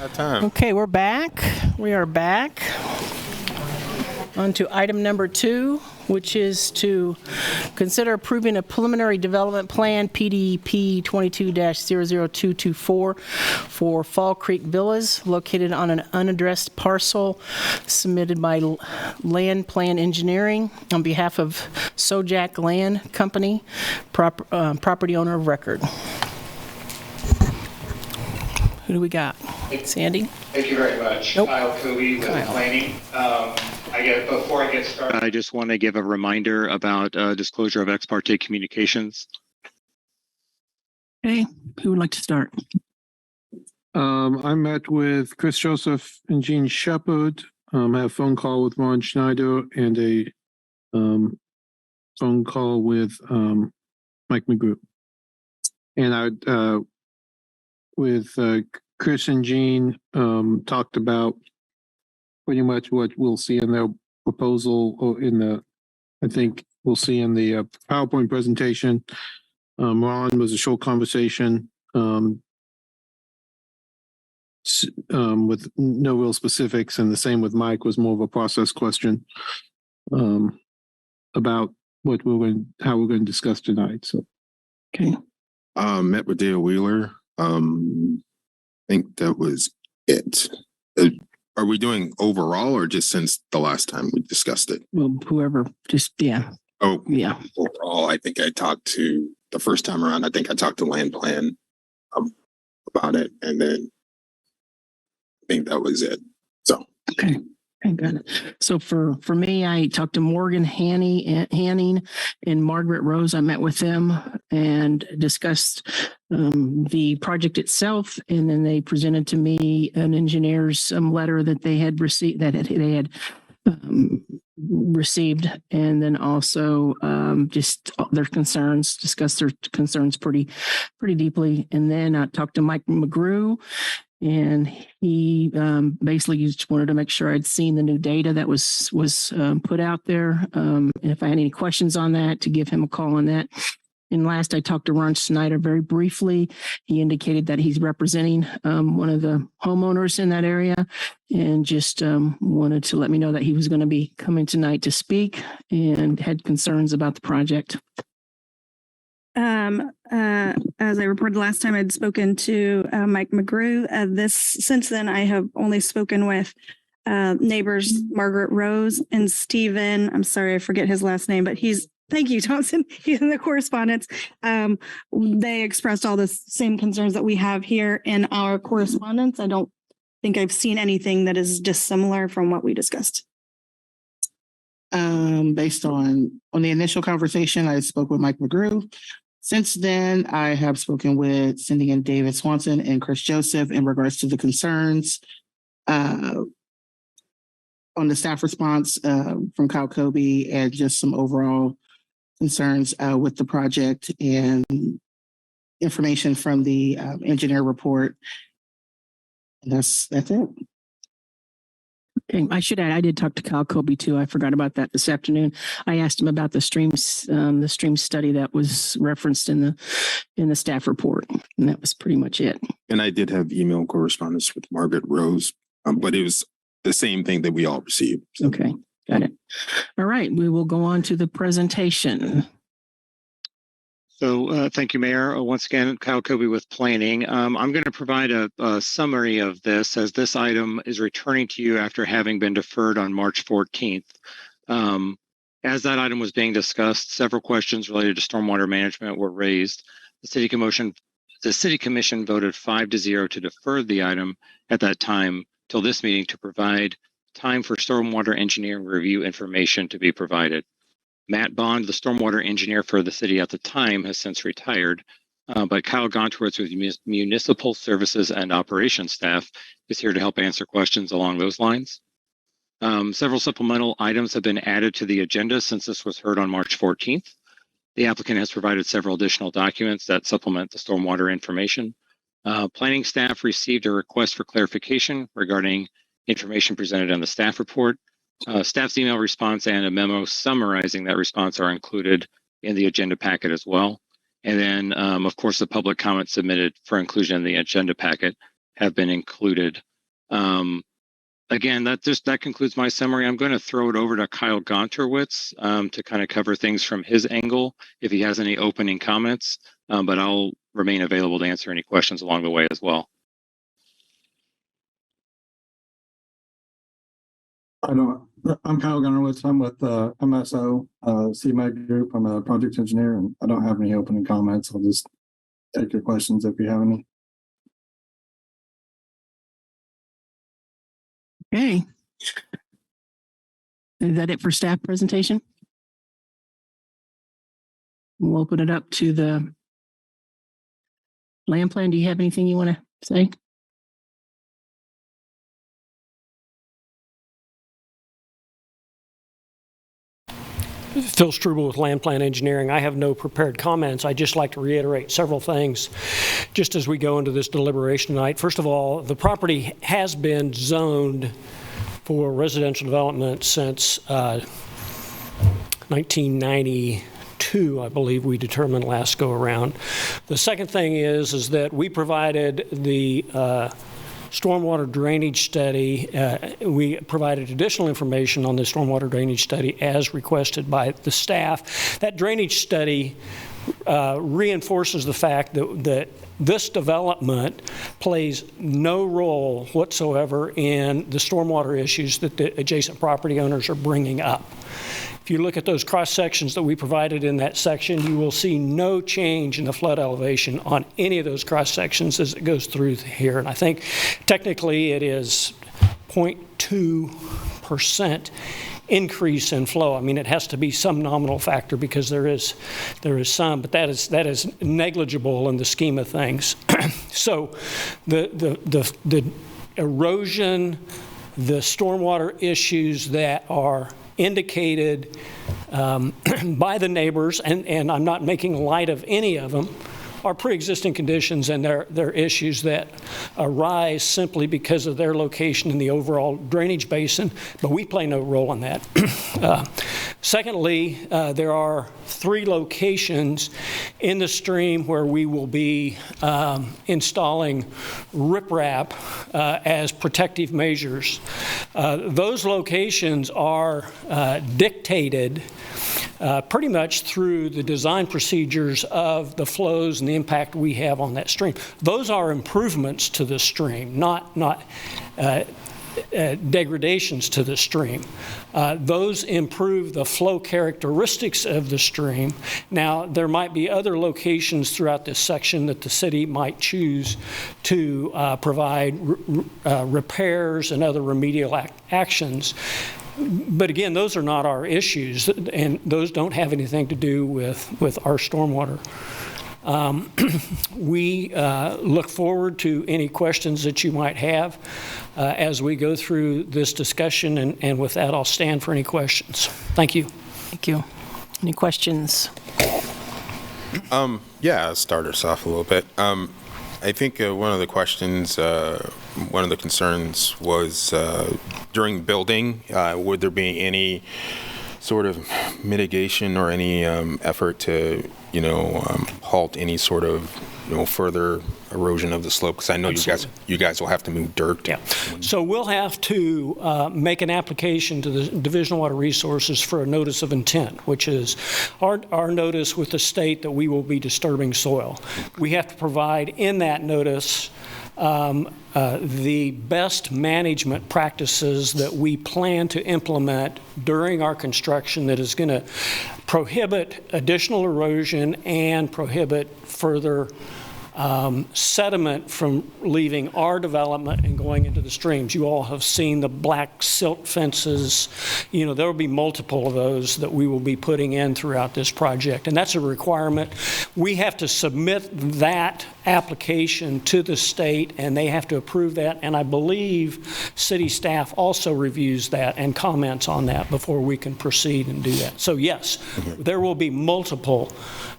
About time. Okay, we're back. We are back. On to item number 2, which is to consider approving a preliminary development plan, PDP 22-00224, for Fall Creek Villas, located on an unaddressed parcel submitted by Landplan Engineering on behalf of Sojak Land Company, property owner of record. Who do we got? Sandy? Thank you very much. Nope. Kyle Cooley with Planning. Before I get started, I just want to give a reminder about disclosure of ex parte communications. Okay, who would like to start? I met with Chris Joseph and Gene Shepard. I had a phone call with Ron Schneider and a phone call with Mike McGrew. And I with Chris and Gene talked about pretty much what we'll see in their proposal, or I think we'll see in the PowerPoint presentation. Ron was a short conversation with no real specifics, and the same with Mike was more of a process question about how we're going to discuss tonight. So, okay. Met with Dale Wheeler. I think that was it. Are we doing overall or just since the last time we discussed it? Well, whoever, yeah. Oh, yeah. Overall, I think I talked to the first time around. I think I talked to Landplan about it, and then I think that was it. So okay. Okay, good. So for me, I talked to Morgan Hanning and Margaret Rose. I met with them and discussed the project itself, and then they presented to me an engineer's letter that they had received, and then also just their concerns, discussed their concerns pretty deeply. And then I talked to Mike McGrew, and he basically just wanted to make sure I'd seen the new data that was put out there. And if I had any questions on that, to give him a call on that. And last, I talked to Ron Schneider very briefly. He indicated that he's representing one of the homeowners in that area, and just wanted to let me know that he was going to be coming tonight to speak and had concerns about the project. As I reported last time, I'd spoken to Mike McGrew. Since then, I have only spoken with neighbors Margaret Rose and Stephen. I'm sorry, I forget his last name, but thank you, Thompson. He's in the correspondence. They expressed all the same concerns that we have here in our correspondence. I don't think I've seen anything that is dissimilar from what we discussed. Based on the initial conversation, I spoke with Mike McGrew. Since then, I have spoken with Cindy and David Swanson and Chris Joseph in regards to the concerns on the staff response from Kyle Kobe, and just some overall concerns with the project and information from the engineer report. And that's it. Okay, I should add, I did talk to Kyle Kobe too. I forgot about that this afternoon. I asked him about the stream study that was referenced in the staff report, and that was pretty much it. And I did have email correspondence with Margaret Rose, but it was the same thing that we all received. So. Okay, got it. All right, we will go on to the presentation. So thank you, Mayor. Once again, Kyle Kobe with Planning. I'm going to provide a summary of this, as this item is returning to you after having been deferred on March 14th. As that item was being discussed, several questions related to stormwater management were raised. The City Commission voted 5-0 to defer the item at that time till this meeting to provide time for stormwater engineering review information to be provided. Matt Bond, the stormwater engineer for the city at the time, has since retired, but Kyle Gontowitz with Municipal Services and Operations staff is here to help answer questions along those lines. Several supplemental items have been added to the agenda since this was heard on March 14th. The applicant has provided several additional documents that supplement the stormwater information. Planning staff received a request for clarification regarding information presented in the staff report. Staff's email response and a memo summarizing that response are included in the agenda packet as well. And then, of course, the public comments submitted for inclusion in the agenda packet have been included Again, that concludes my summary. I'm going to throw it over to Kyle Gonterwitz to kind of cover things from his angle if he has any opening comments, but I'll remain available to answer any questions along the way as well. I'm Kyle Gunnerwitz. I'm with MSO, CMAG Group. I'm a project engineer, and I don't have any opening comments. I'll just take your questions if you have any. Okay. Is that it for staff presentation? We'll open it up to the land plan. Do you have anything you want to say? Phil Struble with Landplan Engineering. I have no prepared comments. I'd just like to reiterate several things just as we go into this deliberation tonight. First of all, the property has been zoned for residential development since 1992, I believe we determined last go around. The second thing is that we provided the stormwater drainage study. We provided additional information on the stormwater drainage study as requested by the staff. That drainage study reinforces the fact that this development plays no role whatsoever in the stormwater issues that the adjacent property owners are bringing up. If you look at those cross sections that we provided in that section, you will see no change in the flood elevation on any of those cross sections as it goes through here. And I think technically it is 0.2% increase in flow. I mean, it has to be some nominal factor because there is some, but that is negligible in the scheme of things. So the erosion, the stormwater issues that are indicated by the neighbors, and I'm not making light of any of them, are pre-existing conditions, and they're issues that arise simply because of their location in the overall drainage basin, but we play no role in that. Secondly, there are 3 locations in the stream where we will be installing riprap as protective measures. Those locations are dictated pretty much through the design procedures of the flows and the impact we have on that stream. Those are improvements to the stream, not degradations to the stream. Those improve the flow characteristics of the stream. Now, there might be other locations throughout this section that the city might choose to provide repairs and other remedial actions. But again, those are not our issues, and those don't have anything to do with our stormwater. We look forward to any questions that you might have as we go through this discussion, and with that, I'll stand for any questions. Thank you. Thank you. Any questions? Yeah, I'll start us off a little bit. I think one of the questions, one of the concerns was during building, would there be any sort of mitigation or any effort to, halt any sort of, further erosion of the slope? Because I know you guys will have to move dirt. Yeah. So we'll have to make an application to the Division of Water Resources for a notice of intent, which is our notice with the state that we will be disturbing soil. We have to provide in that notice the best management practices that we plan to implement during our construction that is going to prohibit additional erosion and prohibit further sediment from leaving our development and going into the streams. You all have seen the black silt fences. There will be multiple of those that we will be putting in throughout this project, and that's a requirement. We have to submit that application to the state, and they have to approve that, and I believe city staff also reviews that and comments on that before we can proceed and do that. So yes, there will be multiple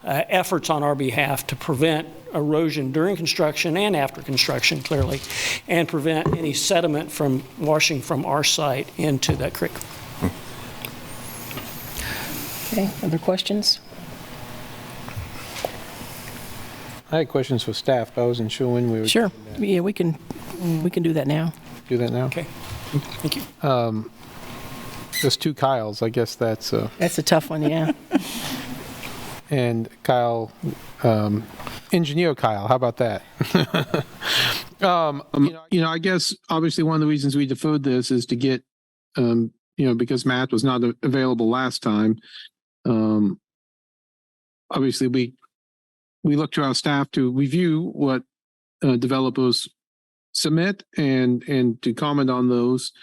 efforts on our behalf to prevent erosion during construction and after construction, clearly, and prevent any sediment from washing from our site into that creek. Okay, other questions? I had questions for staff, but I wasn't sure when we were. Sure. Yeah, we can do that now. do that now. Okay. Thank you. There's two Kyles. I guess that's That's a tough one, yeah. and Kyle, Engineer Kyle. How about that? I guess obviously one of the reasons we deferred this is to get, because Matt was not available last time. Obviously, we look to our staff to review what developers submit and to comment on those.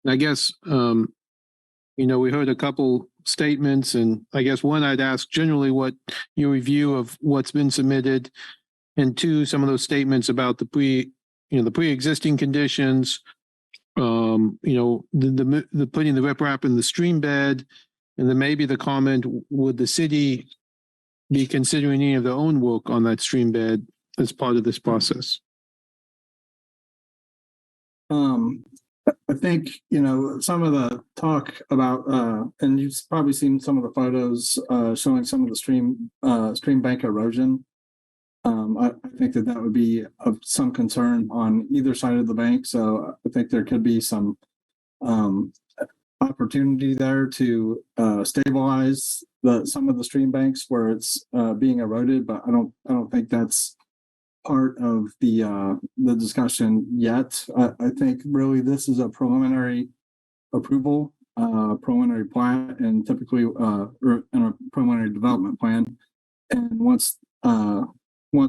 And I guess, we heard a couple statements, and I guess one, I'd ask generally what your review of what's been submitted, and two, some of those statements about the pre-existing conditions, the putting the riprap in the stream bed, and then maybe the comment, would the city be considering any of their own work on that stream bed as part of this process? I think, some of the talk about, and you've probably seen some of the photos showing some of the stream bank erosion. I think that would be of some concern on either side of the bank. So I think there could be some opportunity there to stabilize some of the stream banks where it's being eroded, but I don't think that's part of the discussion yet. I think really this is a preliminary approval, preliminary plat, and typically in a preliminary development plan. And once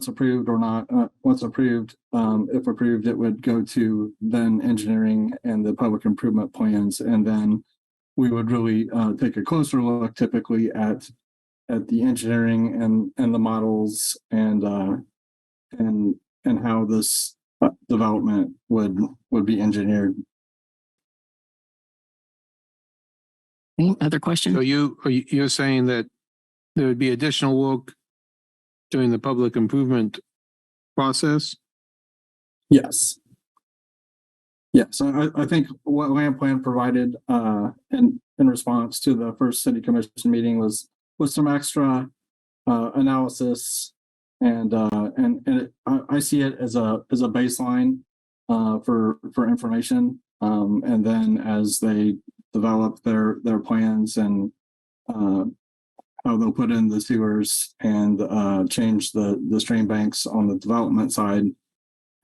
approved or not, once approved, if approved, it would go to then engineering and the public improvement plans, and then we would really take a closer look typically at the engineering and the models and how this development would be engineered. Any other questions? So you're saying that there would be additional work during the public improvement process? Yes. Yeah, so I think what Landplan provided in response to the first city commission meeting was some extra analysis, and I see it as a baseline for information, and then as they develop their plans and how they'll put in the sewers and change the stream banks on the development side,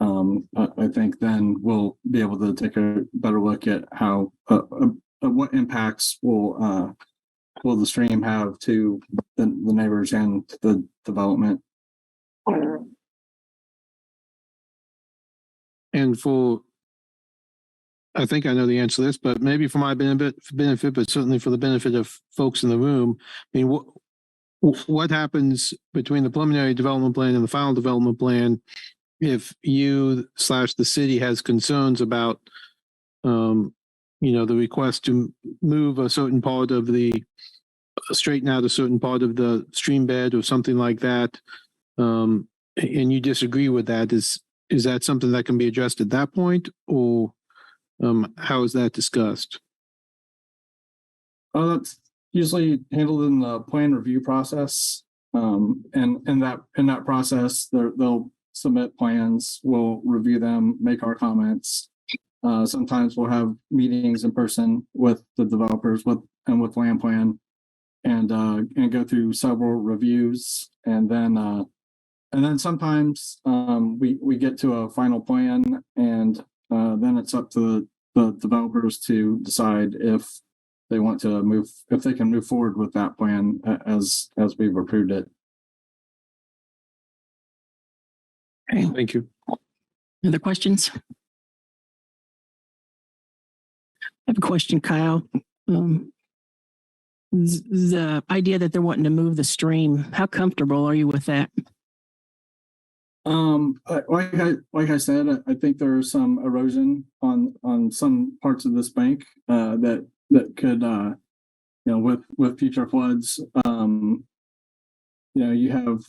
I think then we'll be able to take a better look at how what impacts will the stream have to the neighbors and the development. And I think I know the answer to this, but maybe for my benefit, but certainly for the benefit of folks in the room, I mean, what happens between the preliminary development plan and the final development plan if you/the city has concerns about, the request to move a certain part of straighten out a certain part of the stream bed or something like that, and you disagree with that? Is that something that can be addressed at that point, or how is that discussed? That's usually handled in the plan review process, and in that process, they'll submit plans, we'll review them, make our comments. Sometimes we'll have meetings in person with the developers with Landplan, and go through several reviews, and then sometimes we get to a final plan, and then it's up to the developers to decide if they can move forward with that plan as we've approved it. Okay. Thank you. Other questions? I have a question, Kyle. The idea that they're wanting to move the stream, how comfortable are you with that? Like I said, I think there's some erosion on some parts of this bank that could, with future floods, you have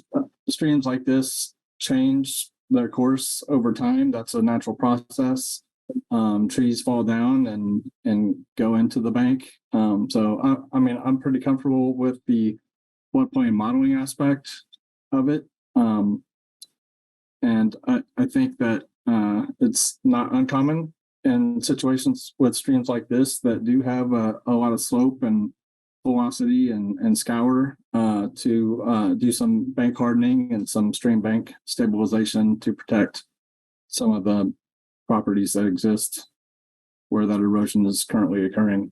streams like this change their course over time. That's a natural process. Trees fall down and go into the bank. So I'm pretty comfortable with the floodplain modeling aspect of it. And I think that it's not uncommon in situations with streams like this that do have a lot of slope and velocity and scour, to do some bank hardening and some stream bank stabilization to protect some of the properties that exist where that erosion is currently occurring.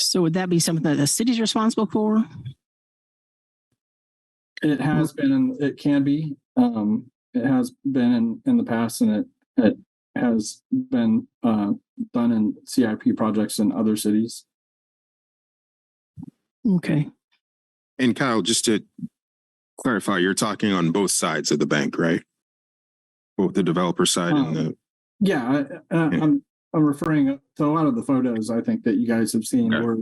So would that be something that the city's responsible for? It has been, and it can be. It has been in the past, and it has been done in CIP projects in other cities. Okay. And Kyle, just to clarify, you're talking on both sides of the bank, right? Both the developer side and the... Yeah, I'm referring to a lot of the photos I think that you guys have seen were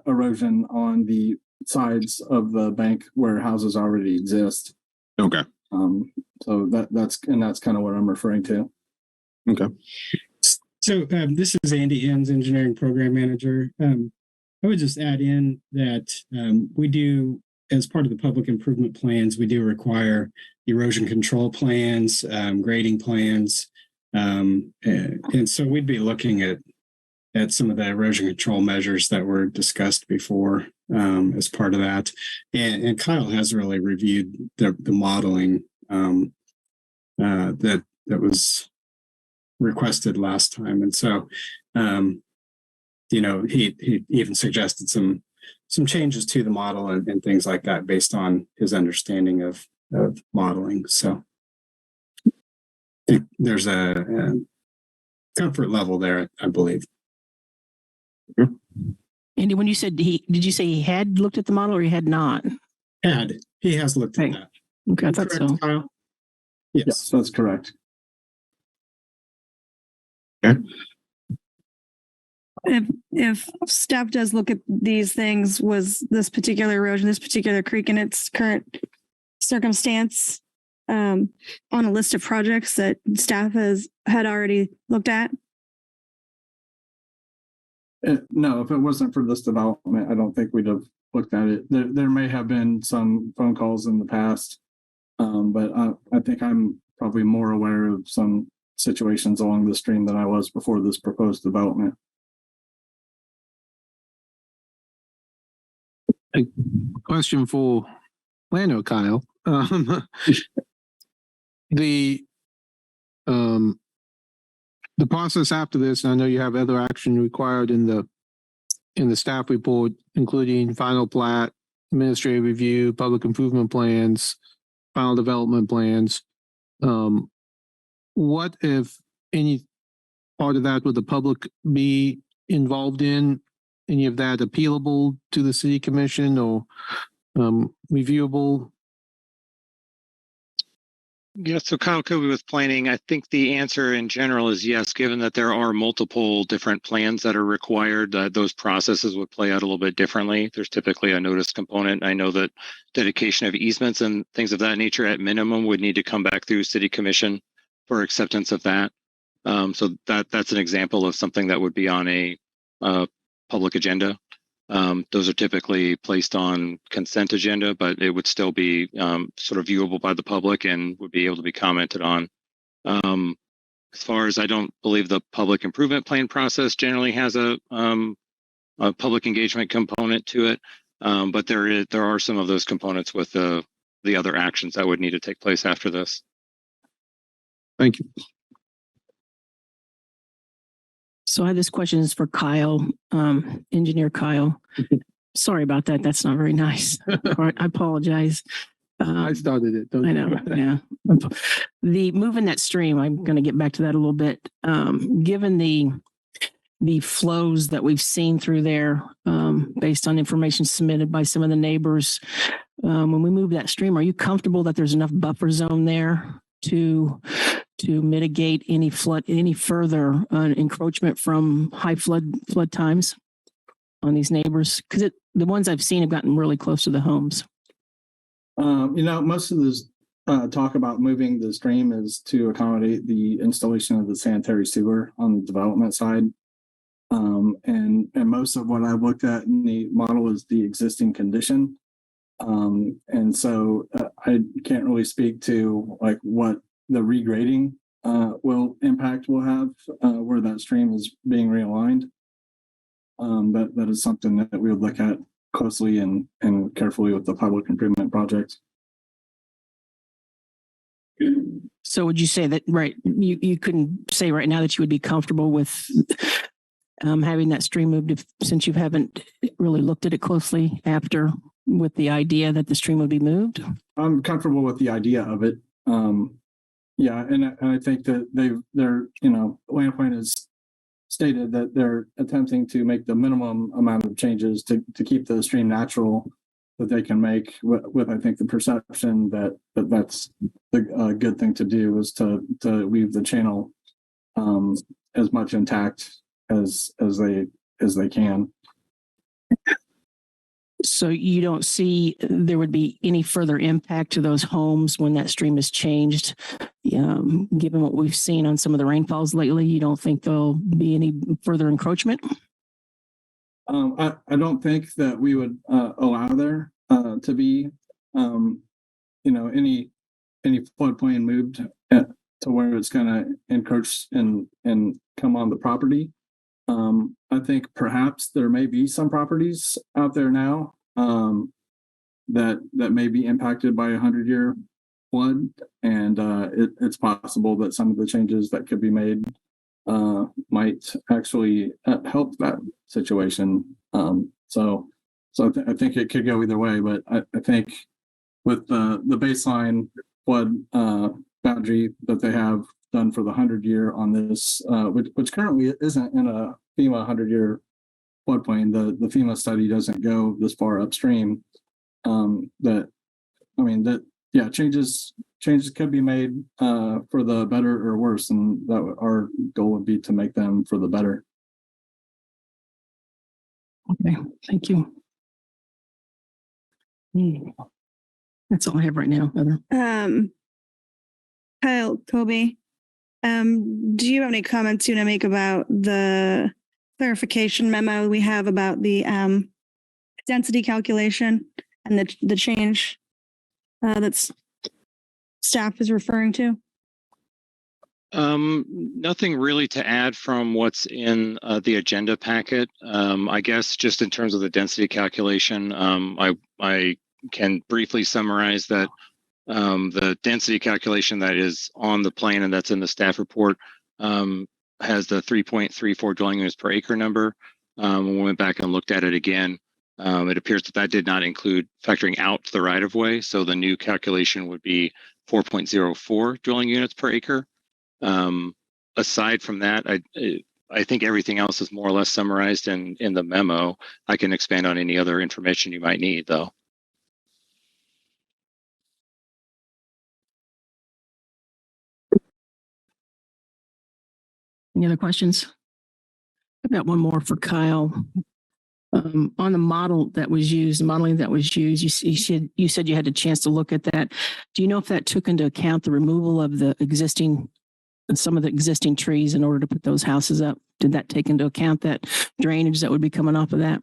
erosion on the sides of the bank where houses already exist. Okay. So that's kind of what I'm referring to. Okay. So this is Andy Enns, Engineering Program Manager. I would just add in that we do, as part of the public improvement plans, we do require erosion control plans, grading plans. And so we'd be looking at some of the erosion control measures that were discussed before as part of that. And Kyle has really reviewed the modeling that was requested last time. And so, he even suggested some changes to the model and things like that based on his understanding of modeling. So I think there's a comfort level there, I believe. Andy, when you said did you say he had looked at the model or he had not? He has looked at that. Okay, I thought so. Kyle? Yes, that's correct. Okay. If staff does look at these things, was this particular erosion, this particular creek in its current circumstance on a list of projects that staff had already looked at? No, if it wasn't for this development, I don't think we'd have looked at it. There may have been some phone calls in the past, but I think I'm probably more aware of some situations along the stream than I was before this proposed development. A question for Lano, Kyle. The process after this, and I know you have other action required in the staff report, including final plat, administrative review, public improvement plans, final development plans. What, if any part of that, would the public be involved in? Any of that appealable to the city commission or reviewable? Yeah, so Kyle Kobe with planning. I think the answer in general is yes, given that there are multiple different plans that are required, those processes would play out a little bit differently. There's typically a notice component. I know that dedication of easements and things of that nature at minimum would need to come back through city commission for acceptance of that. So that's an example of something that would be on a public agenda. Those are typically placed on consent agenda, but it would still be sort of viewable by the public and would be able to be commented on. As far as I don't believe the public improvement plan process generally has a public engagement component to it, but there are some of those components with the other actions that would need to take place after this. Thank you. So I have this question is for Kyle, Engineer Kyle. Sorry about that. That's not very nice. I apologize. I started it. I know. Yeah. The moving that stream, I'm going to get back to that a little bit. Given the flows that we've seen through there, based on information submitted by some of the neighbors, when we move that stream, are you comfortable that there's enough buffer zone there to mitigate any further encroachment from high flood times on these neighbors? Because the ones I've seen have gotten really close to the homes. Most of this talk about moving the stream is to accommodate the installation of the sanitary sewer on the development side. And most of what I've looked at in the model is the existing condition. And so I can't really speak to like what the regrading impact will have where that stream is being realigned. That is something that we would look at closely and carefully with the public improvement project. So would you say that, right, you couldn't say right now that you would be comfortable with having that stream moved since you haven't really looked at it closely after with the idea that the stream would be moved? I'm comfortable with the idea of it. Yeah, and I think that they're Landplan has stated that they're attempting to make the minimum amount of changes to keep the stream natural that they can make with I think the perception that's the good thing to do is to leave the channel as much intact as they can. So you don't see there would be any further impact to those homes when that stream is changed? Given what we've seen on some of the rainfalls lately, you don't think there'll be any further encroachment? I don't think that we would allow there to be, any floodplain moved to where it's going to encroach and come on the property. I think perhaps there may be some properties out there now that may be impacted by 100-year flood, and it's possible that some of the changes that could be made might actually help that situation. So I think it could go either way, but I think with the baseline flood boundary that they have done for the 100-year on this, which currently isn't in a FEMA 100-year floodplain. The FEMA study doesn't go this far upstream. Changes could be made for the better or worse, and that our goal would be to make them for the better. Okay, thank you. That's all I have right now, Heather. Kyle, Kobe, do you have any comments you want to make about the clarification memo we have about the density calculation and the change that's staff is referring to? Nothing really to add from what's in the agenda packet. I guess just in terms of the density calculation, I can briefly summarize that the density calculation that is on the plan and that's in the staff report has the 3.34 dwelling units per acre number. When we went back and looked at it again, it appears that did not include factoring out the right of way. So the new calculation would be 4.04 dwelling units per acre. Aside from that, I think everything else is more or less summarized in the memo. I can expand on any other information you might need, though. Any other questions? I've got one more for Kyle. On the model that was used, the modeling that was used, you said you had a chance to look at that. Do you know if that took into account the removal of some of the existing trees in order to put those houses up? Did that take into account that drainage that would be coming off of that?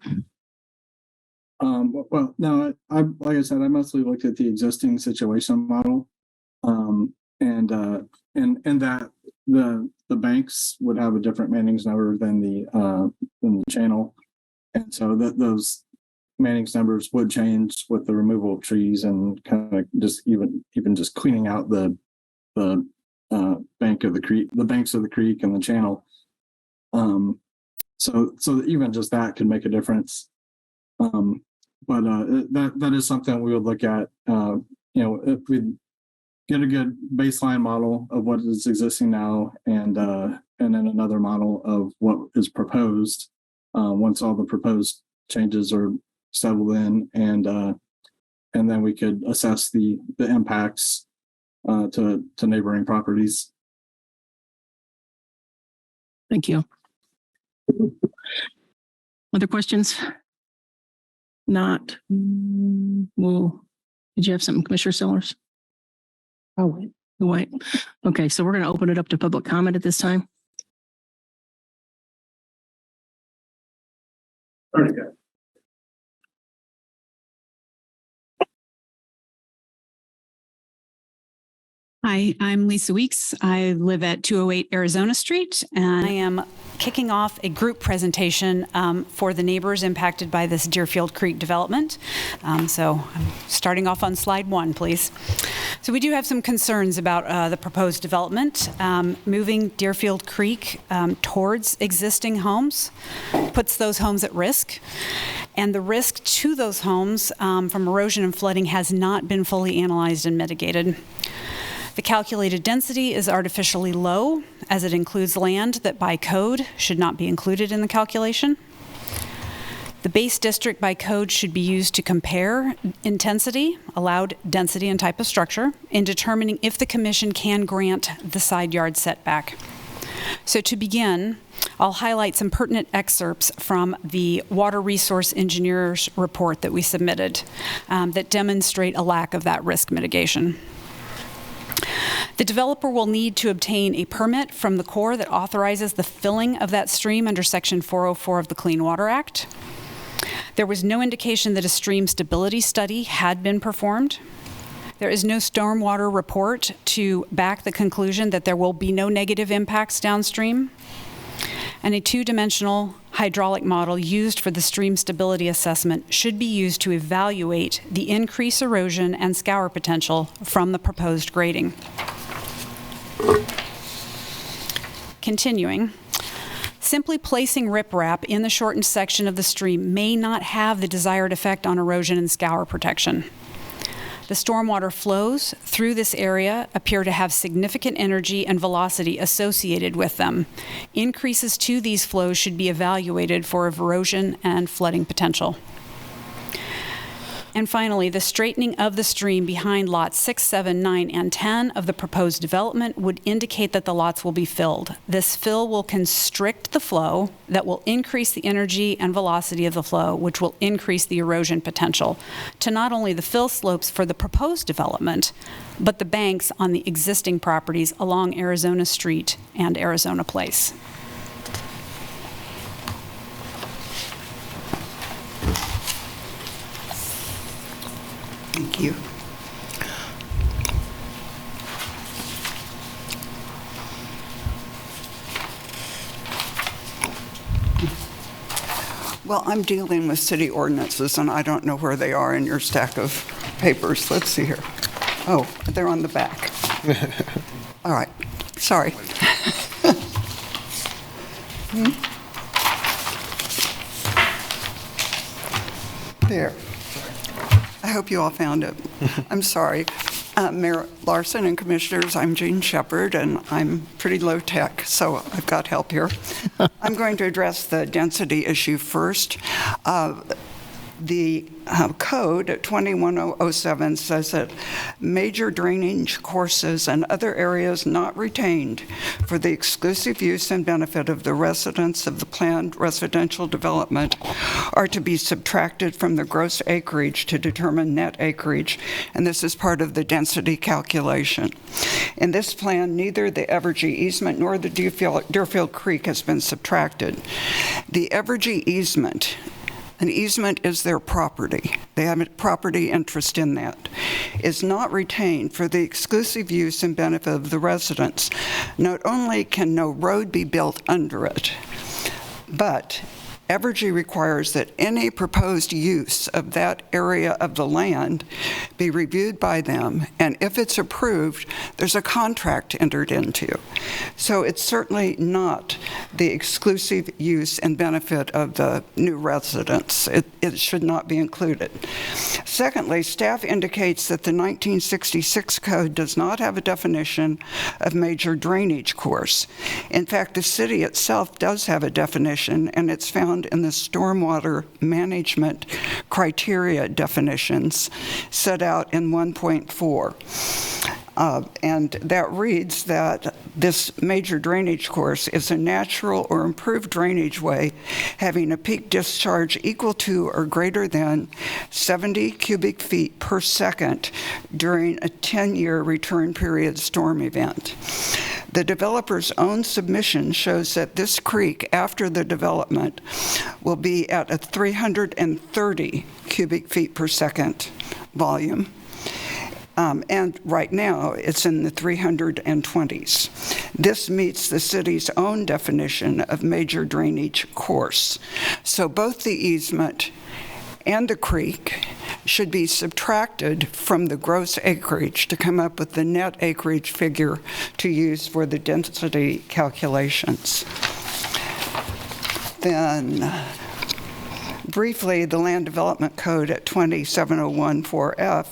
Well, no, like I said, I mostly looked at the existing situation model, and that the banks would have a different Manning's number than the channel, and so that those Manning's numbers would change with the removal of trees and kind of just even just cleaning out the bank of the creek, the banks of the creek and the channel. So even just that could make a difference. But that is something we would look at. If we get a good baseline model of what is existing now, and then another model of what is proposed once all the proposed changes are settled in, and then we could assess the impacts to neighboring properties. Thank you. Other questions? Not. Well, did you have something, Commissioner Sellers? Oh, wait. Okay, so we're going to open it up to public comment at this time. Already good. Hi, I'm Lisa Weeks. I live at 208 Arizona Street, and I am kicking off a group presentation for the neighbors impacted by this Deerfield Creek development. So I'm starting off on slide 1, please. So we do have some concerns about the proposed development. Moving Deerfield Creek towards existing homes puts those homes at risk. And the risk to those homes from erosion and flooding has not been fully analyzed and mitigated. The calculated density is artificially low, as it includes land that by code should not be included in the calculation. The base district by code should be used to compare intensity, allowed density and type of structure, in determining if the commission can grant the side yard setback. So to begin, I'll highlight some pertinent excerpts from the Water Resource Engineer's report that we submitted that demonstrate a lack of that risk mitigation. The developer will need to obtain a permit from the Corps that authorizes the filling of that stream under Section 404 of the Clean Water Act. There was no indication that a stream stability study had been performed. There is no stormwater report to back the conclusion that there will be no negative impacts downstream. And a two-dimensional hydraulic model used for the stream stability assessment should be used to evaluate the increased erosion and scour potential from the proposed grading. Continuing, simply placing riprap in the shortened section of the stream may not have the desired effect on erosion and scour protection. The stormwater flows through this area appear to have significant energy and velocity associated with them. Increases to these flows should be evaluated for erosion and flooding potential. And finally, the straightening of the stream behind lots 6, 7, 9, and 10 of the proposed development would indicate that the lots will be filled. This fill will constrict the flow that will increase the energy and velocity of the flow, which will increase the erosion potential to not only the fill slopes for the proposed development, but the banks on the existing properties along Arizona Street and Arizona Place. Thank you. Well, I'm dealing with city ordinances, and I don't know where they are in your stack of papers. Let's see here. Oh, they're on the back. All right. Sorry. There. I hope you all found it. I'm sorry. Mayor Larson and Commissioners, I'm Jean Shepard, and I'm pretty low tech, so I've got help here. I'm going to address the density issue first. The code at 21007 says that major drainage courses and other areas not retained for the exclusive use and benefit of the residents of the planned residential development are to be subtracted from the gross acreage to determine net acreage, and this is part of the density calculation. In this plan, neither the Evergy easement nor the Deerfield Creek has been subtracted. The Evergy easement, an easement is their property. They have a property interest in that. Is not retained for the exclusive use and benefit of the residents. Not only can no road be built under it, but Evergy requires that any proposed use of that area of the land be reviewed by them, and if it's approved, there's a contract entered into. So it's certainly not the exclusive use and benefit of the new residents. It should not be included. Secondly, staff indicates that the 1966 code does not have a definition of major drainage course. In fact, the city itself does have a definition, and it's found in the stormwater management criteria definitions set out in 1.4. And that reads that this major drainage course is a natural or improved drainage way having a peak discharge equal to or greater than 70 cubic feet per second during a 10-year return period storm event. The developer's own submission shows that this creek, after the development, will be at a 330 cubic feet per second volume. And right now, it's in the 320s. This meets the city's own definition of major drainage course. So both the easement and the creek should be subtracted from the gross acreage to come up with the net acreage figure to use for the density calculations. Then, briefly, the Land Development Code at 27014F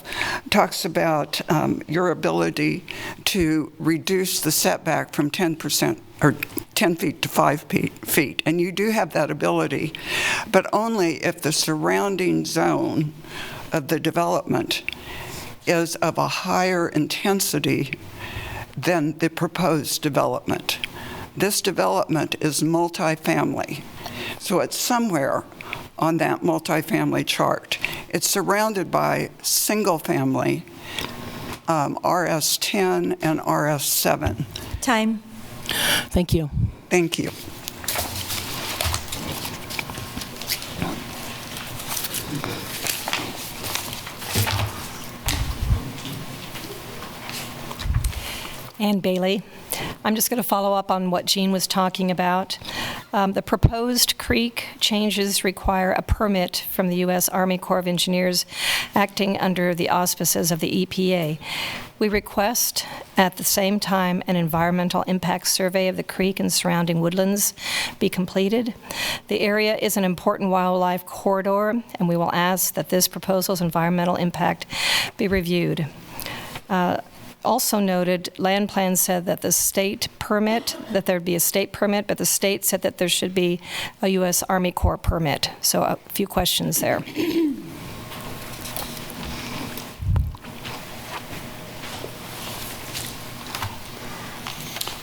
talks about your ability to reduce the setback from 10% or 10 feet to 5 feet. And you do have that ability, but only if the surrounding zone of the development is of a higher intensity than the proposed development. This development is multifamily, so it's somewhere on that multifamily chart. It's surrounded by single family, RS10 and RS7. Time. Thank you. Thank you. Ann Bailey. I'm just going to follow up on what Jean was talking about. The proposed creek changes require a permit from the U.S. Army Corps of Engineers acting under the auspices of the EPA. We request at the same time an environmental impact survey of the creek and surrounding woodlands be completed. The area is an important wildlife corridor, and we will ask that this proposal's environmental impact be reviewed. Also noted, Landplan said that the state permit, that there'd be a state permit, but the state said that there should be a U.S. Army Corps permit. So a few questions there.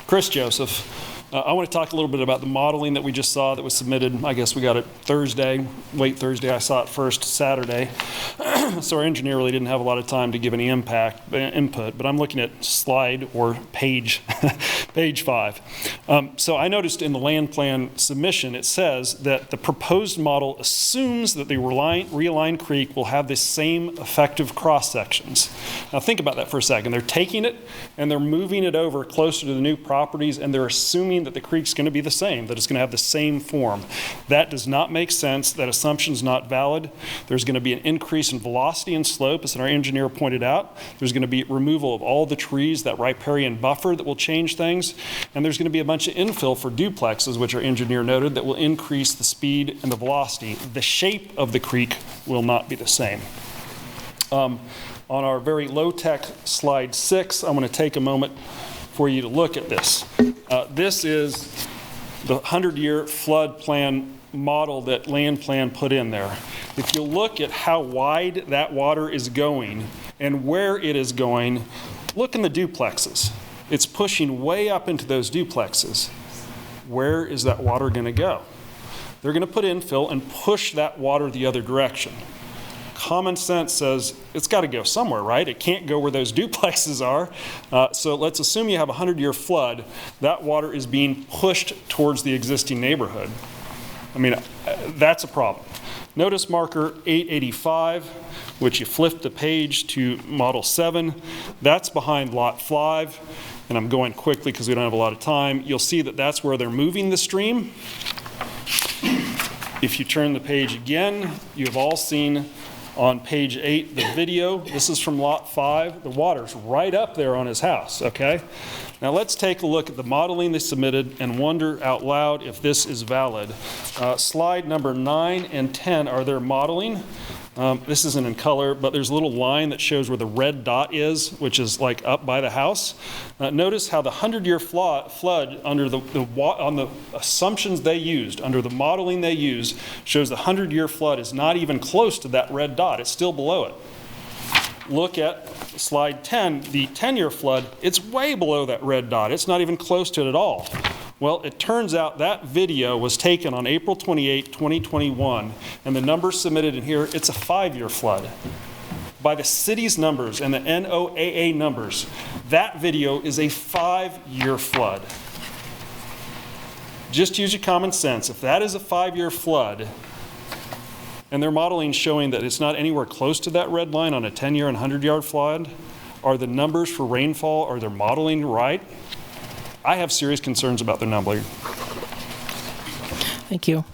Chris Joseph. I want to talk a little bit about the modeling that we just saw that was submitted. I guess we got it Thursday, late Thursday. I saw it first Saturday. So our engineer really didn't have a lot of time to give any input, but I'm looking at slide or page, page 5. So I noticed in the land plan submission, it says that the proposed model assumes that the realigned creek will have the same effective cross sections. Now think about that for a second. They're taking it and they're moving it over closer to the new properties, and they're assuming that the creek's going to be the same, that it's going to have the same form. That does not make sense. That assumption is not valid. There's going to be an increase in velocity and slope, as our engineer pointed out. There's going to be removal of all the trees, that riparian buffer that will change things, and there's going to be a bunch of infill for duplexes, which our engineer noted, that will increase the speed and the velocity. The shape of the creek will not be the same. On our very low-tech slide 6, I'm going to take a moment for you to look at this. This is the 100-year flood plan model that Landplan put in there. If you look at how wide that water is going and where it is going, look in the duplexes. It's pushing way up into those duplexes. Where is that water going to go? They're going to put infill and push that water the other direction. Common sense says it's got to go somewhere, right? It can't go where those duplexes are. So let's assume you have a 100-year flood. That water is being pushed towards the existing neighborhood. I mean, that's a problem. Notice marker 885, which you flip the page to model 7. That's behind lot 5. And I'm going quickly because we don't have a lot of time. You'll see that that's where they're moving the stream. If you turn the page again, you have all seen on page 8, the video. This is from lot 5. The water's right up there on his house, okay? Now let's take a look at the modeling they submitted and wonder out loud if this is valid. Slide number 9 and 10 are their modeling. This isn't in color, but there's a little line that shows where the red dot is, which is like up by the house. Notice how the 100-year flood under on the assumptions they used, under the modeling they used, shows the 100-year flood is not even close to that red dot. It's still below it. Look at slide 10, the 10-year flood, it's way below that red dot. It's not even close to it at all. Well, it turns out that video was taken on April 28, 2021, and the numbers submitted in here, it's a 5-year flood. By the city's numbers and the NOAA numbers, that video is a 5-year flood. Just use your common sense. If that is a 5-year flood, and their modeling showing that it's not anywhere close to that red line on a 10-year and 100-year flood, Are the numbers for rainfall, are their modeling right? I have serious concerns about their numbering. Thank you.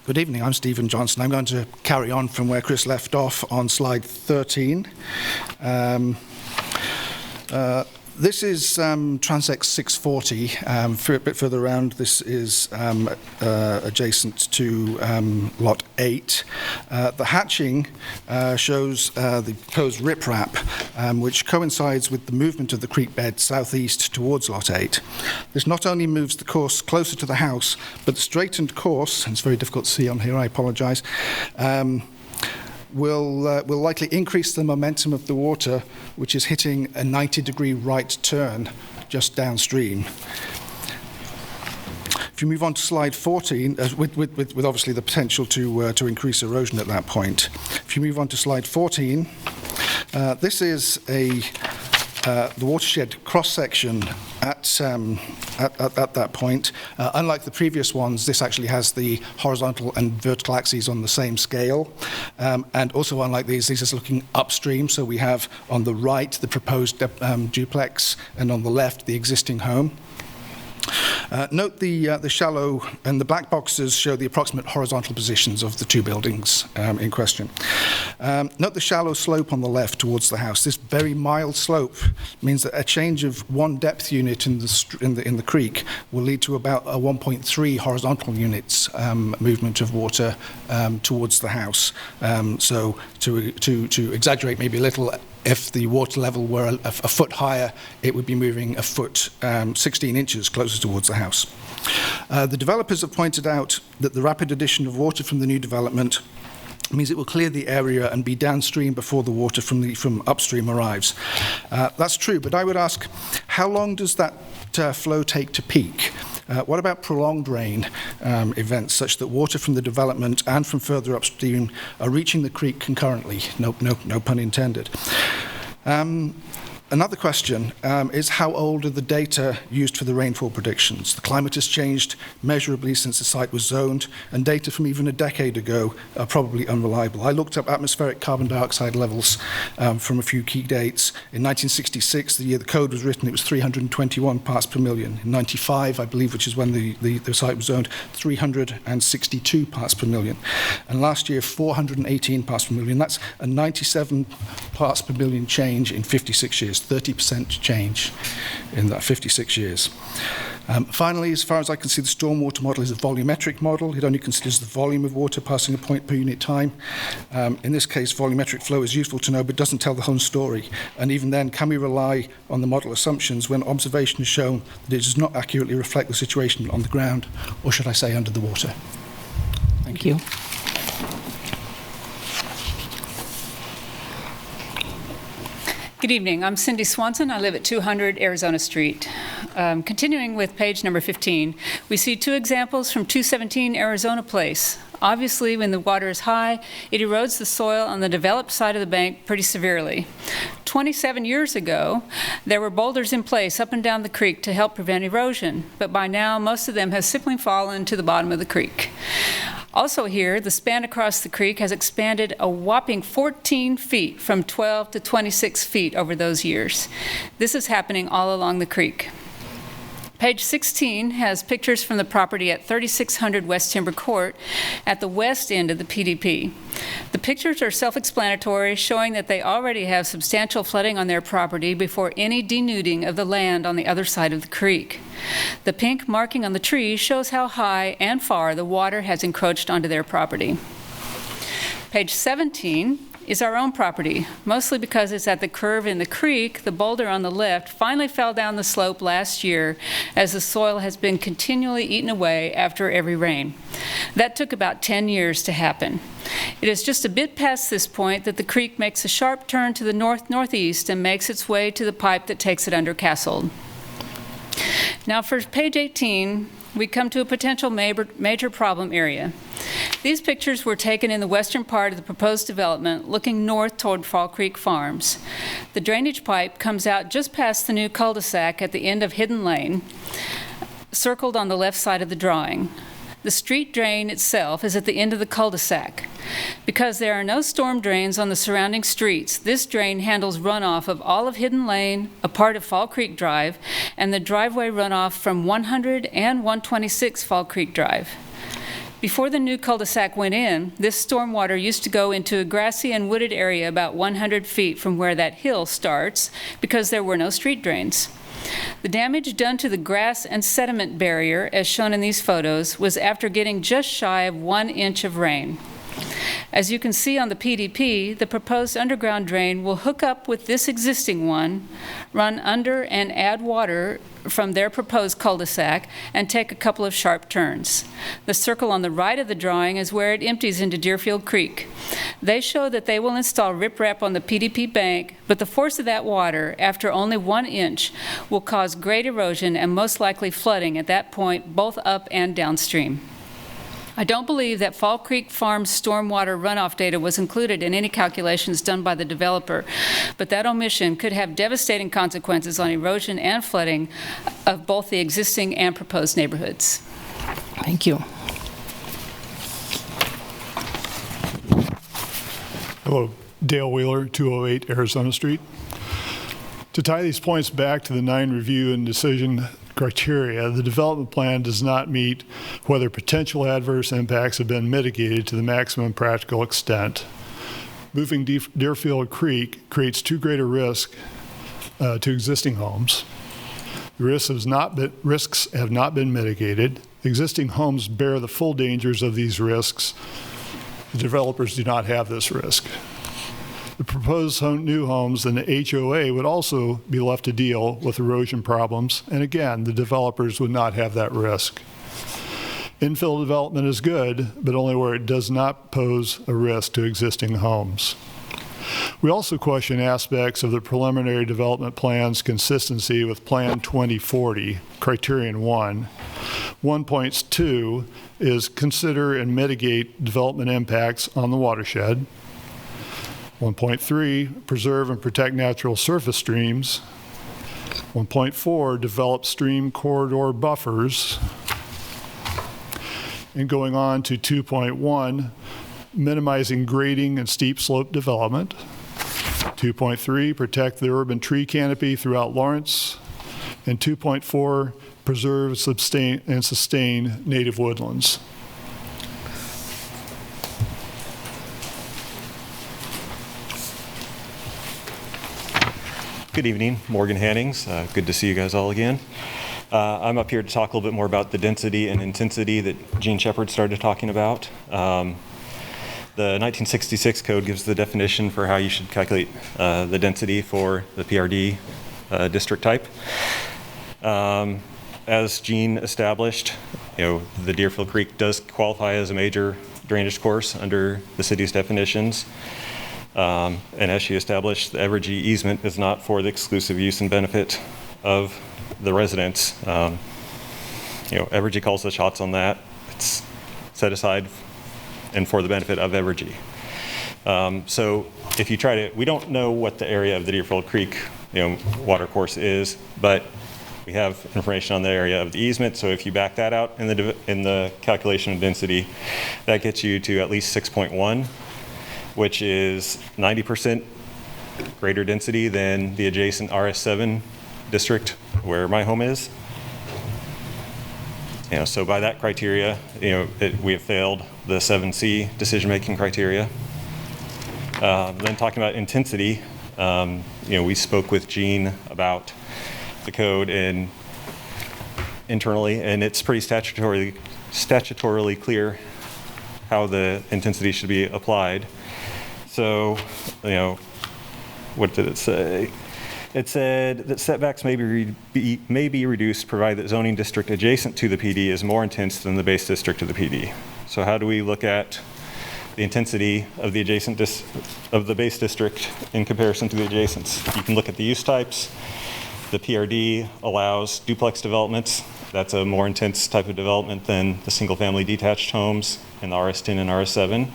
Good evening, I'm Stephen Johnson. I'm going to carry on from where Chris left off on slide 13. This is Transect 640. A bit further around, this is adjacent to Lot 8. The hatching shows the proposed riprap, which coincides with the movement of the creek bed southeast towards Lot 8. This not only moves the course closer to the house, but the straightened course, and it's very difficult to see on here, I apologize, will likely increase the momentum of the water, which is hitting a 90-degree right turn just downstream. If you move on to slide 14, with obviously the potential to increase erosion at that point. If you move on to slide 14, this is the watershed cross-section at that point. Unlike the previous ones, this actually has the horizontal and vertical axes on the same scale. And also unlike these are looking upstream. So we have on the right the proposed duplex, and on the left the existing home. Note the shallow, and the black boxes show the approximate horizontal positions of the two buildings in question. Note the shallow slope on the left towards the house. This very mild slope means that a change of one depth unit in the creek will lead to about a 1.3 horizontal units movement of water towards the house. So to exaggerate maybe a little, if the water level were a foot higher, it would be moving a foot 16 inches closer towards the house. The developers have pointed out that the rapid addition of water from the new development means it will clear the area and be downstream before the water from upstream arrives. That's true, but I would ask, how long does that flow take to peak? What about prolonged rain events, such that water from the development and from further upstream are reaching the creek concurrently? No pun intended. Another question is, how old are the data used for the rainfall predictions? The climate has changed measurably since the site was zoned, and data from even a decade ago are probably unreliable. I looked up atmospheric carbon dioxide levels from a few key dates. In 1966, the year the code was written, it was 321 parts per million. In 95, I believe, which is when the site was zoned, 362 parts per million. And last year, 418 parts per million. That's a 97 parts per million change in 56 years. 30% change in that 56 years. Finally, as far as I can see, the stormwater model is a volumetric model. It only considers the volume of water passing a point per unit time. In this case, volumetric flow is useful to know, but doesn't tell the whole story. And even then, can we rely on the model assumptions when observation has shown that it does not accurately reflect the situation on the ground, or should I say under the water? Thank you. Good evening. I'm Cindy Swanson. I live at 200 Arizona Street. Continuing with page number 15, we see two examples from 217 Arizona Place. Obviously, when the water is high, it erodes the soil on the developed side of the bank pretty severely. 27 years ago, there were boulders in place up and down the creek to help prevent erosion, but by now, most of them have simply fallen to the bottom of the creek. Also here, the span across the creek has expanded a whopping 14 feet, from 12 to 26 feet over those years. This is happening all along the creek. Page 16 has pictures from the property at 3600 West Timber Court at the west end of the PDP. The pictures are self-explanatory, showing that they already have substantial flooding on their property before any denuding of the land on the other side of the creek. The pink marking on the tree shows how high and far the water has encroached onto their property. Page 17 is our own property. Mostly because it's at the curve in the creek, the boulder on the left finally fell down the slope last year as the soil has been continually eaten away after every rain. That took about 10 years to happen. It is just a bit past this point that the creek makes a sharp turn to the north-northeast and makes its way to the pipe that takes it under Castle. Now for page 18, we come to a potential major problem area. These pictures were taken in the western part of the proposed development, looking north toward Fall Creek Farms. The drainage pipe comes out just past the new cul-de-sac at the end of Hidden Lane, circled on the left side of the drawing. The street drain itself is at the end of the cul-de-sac. Because there are no storm drains on the surrounding streets, this drain handles runoff of all of Hidden Lane, a part of Fall Creek Drive, and the driveway runoff from 100 and 126 Fall Creek Drive. Before the new cul-de-sac went in, this stormwater used to go into a grassy and wooded area about 100 feet from where that hill starts because there were no street drains. The damage done to the grass and sediment barrier, as shown in these photos, was after getting just shy of 1 inch of rain. As you can see on the PDP, the proposed underground drain will hook up with this existing one, run under and add water from their proposed cul-de-sac, and take a couple of sharp turns. The circle on the right of the drawing is where it empties into Deerfield Creek. They show that they will install riprap on the PDP bank, but the force of that water, after only 1 inch, will cause great erosion and most likely flooding at that point, both up and downstream. I don't believe that Fall Creek Farm's stormwater runoff data was included in any calculations done by the developer, but that omission could have devastating consequences on erosion and flooding of both the existing and proposed neighborhoods. Thank you. Hello, Dale Wheeler, 208 Arizona Street. To tie these points back to the 9 review and decision criteria, the development plan does not meet whether potential adverse impacts have been mitigated to the maximum practical extent. Moving Deerfield Creek creates too great a risk to existing homes. The risks have not been mitigated. Existing homes bear the full dangers of these risks. The developers do not have this risk. The proposed new homes in the HOA would also be left to deal with erosion problems, and again, the developers would not have that risk. Infill development is good, but only where it does not pose a risk to existing homes. We also question aspects of the preliminary development plan's consistency with Plan 2040, Criterion 1. 1.2 is consider and mitigate development impacts on the watershed. 1.3, preserve and protect natural surface streams. 1.4, develop stream corridor buffers. And going on to 2.1, minimizing grading and steep slope development. 2.3, protect the urban tree canopy throughout Lawrence. And 2.4, preserve and sustain native woodlands. Good evening, Morgan Hannings. Good to see you guys all again. I'm up here to talk a little bit more about the density and intensity that Gene Shepard started talking about. The 1966 code gives the definition for how you should calculate the density for the PRD district type. As Gene established, the Deerfield Creek does qualify as a major drainage course under the city's definitions. And as she established, the Evergy easement is not for the exclusive use and benefit of the residents. Evergy calls the shots on that. It's set aside and for the benefit of Evergy. So if you try to, we don't know what the area of the Deerfield Creek water course is, but we have information on the area of the easement. So if you back that out in the calculation of density, that gets you to at least 6.1. which is 90% greater density than the adjacent RS7 district where my home is. So by that criteria, we have failed the 7C decision-making criteria. Then talking about intensity, we spoke with Gene about the code and internally, and it's pretty statutorily clear how the intensity should be applied. So, what did it say? It said that setbacks may be reduced provided that zoning district adjacent to the PD is more intense than the base district of the PD. So how do we look at the intensity of the adjacent of the base district in comparison to the adjacents? You can look at the use types. The PRD allows duplex developments. That's a more intense type of development than the single-family detached homes in the RS10 and RS7.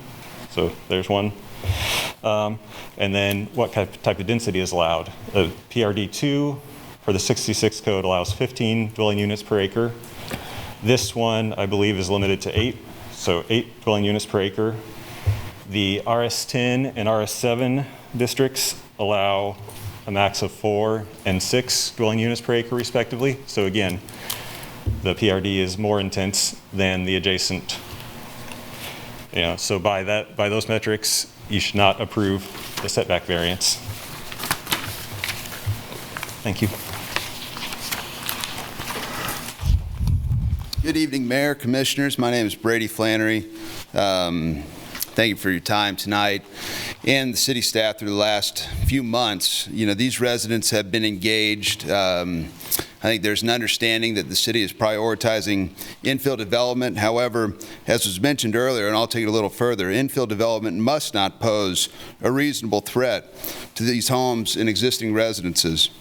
So there's one. And then what type of density is allowed? The PRD2 for the 66 code allows 15 dwelling units per acre. This one, I believe, is limited to 8, so 8 dwelling units per acre. The RS10 and RS7 districts allow a max of 4 and 6 dwelling units per acre, respectively. So again, the PRD is more intense than the adjacent. So by those metrics, you should not approve the setback variance. Thank you. Good evening, Mayor, Commissioners. My name is Brady Flannery. Thank you for your time tonight. And the city staff through the last few months, these residents have been engaged. I think there's an understanding that the city is prioritizing infill development. However, as was mentioned earlier, and I'll take it a little further, infill development must not pose a reasonable threat to these homes and existing residences.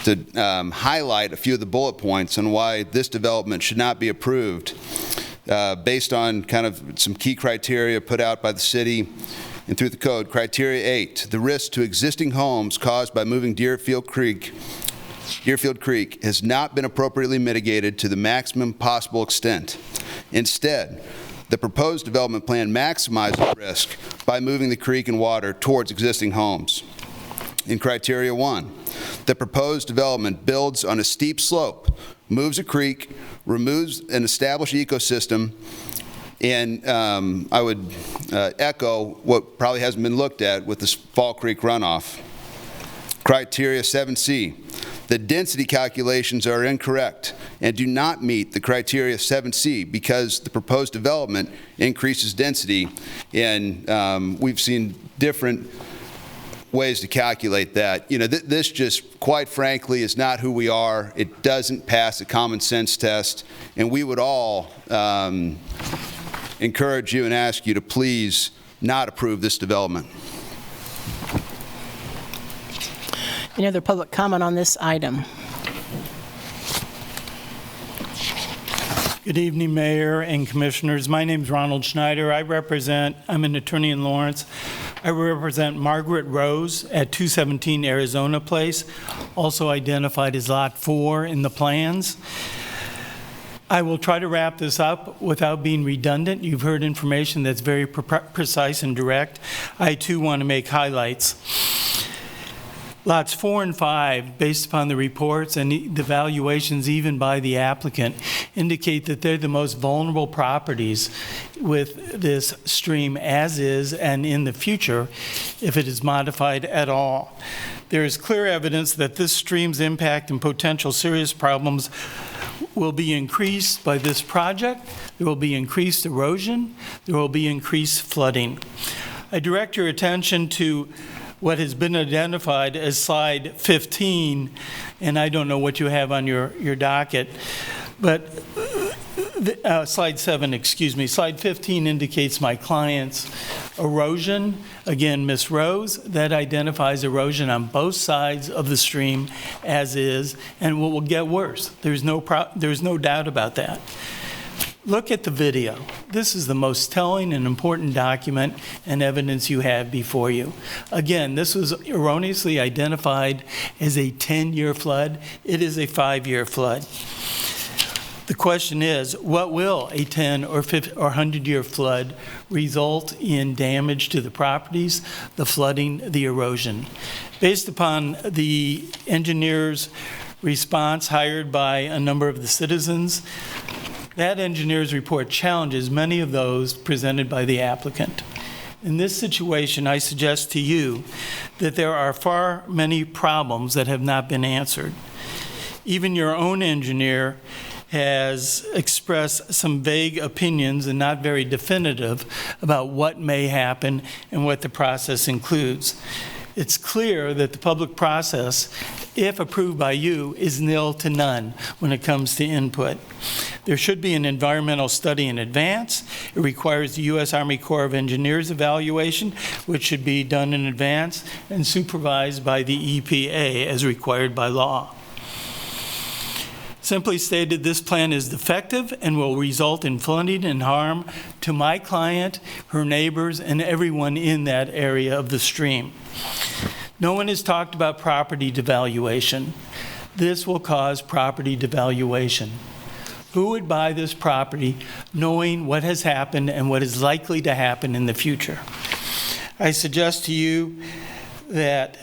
To highlight a few of the bullet points on why this development should not be approved, based on kind of some key criteria put out by the city and through the code. Criteria 8, the risk to existing homes caused by moving Deerfield Creek has not been appropriately mitigated to the maximum possible extent. Instead, the proposed development plan maximizes risk by moving the creek and water towards existing homes. In criteria 1, the proposed development builds on a steep slope, moves a creek, removes an established ecosystem, and I would echo what probably hasn't been looked at with this Fall Creek runoff. Criteria 7C, the density calculations are incorrect and do not meet the criteria 7C because the proposed development increases density, and we've seen different ways to calculate that. This just, quite frankly, is not who we are. It doesn't pass a common sense test, and we would all encourage you and ask you to please not approve this development. Any other public comment on this item? Good evening, Mayor and Commissioners. My name is Ronald Schneider. I'm an attorney in Lawrence. I represent Margaret Rose at 217 Arizona Place, also identified as Lot 4 in the plans. I will try to wrap this up without being redundant. You've heard information that's very precise and direct. I, too, want to make highlights. Lots 4 and 5, based upon the reports and the valuations even by the applicant, indicate that they're the most vulnerable properties with this stream as is and in the future if it is modified at all. There is clear evidence that this stream's impact and potential serious problems will be increased by this project. There will be increased erosion. There will be increased flooding. I direct your attention to what has been identified as slide 15, and I don't know what you have on your docket, but slide 7, excuse me. Slide 15 indicates my client's erosion. Again, Ms. Rose, that identifies erosion on both sides of the stream as is, and what will get worse. There's no doubt about that. Look at the video. This is the most telling and important document and evidence you have before you. Again, this was erroneously identified as a 10-year flood. It is a 5-year flood. The question is, what will a 10 or 50 or 100-year flood result in damage to the properties, the flooding, the erosion? Based upon the engineer's response hired by a number of the citizens, that engineer's report challenges many of those presented by the applicant. In this situation, I suggest to you that there are far many problems that have not been answered. Even your own engineer has expressed some vague opinions and not very definitive about what may happen and what the process includes. It's clear that the public process, if approved by you, is nil to none when it comes to input. There should be an environmental study in advance. It requires the U.S. Army Corps of Engineers evaluation, which should be done in advance and supervised by the EPA as required by law. Simply stated, this plan is defective and will result in flooding and harm to my client, her neighbors, and everyone in that area of the stream. No one has talked about property devaluation. This will cause property devaluation. who would buy this property knowing what has happened and what is likely to happen in the future? I suggest to you that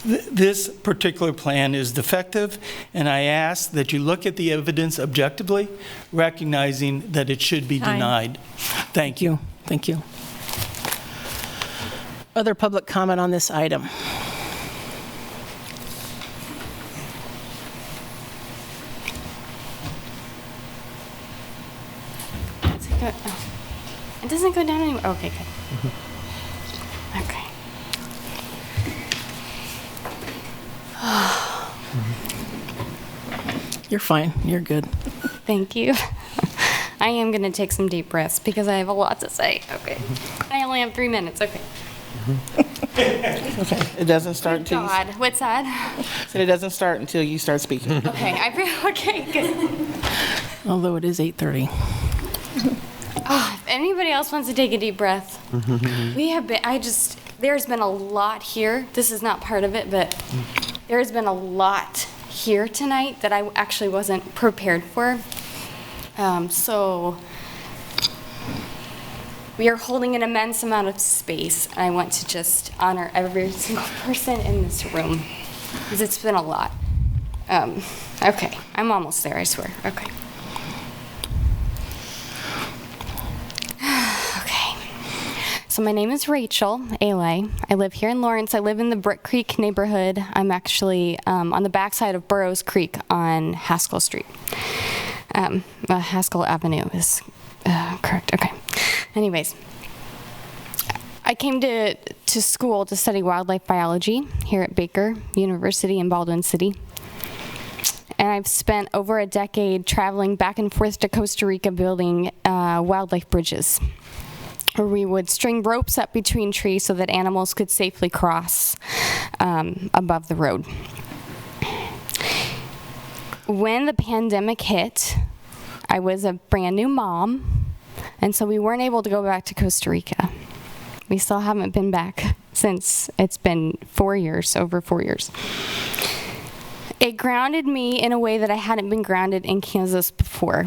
this particular plan is defective, and I ask that you look at the evidence objectively, recognizing that it should be denied. Thank you. Thank you. Other public comment on this item? It doesn't go down anymore. Okay, good. Okay. You're fine. You're good. Thank you. I am going to take some deep breaths because I have a lot to say. Okay. I only have 3 minutes. Okay. Okay. It doesn't start until God, what's that? it doesn't start until you start speaking. Okay. Okay, good. Although it is 8:30. If anybody else wants to take a deep breath, we have been, there's been a lot here. This is not part of it, but there's been a lot here tonight that I actually wasn't prepared for. So we are holding an immense amount of space, and I want to just honor every single person in this room, because it's been a lot. Okay, I'm almost there, I swear. Okay. So my name is Rachel Alay. I live here in Lawrence. I live in the Brick Creek neighborhood. I'm actually on the backside of Burroughs Creek on Haskell Street. Haskell Avenue is correct. Okay. Anyways, I came to school to study wildlife biology here at Baker University in Baldwin City. And I've spent over a decade traveling back and forth to Costa Rica building wildlife bridges, where we would string ropes up between trees so that animals could safely cross above the road. When the pandemic hit, I was a brand new mom, and so we weren't able to go back to Costa Rica. We still haven't been back since. It's been 4 years, over 4 years. It grounded me in a way that I hadn't been grounded in Kansas before.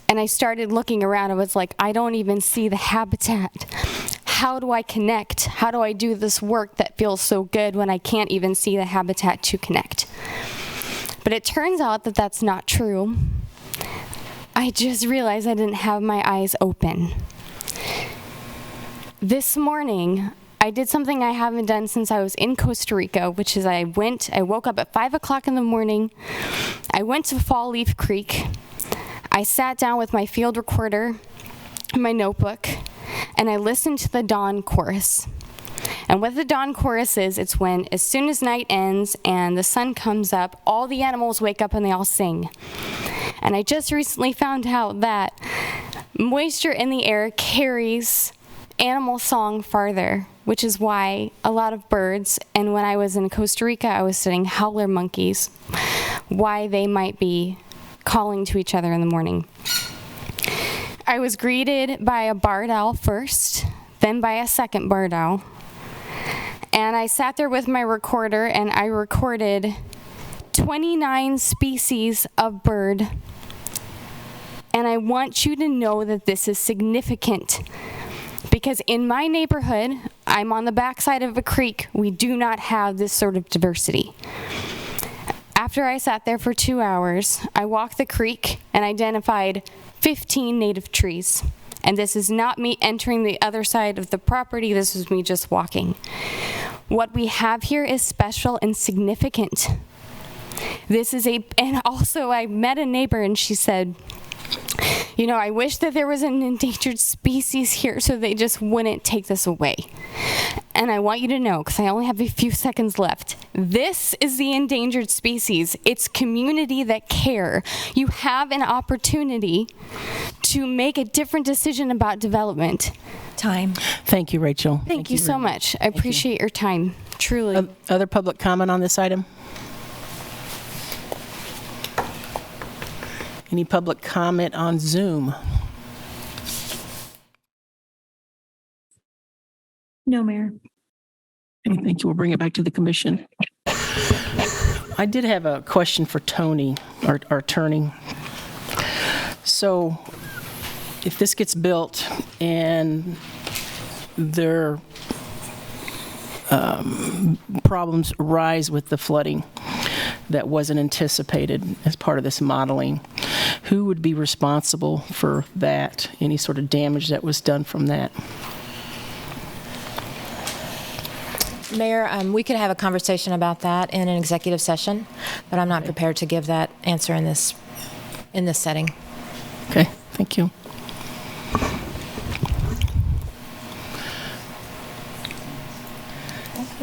And I started looking around. I was like, I don't even see the habitat. How do I connect? How do I do this work that feels so good when I can't even see the habitat to connect? But it turns out that that's not true. I just realized I didn't have my eyes open. This morning, I did something I haven't done since I was in Costa Rica, which is I woke up at 5 o'clock in the morning. I went to Fall Leaf Creek. I sat down with my field recorder, my notebook, and I listened to the dawn chorus. And what the dawn chorus is, it's when as soon as night ends and the sun comes up, all the animals wake up and they all sing. And I just recently found out that moisture in the air carries animal song farther, which is why a lot of birds, and when I was in Costa Rica, I was studying howler monkeys, why they might be calling to each other in the morning. I was greeted by a barred owl first, then by a second barred owl. And I sat there with my recorder and I recorded 29 species of bird. And I want you to know that this is significant, because in my neighborhood, I'm on the backside of a creek, we do not have this sort of diversity. After I sat there for 2 hours, I walked the creek and identified 15 native trees. And this is not me entering the other side of the property, this is me just walking. What we have here is special and significant. And also I met a neighbor and she said, you know, I wish that there was an endangered species here so they just wouldn't take this away. And I want you to know, because I only have a few seconds left, this is the endangered species. It's community that care. You have an opportunity to make a different decision about development. Time. Thank you, Rachel. Thank you so much. I appreciate your time, truly. Other public comment on this item? Any public comment on Zoom? No, Mayor. Okay, thank you. We'll bring it back to the commission. I did have a question for Tony, our attorney. So if this gets built and there problems arise with the flooding that wasn't anticipated as part of this modeling, who would be responsible for that? Any sort of damage that was done from that? Mayor, we could have a conversation about that in an executive session, but I'm not prepared to give that answer in this setting. Okay, thank you.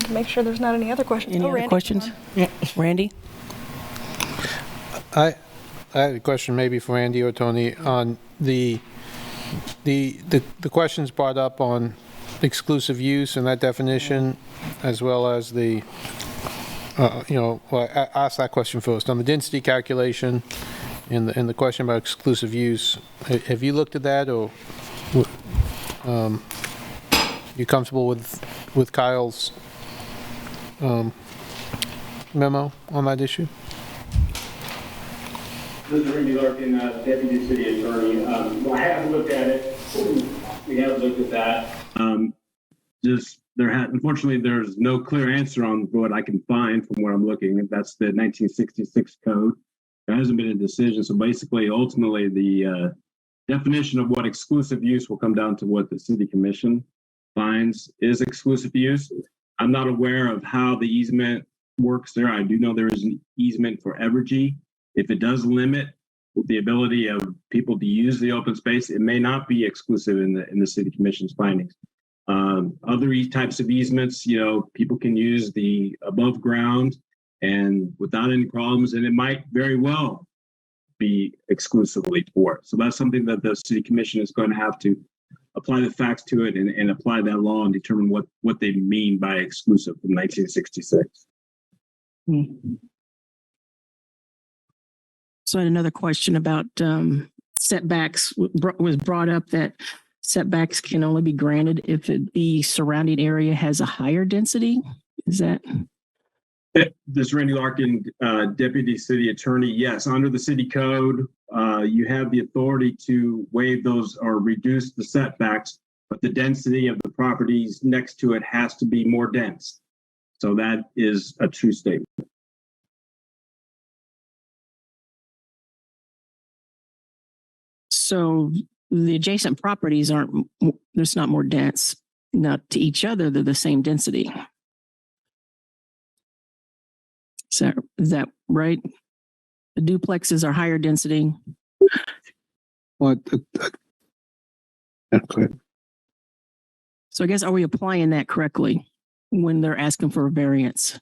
To make sure there's not any other questions. Any other Randy, questions? Yeah. Randy? I had a question maybe for Andy or Tony on the questions brought up on exclusive use and that definition, as well as the, well, I asked that question first. On the density calculation and the question about exclusive use, have you looked at that, or you comfortable with Kyle's memo on that issue? This is Randy Larkin, Deputy City Attorney. I haven't looked at it. We haven't looked at that. Unfortunately, there's no clear answer on what I can find from what I'm looking. That's the 1966 code. There hasn't been a decision. So basically, ultimately, the definition of what exclusive use will come down to what the City Commission finds is exclusive use. I'm not aware of how the easement works there. I do know there is an easement for Evergy. If it does limit the ability of people to use the open space, it may not be exclusive in the City Commission's findings. Other types of easements, people can use the above ground and without any problems, and it might very well be exclusively for it. So that's something that the City Commission is going to have to apply the facts to it and apply that law and determine what they mean by exclusive from 1966. So I had another question about setbacks. Was brought up that setbacks can only be granted if the surrounding area has a higher density. Is that? This is Randy Larkin, Deputy City Attorney. Yes, under the city code, you have the authority to waive those or reduce the setbacks, but the density of the properties next to it has to be more dense. So that is a true statement. So the adjacent properties there's not more dense. Not to each other, they're the same density. Is that right? The duplexes are higher density. What? Okay. So I guess, are we applying that correctly when they're asking for a variance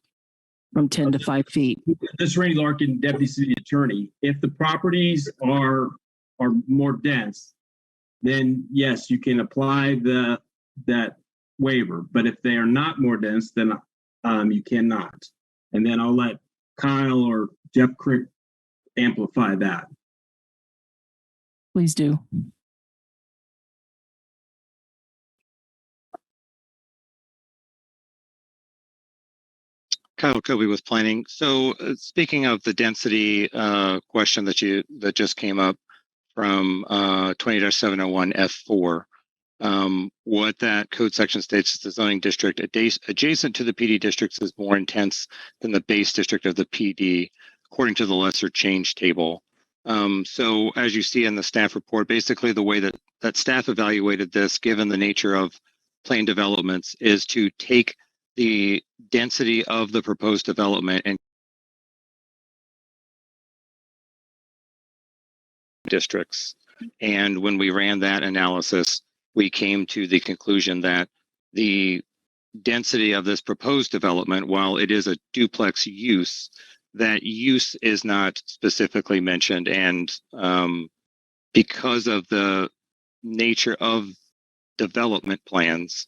from 10 to 5 feet? This is Randy Larkin, Deputy City Attorney. If the properties are more dense, then yes, you can apply that waiver. But if they are not more dense, then you cannot. And then I'll let Kyle or Jeff Crick amplify that. Please do. Kyle Kobe with planning. So speaking of the density question that just came up from 20-701 F4, what that code section states is the zoning district adjacent to the PD districts is more intense than the base district of the PD, according to the lesser change table. So as you see in the staff report, basically the way that staff evaluated this, given the nature of planned developments, is to take the density of the proposed development and districts. And when we ran that analysis, we came to the conclusion that the density of this proposed development, while it is a duplex use, that use is not specifically mentioned. And because of the nature of development plans,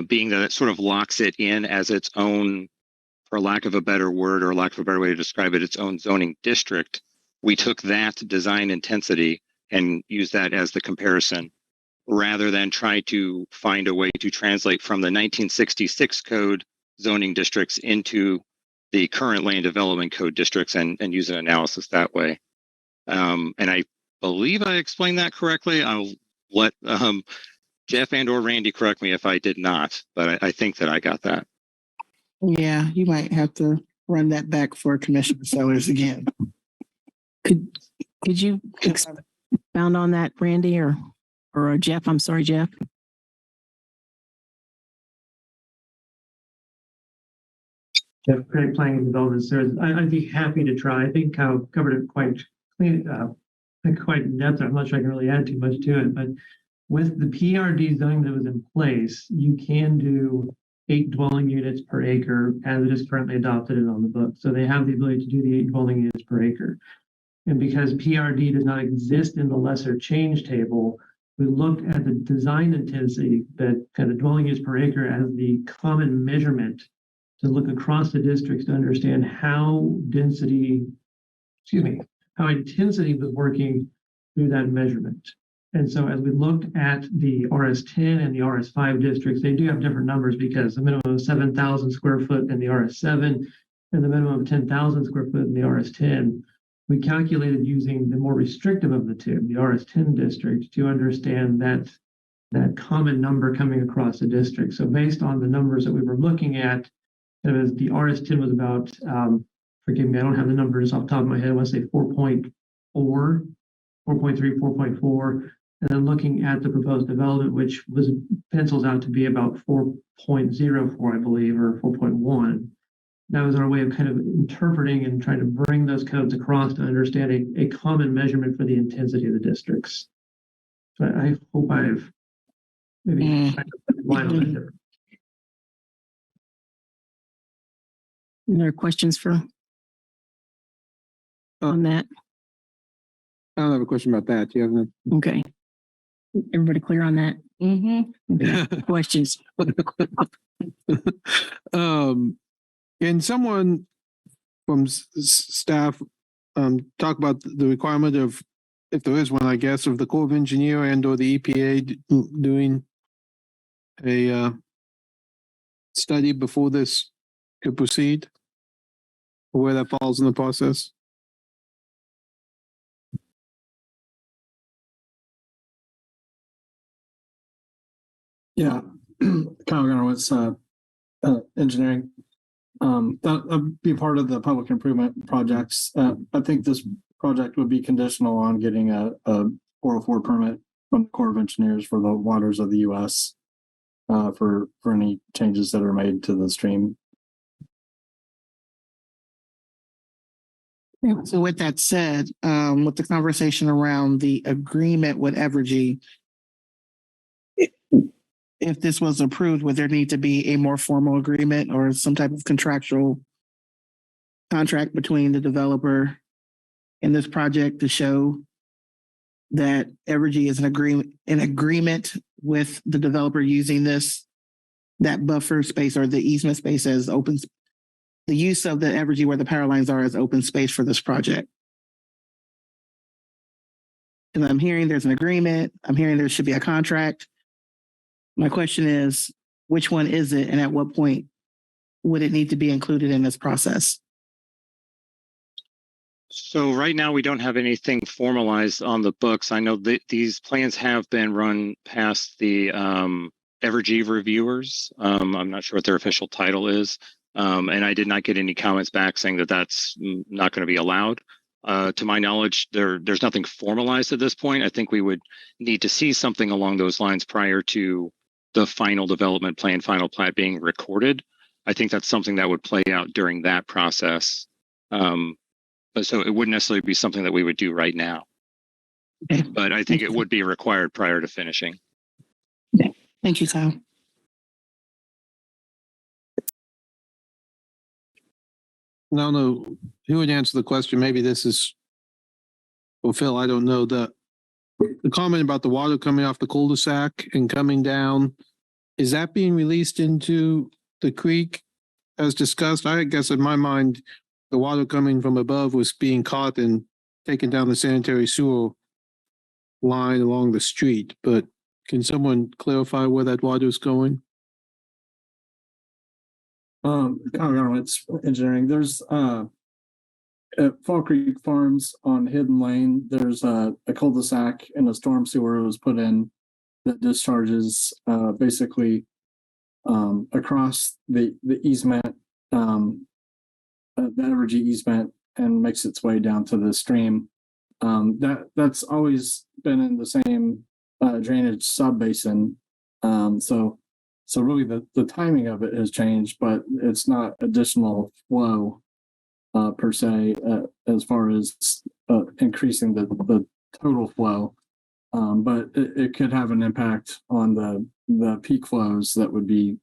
being that it sort of locks it in as its own, for lack of a better word or lack of a better way to describe it, its own zoning district, we took that design intensity and used that as the comparison, rather than try to find a way to translate from the 1966 code zoning districts into the current land development code districts and use an analysis that way. And I believe I explained that correctly. I'll let Jeff and or Randy correct me if I did not, but I think that I got that. Yeah, you might have to run that back for Commissioner Sellers again. Could you expound on that, Randy, or Jeff? I'm sorry, Jeff. Jeff Craig, Planning and Development Services. I'd be happy to try. I think I've covered it quite clean, quite in depth. I'm not sure I can really add too much to it, but with the PRD zoning that was in place, you can do 8 dwelling units per acre as it is currently adopted and on the book. So they have the ability to do the 8 dwelling units per acre. And because PRD does not exist in the lesser change table, we looked at the design intensity, that kind of dwelling units per acre, as the common measurement to look across the districts to understand how intensity was working through that measurement. And so as we looked at the RS10 and the RS5 districts, they do have different numbers because the minimum of 7,000 square foot in the RS7 and the minimum of 10,000 square foot in the RS10. We calculated using the more restrictive of the two, the RS10 district, to understand that common number coming across the district. So based on the numbers that we were looking at, it was the RS10 was about, forgive me, I don't have the numbers off the top of my head. I want to say 4.4, 4.3, 4.4. And then looking at the proposed development, which was pencils out to be about 4.04, I believe, or 4.1. That was our way of kind of interpreting and trying to bring those codes across to understand a common measurement for the intensity of the districts. So I hope I've maybe tried to line on that difference. Any other questions on that? I don't have a question about that. Do you have any? Okay. Everybody clear on that? Okay. Questions? Can someone from staff talk about the requirement of, if there is one, I guess, of the Corps of Engineer and or the EPA doing a study before this could proceed? Or where that falls in the process? Yeah, Kyle Garnowitz, engineering. That would be part of the public improvement projects. I think this project would be conditional on getting a 404 permit from the Corps of Engineers for the waters of the U.S. For any changes that are made to the stream. So with that said, with the conversation around the agreement with Evergy, if this was approved, would there need to be a more formal agreement or some type of contractual contract between the developer and this project to show that Evergy is in agreement with the developer using that buffer space or the easement space as open, the use of the Evergy where the power lines are as open space for this project? And I'm hearing there's an agreement. I'm hearing there should be a contract. My question is, which one is it, and at what point would it need to be included in this process? So right now we don't have anything formalized on the books. I know that these plans have been run past the Evergy reviewers. I'm not sure what their official title is. And I did not get any comments back saying that that's not going to be allowed. To my knowledge, there's nothing formalized at this point. I think we would need to see something along those lines prior to the final development plan, final plat being recorded. I think that's something that would play out during that process. But so it wouldn't necessarily be something that we would do right now. Okay. But I think it would be required prior to finishing. Okay. Thank you, Tom. No, who would answer the question? Maybe this is for Phil. I don't know. The comment about the water coming off the cul-de-sac and coming down, is that being released into the creek as discussed? I guess in my mind, the water coming from above was being caught and taken down the sanitary sewer line along the street. But can someone clarify where that water is going? It's engineering. There's at Fall Creek Farms on Hidden Lane, there's a cul-de-sac and a storm sewer was put in that discharges basically across the easement, the Evergy easement, and makes its way down to the stream. That's always been in the same drainage sub-basin. So really the timing of it has changed, but it's not additional flow per se as far as increasing the total flow. But it could have an impact on the peak flows that would be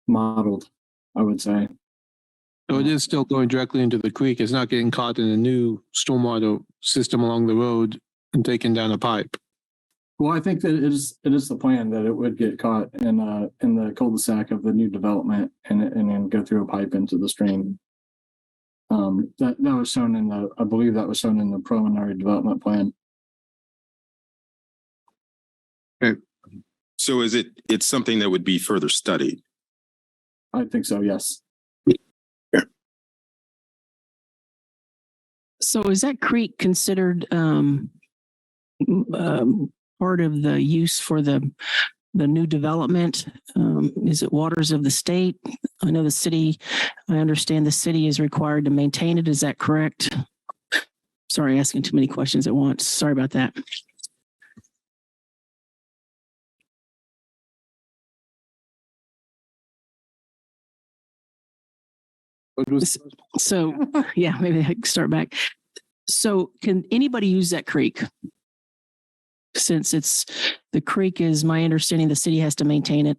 modeled, I would say. So it is still going directly into the creek. It's not getting caught in a new stormwater system along the road and taken down a pipe. Well, I think that it is the plan that it would get caught in the cul-de-sac of the new development and then go through a pipe into the stream. That was shown I believe that was shown in the preliminary development plan. Okay. So it's something that would be further studied? I think so, yes. So is that creek considered part of the use for the new development? Is it waters of the state? I know I understand the city is required to maintain it. Is that correct? Sorry, asking too many questions at once. Sorry about that. So, yeah, maybe I can start back. So can anybody use that creek? Since the creek is my understanding, the city has to maintain it.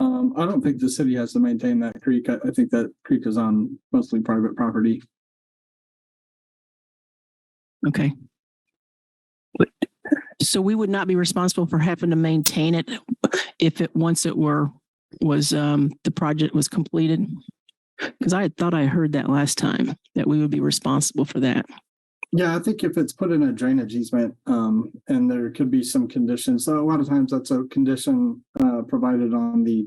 I don't think the city has to maintain that creek. I think that creek is on mostly private property. Okay. So we would not be responsible for having to maintain it if the project was completed? Because I thought I heard that last time, that we would be responsible for that. Yeah, I think if it's put in a drainage easement, and there could be some conditions. So a lot of times that's a condition provided on the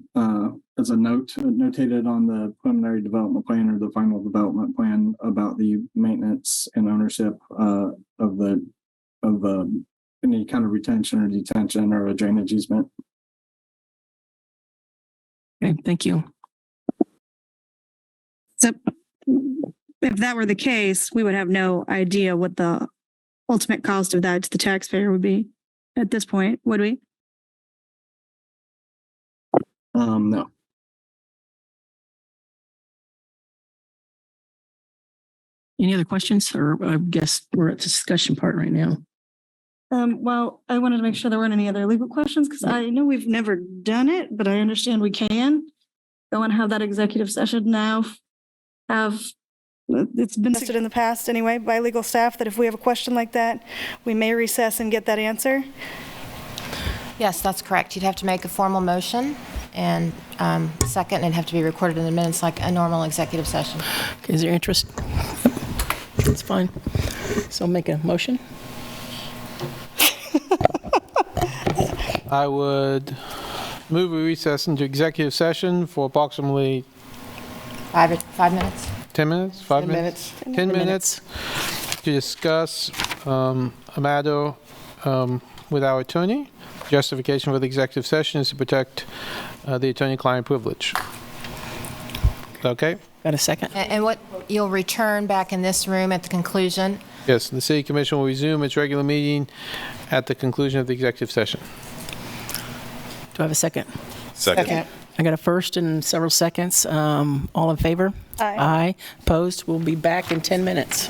as a note notated on the preliminary development plan or the final development plan about the maintenance and ownership of any kind of retention or detention or a drainage easement. Okay, thank you. So if that were the case, we would have no idea what the ultimate cost of that to the taxpayer would be at this point, would we? No. Any other questions? Or I guess we're at the discussion part right now. Well, I wanted to make sure there weren't any other legal questions because I know we've never done it, but I understand we can go and have that executive session now. It's been Suggested in the past anyway by legal staff that if we have a question like that, we may recess and get that answer. Yes, that's correct. You'd have to make a formal motion and second, it'd have to be recorded in the minutes like a normal executive session. Okay, is there interest? That's fine. So I'll make a motion. I would move we recess into executive session for approximately 5 minutes. 10 minutes? 5 minutes? 10 minutes to discuss a matter with our attorney. Justification for the executive session is to protect the attorney-client privilege. Okay? Got a second? And what you'll return back in this room at the conclusion? Yes, the City Commission will resume its regular meeting at the conclusion of the executive session. Do I have a second? Second. I got a first and several seconds. All in favor? Aye. Aye. Opposed? We'll be back in 10 minutes.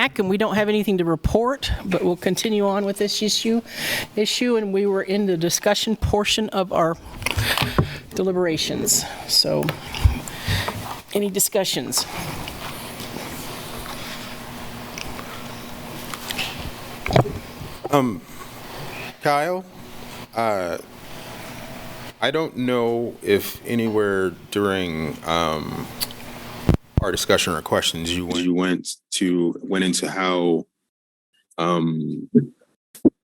back, and we don't have anything to report, but we'll continue on with this issue, and we were in the discussion portion of our deliberations. So, any discussions? Kyle, I don't know if anywhere during our discussion or questions you went into how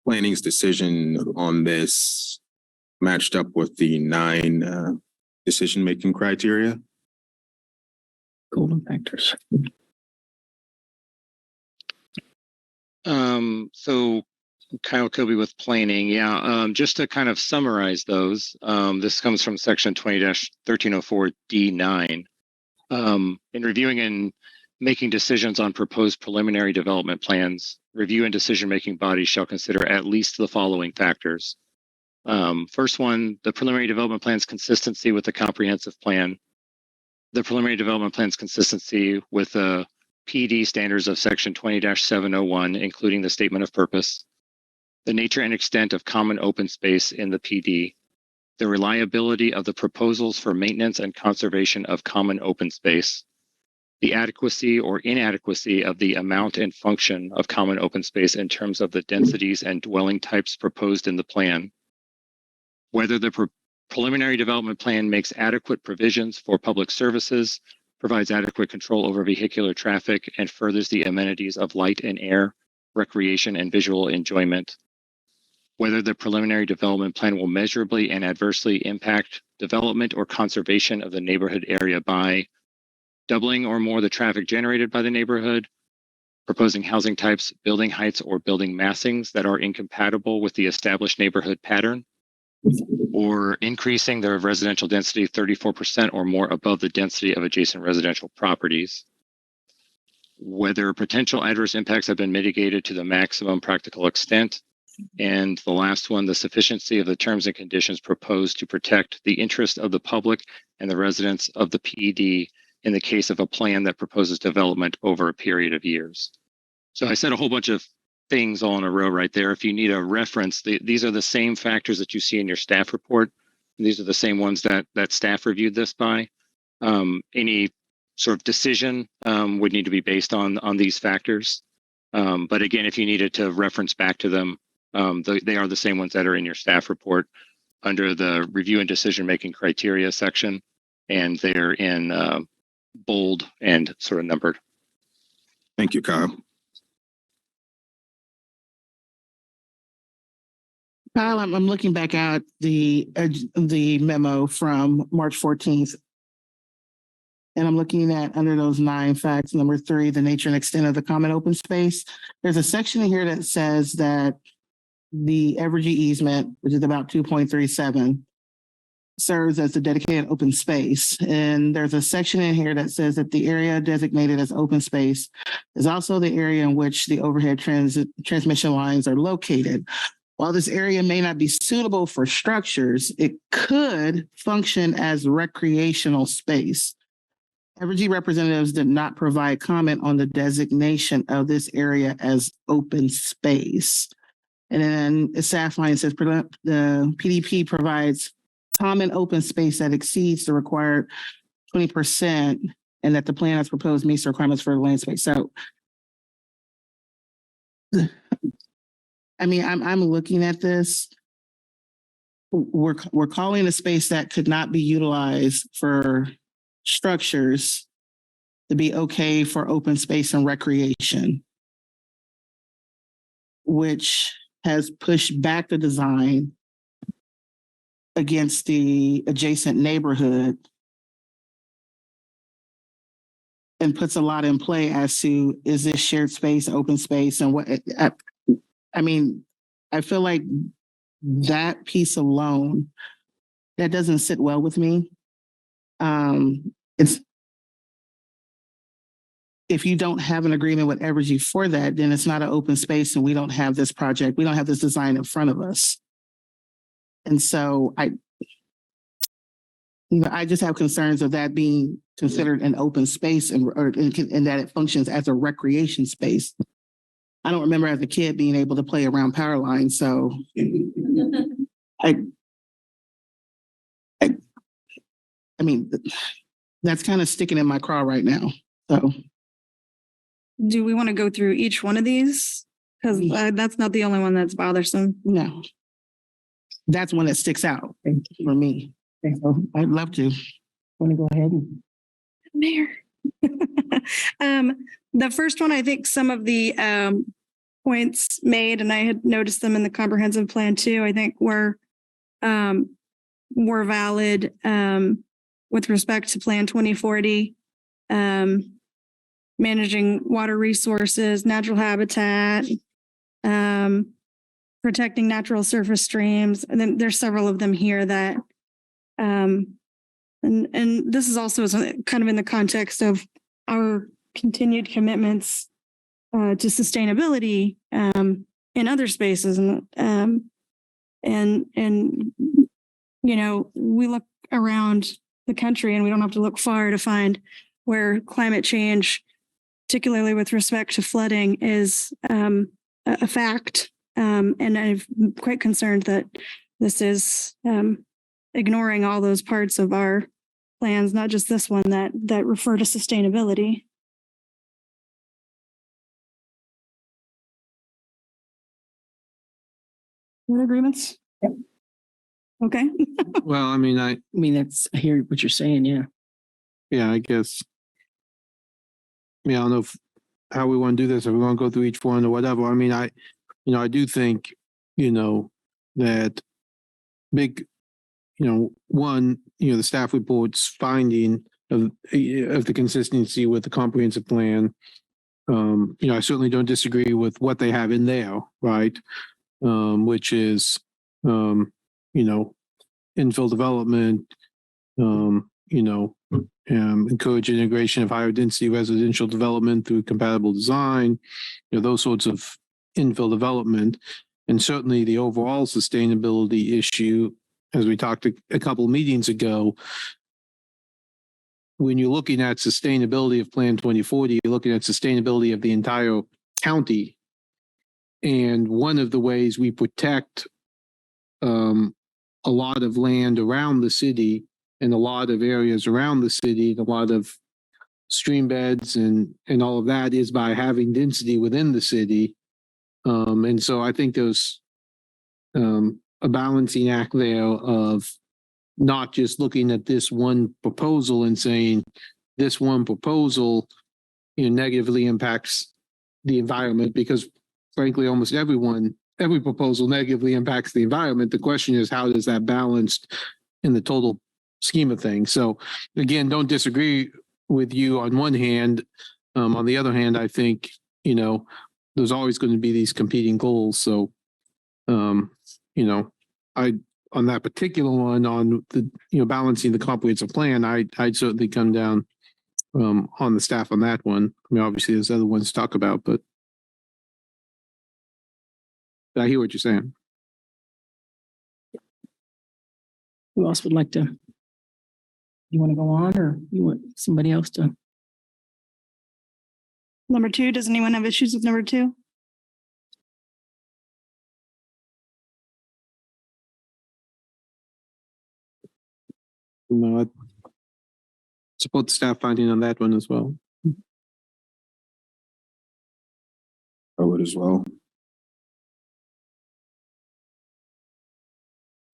planning's decision on this matched up with the 9 decision-making criteria. Golden factors. So Kyle Kobe with planning. Yeah, just to kind of summarize those, this comes from section 20-1304 D9. In reviewing and making decisions on proposed preliminary development plans, review and decision-making bodies shall consider at least the following factors. First one, the preliminary development plan's consistency with the comprehensive plan, the preliminary development plan's consistency with the PD standards of section 20-701, including the statement of purpose, the nature and extent of common open space in the PD, the reliability of the proposals for maintenance and conservation of common open space, the adequacy or inadequacy of the amount and function of common open space in terms of the densities and dwelling types proposed in the plan, whether the preliminary development plan makes adequate provisions for public services, provides adequate control over vehicular traffic, and furthers the amenities of light and air, recreation, and visual enjoyment, whether the preliminary development plan will measurably and adversely impact development or conservation of the neighborhood area by doubling or more the traffic generated by the neighborhood, proposing housing types, building heights, or building massings that are incompatible with the established neighborhood pattern, or increasing the residential density 34% or more above the density of adjacent residential properties, whether potential adverse impacts have been mitigated to the maximum practical extent, and the last one, the sufficiency of the terms and conditions proposed to protect the interest of the public and the residents of the PD in the case of a plan that proposes development over a period of years. So I said a whole bunch of things all in a row right there. If you need a reference, these are the same factors that you see in your staff report. These are the same ones that staff reviewed this by. Any sort of decision would need to be based on these factors. But again, if you needed to reference back to them, they are the same ones that are in your staff report under the review and decision-making criteria section, and they're in bold and sort of numbered. Thank you, Kyle. Kyle, I'm looking back at the memo from March 14th. And I'm looking at under those 9 facts, number 3, the nature and extent of the common open space. There's a section in here that says that the Evergy easement, which is about 2.37, serves as a dedicated open space. And there's a section in here that says that the area designated as open space is also the area in which the overhead transmission lines are located. While this area may not be suitable for structures, it could function as recreational space. Evergy representatives did not provide comment on the designation of this area as open space. And then the staff line says the PDP provides common open space that exceeds the required 20%, and that the plan as proposed meets the requirements for the land space. So, I mean, I'm looking at this. We're calling a space that could not be utilized for structures to be okay for open space and recreation, which has pushed back the design against the adjacent neighborhood and puts a lot in play as to, is this shared space, open space, and what, I mean, I feel like that piece alone, that doesn't sit well with me. It's, if you don't have an agreement with Evergy for that, then it's not an open space, and we don't have this project, we don't have this design in front of us. And so I just have concerns of that being considered an open space and that it functions as a recreation space. I don't remember as a kid being able to play around power lines, so I mean, that's kind of sticking in my craw right now. So, Do we want to go through each one of these? Because that's not the only one that's bothersome. no, that's one that sticks out for me. So I'd love to. Want to go ahead and Mayor. The first one, I think some of the points made, and I had noticed them in the comprehensive plan too, I think were more valid with respect to Plan 2040, managing water resources, natural habitat, protecting natural surface streams. And then there's several of them here that and this is also kind of in the context of our continued commitments to sustainability in other spaces, and we look around the country and we don't have to look far to find where climate change, particularly with respect to flooding, is a fact. And I'm quite concerned that this is ignoring all those parts of our plans, not just this one that refer to sustainability. What agreements? Yep. Okay. Well, I mean, I I hear what you're saying. yeah, I guess. I mean, I don't know how we want to do this, if we want to go through each one or whatever. I mean, I do think, that big, one, the staff report's finding of the consistency with the comprehensive plan. I certainly don't disagree with what they have in there, right? Which is, infill development, encourage integration of higher density residential development through compatible design, those sorts of infill development. And certainly the overall sustainability issue, as we talked a couple of meetings ago, when you're looking at sustainability of Plan 2040, you're looking at sustainability of the entire county. And one of the ways we protect a lot of land around the city and a lot of areas around the city, a lot of stream beds and all of that is by having density within the city. And so I think there's a balancing act there of not just looking at this one proposal and saying this one proposal negatively impacts the environment, because frankly, almost every proposal negatively impacts the environment. The question is, how does that balance in the total scheme of things? So again, don't disagree with you on one hand. On the other hand, I think, there's always going to be these competing goals. So, on that particular one, on the, balancing the comprehensive plan, I'd certainly come down on the staff on that one. I mean, obviously there's other ones to talk about, but I hear what you're saying. Who else would like to? You want to go on, or you want somebody else to? Number 2, does anyone have issues with number 2? No, I support the staff finding on that one as well. I would as well.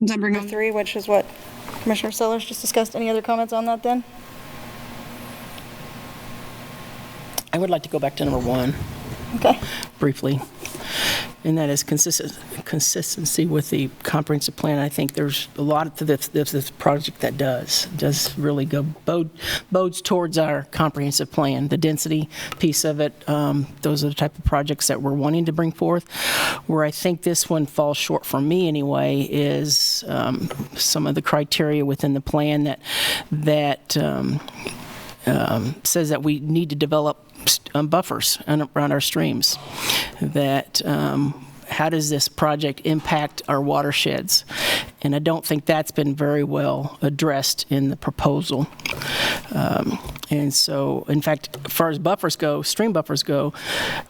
Does that bring up 3, which is what Commissioner Sellers just discussed? Any other comments on that then? I would like to go back to number 1. Okay. Briefly. And that is consistency with the comprehensive plan. I think there's a lot to this project that does really bodes towards our comprehensive plan. The density piece of it, those are the type of projects that we're wanting to bring forth. Where I think this one falls short for me anyway is some of the criteria within the plan that says that we need to develop buffers around our streams. That how does this project impact our watersheds? And I don't think that's been very well addressed in the proposal. And so, in fact, as far as buffers go, stream buffers go,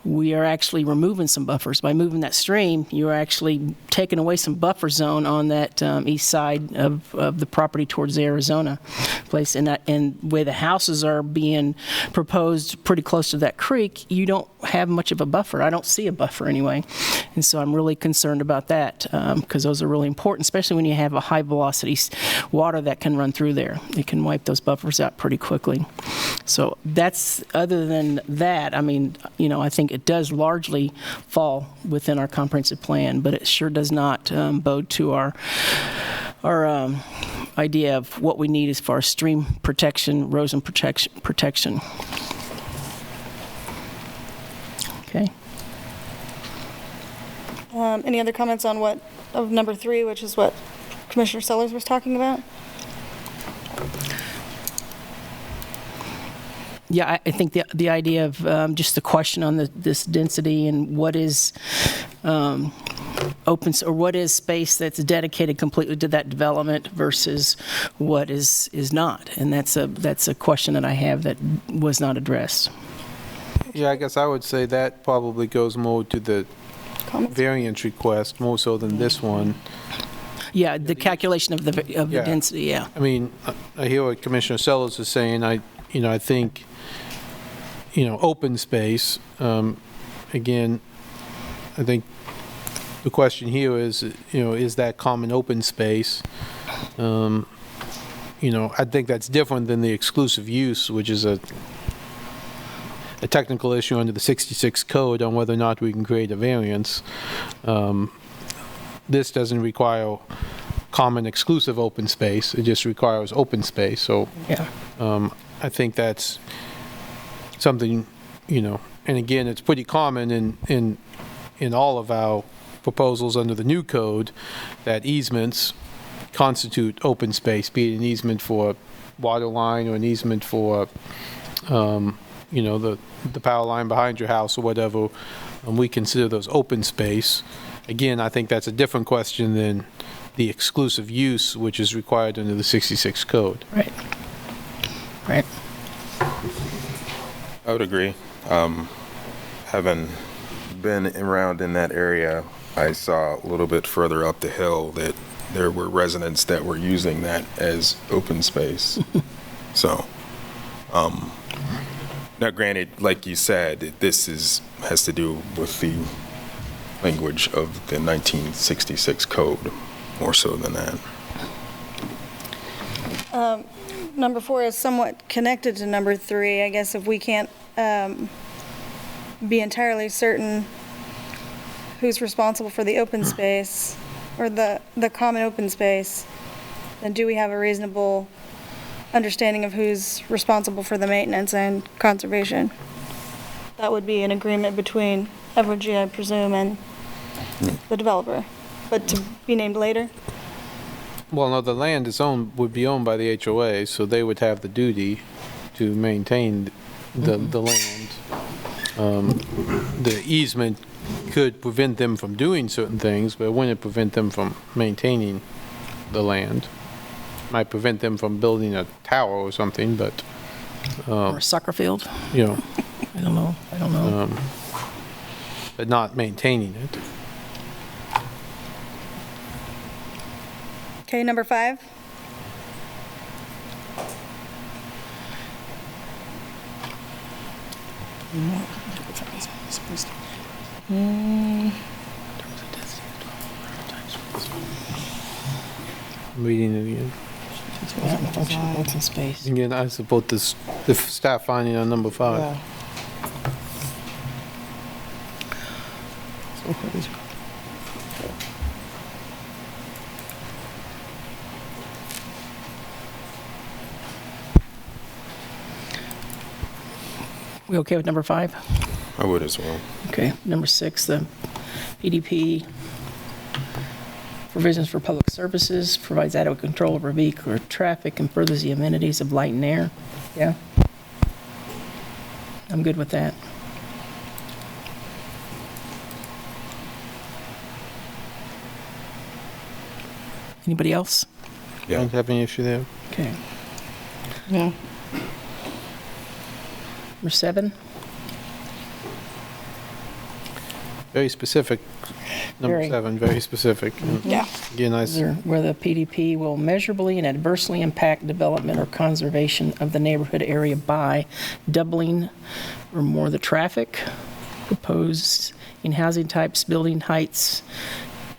we are actually removing some buffers. By moving that stream, you're actually taking away some buffer zone on that east side of the property towards the Arizona place. And where the houses are being proposed pretty close to that creek, you don't have much of a buffer. I don't see a buffer anyway. And so I'm really concerned about that because those are really important, especially when you have a high velocity water that can run through there. It can wipe those buffers out pretty quickly. So that's, other than that, I mean, you know, I think it does largely fall within our comprehensive plan, but it sure does not bode to our idea of what we need as far as stream protection, erosion protection. Okay. Any other comments on of number 3, which is what Commissioner Sellers was talking about? Yeah, I think the idea of just the question on this density and what is open, or what is space that's dedicated completely to that development versus what is not, and that's a question that I have that was not addressed. Yeah, I guess I would say that probably goes more to the variance request, more so than this one. Yeah, the calculation of the density, yeah. I mean, I hear what Commissioner Sellers is saying. I think, open space, again, I think the question here is, is that common open space? I think that's different than the exclusive use, which is a technical issue under the 66 code on whether or not we can create a variance. This doesn't require common exclusive open space. It just requires open space. So yeah. I think that's something, and again, it's pretty common in all of our proposals under the new code that easements constitute open space, be it an easement for a water line or an easement for the power line behind your house or whatever. We consider those open space. Again, I think that's a different question than the exclusive use, which is required under the 66 code. Right. Right. I would agree. Having been around in that area, I saw a little bit further up the hill that there were residents that were using that as open space. So, now granted, like you said, this has to do with the language of the 1966 code, more so than that. Number 4 is somewhat connected to number 3. I guess if we can't be entirely certain who's responsible for the open space or the common open space, then do we have a reasonable understanding of who's responsible for the maintenance and conservation? That would be an agreement between Evergy, I presume, and the developer, but to be named later? Well, no, the land would be owned by the HOA, so they would have the duty to maintain the land. The easement could prevent them from doing certain things, but it wouldn't prevent them from maintaining the land. Might prevent them from building a tower or something, but or a soccer field. I don't know. But not maintaining it. Okay, number 5. I'm reading it again. Open space. Again, I support the staff finding on number 5. Yeah. We okay with number 5? I would as well. Okay. Number 6, the PDP provisions for public services, provides adequate control over vehicular traffic and furthers the amenities of light and air. Yeah? I'm good with that. Anybody else? Yeah. Don't have any issue there. Okay. Yeah. Number 7. Very specific. Number Very. 7, very specific. Yeah. Again, Where the PDP will measurably and adversely impact development or conservation of the neighborhood area by doubling or more the traffic, proposed in housing types, building heights,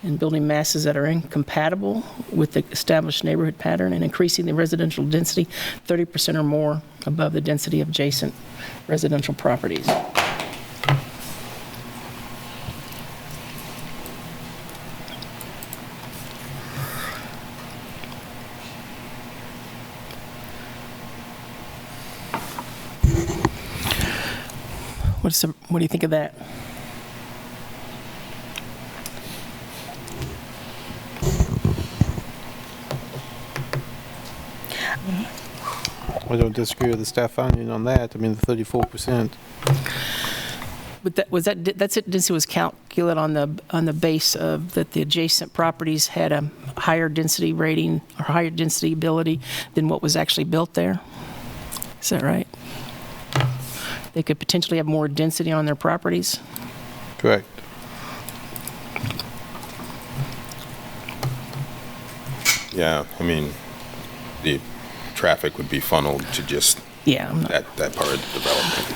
and building masses that are incompatible with the established neighborhood pattern, and increasing the residential density 30% or more above the density of adjacent residential properties. What do you think of that? I don't disagree with the staff finding on that. I mean, the 34%. But that's it. Density was calculated on the base of that the adjacent properties had a higher density rating or higher density ability than what was actually built there. Is that right? They could potentially have more density on their properties. Correct. Yeah, I mean, the traffic would be funneled to just that part of the development.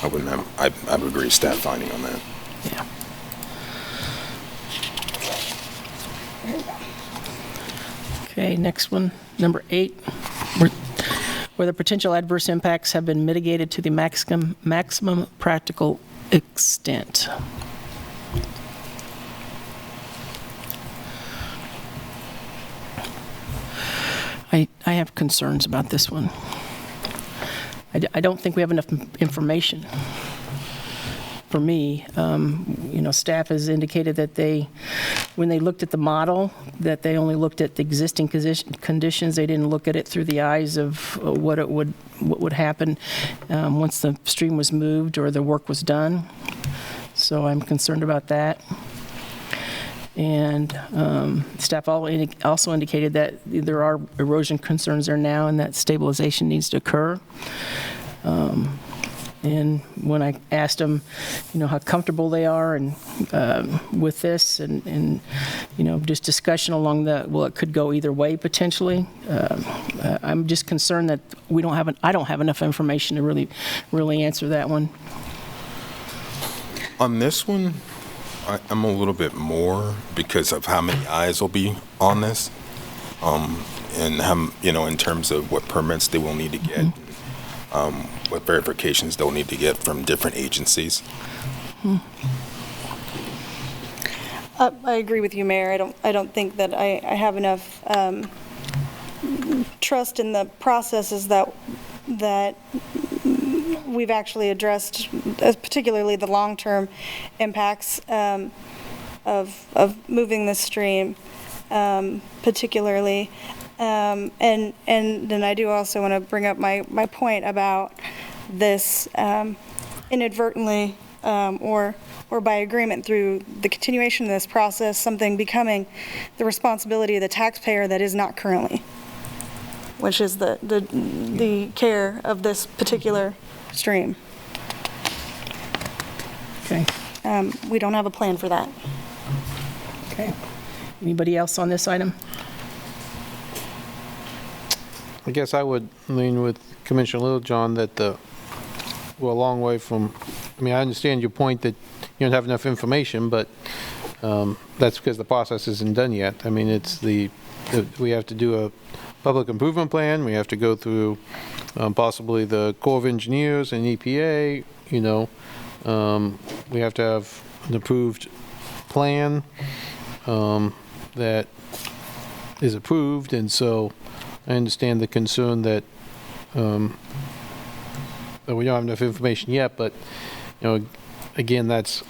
I wouldn't have, I would agree staff finding on that. Yeah. Okay, next one, number 8. Where the potential adverse impacts have been mitigated to the maximum practical extent. I have concerns about this one. I don't think we have enough information. For me, staff has indicated that when they looked at the model, that they only looked at the existing conditions. They didn't look at it through the eyes of what would happen once the stream was moved or the work was done. So I'm concerned about that. And staff also indicated that there are erosion concerns there now and that stabilization needs to occur. And when I asked them, how comfortable they are and with this and just discussion along it could go either way potentially. I'm just concerned that I don't have enough information to really answer that one. On this one, I'm a little bit more because of how many eyes will be on this, and how, in terms of what permits they will need to get, what verifications they'll need to get from different agencies. I agree with you, Mayor. I don't think that I have enough trust in the processes that we've actually addressed, particularly the long-term impacts of moving this stream, particularly. And then I do also want to bring up my point about this inadvertently or by agreement through the continuation of this process, something becoming the responsibility of the taxpayer that is not currently, which is the care of this particular stream. Okay. We don't have a plan for that. Okay. Anybody else on this item? I guess I would lean with Commissioner Littlejohn that we're a long way from, I understand your point that you don't have enough information, but that's because the process isn't done yet. We have to do a public improvement plan. We have to go through possibly the Corps of Engineers and EPA, we have to have an approved plan that is approved, and so I understand the concern that we don't have enough information yet, but again, that's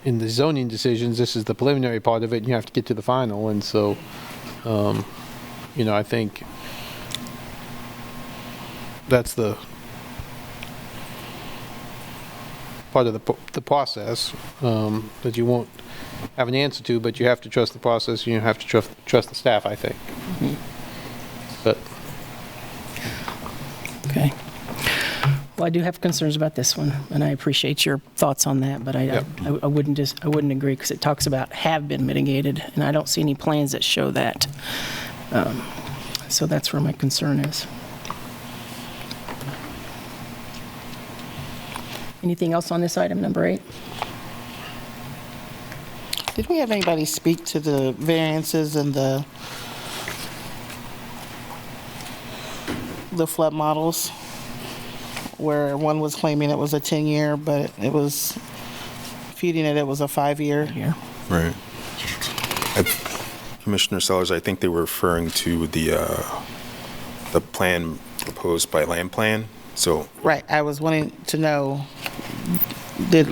in the zoning decisions. This is the preliminary part of it, and you have to get to the final, and so I think that's the part of the process that you won't have an answer to, but you have to trust the process, and you have to trust the staff, I think. But Okay. Well, I do have concerns about this one, and I appreciate your thoughts on that, but I wouldn't agree, because it talks about have been mitigated, and I don't see any plans that show that. So that's where my concern is. Anything else on this item, number 8? Did we have anybody speak to the variances and the flood models, where one was claiming it was a 10-year, but it was feeding it was a 5-year? Yeah. Right. Commissioner Sellers, I think they were referring to the plan proposed by Landplan. So Right. I was wanting to know, did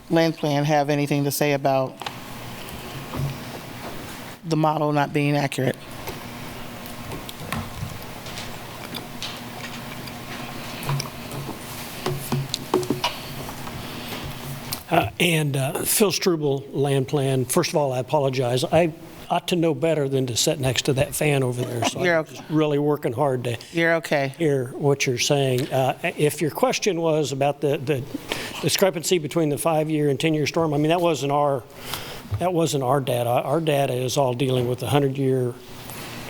Landplan have anything to say about the model not being accurate? Phil Struble, Landplan. First of all, I apologize. I ought to know better than to sit next to that fan over there. So You're I'm just really working hard to You're okay. hear what you're saying. If your question was about the discrepancy between the 5-year and 10-year storm, I mean, that wasn't our data. Our data is all dealing with the 100-year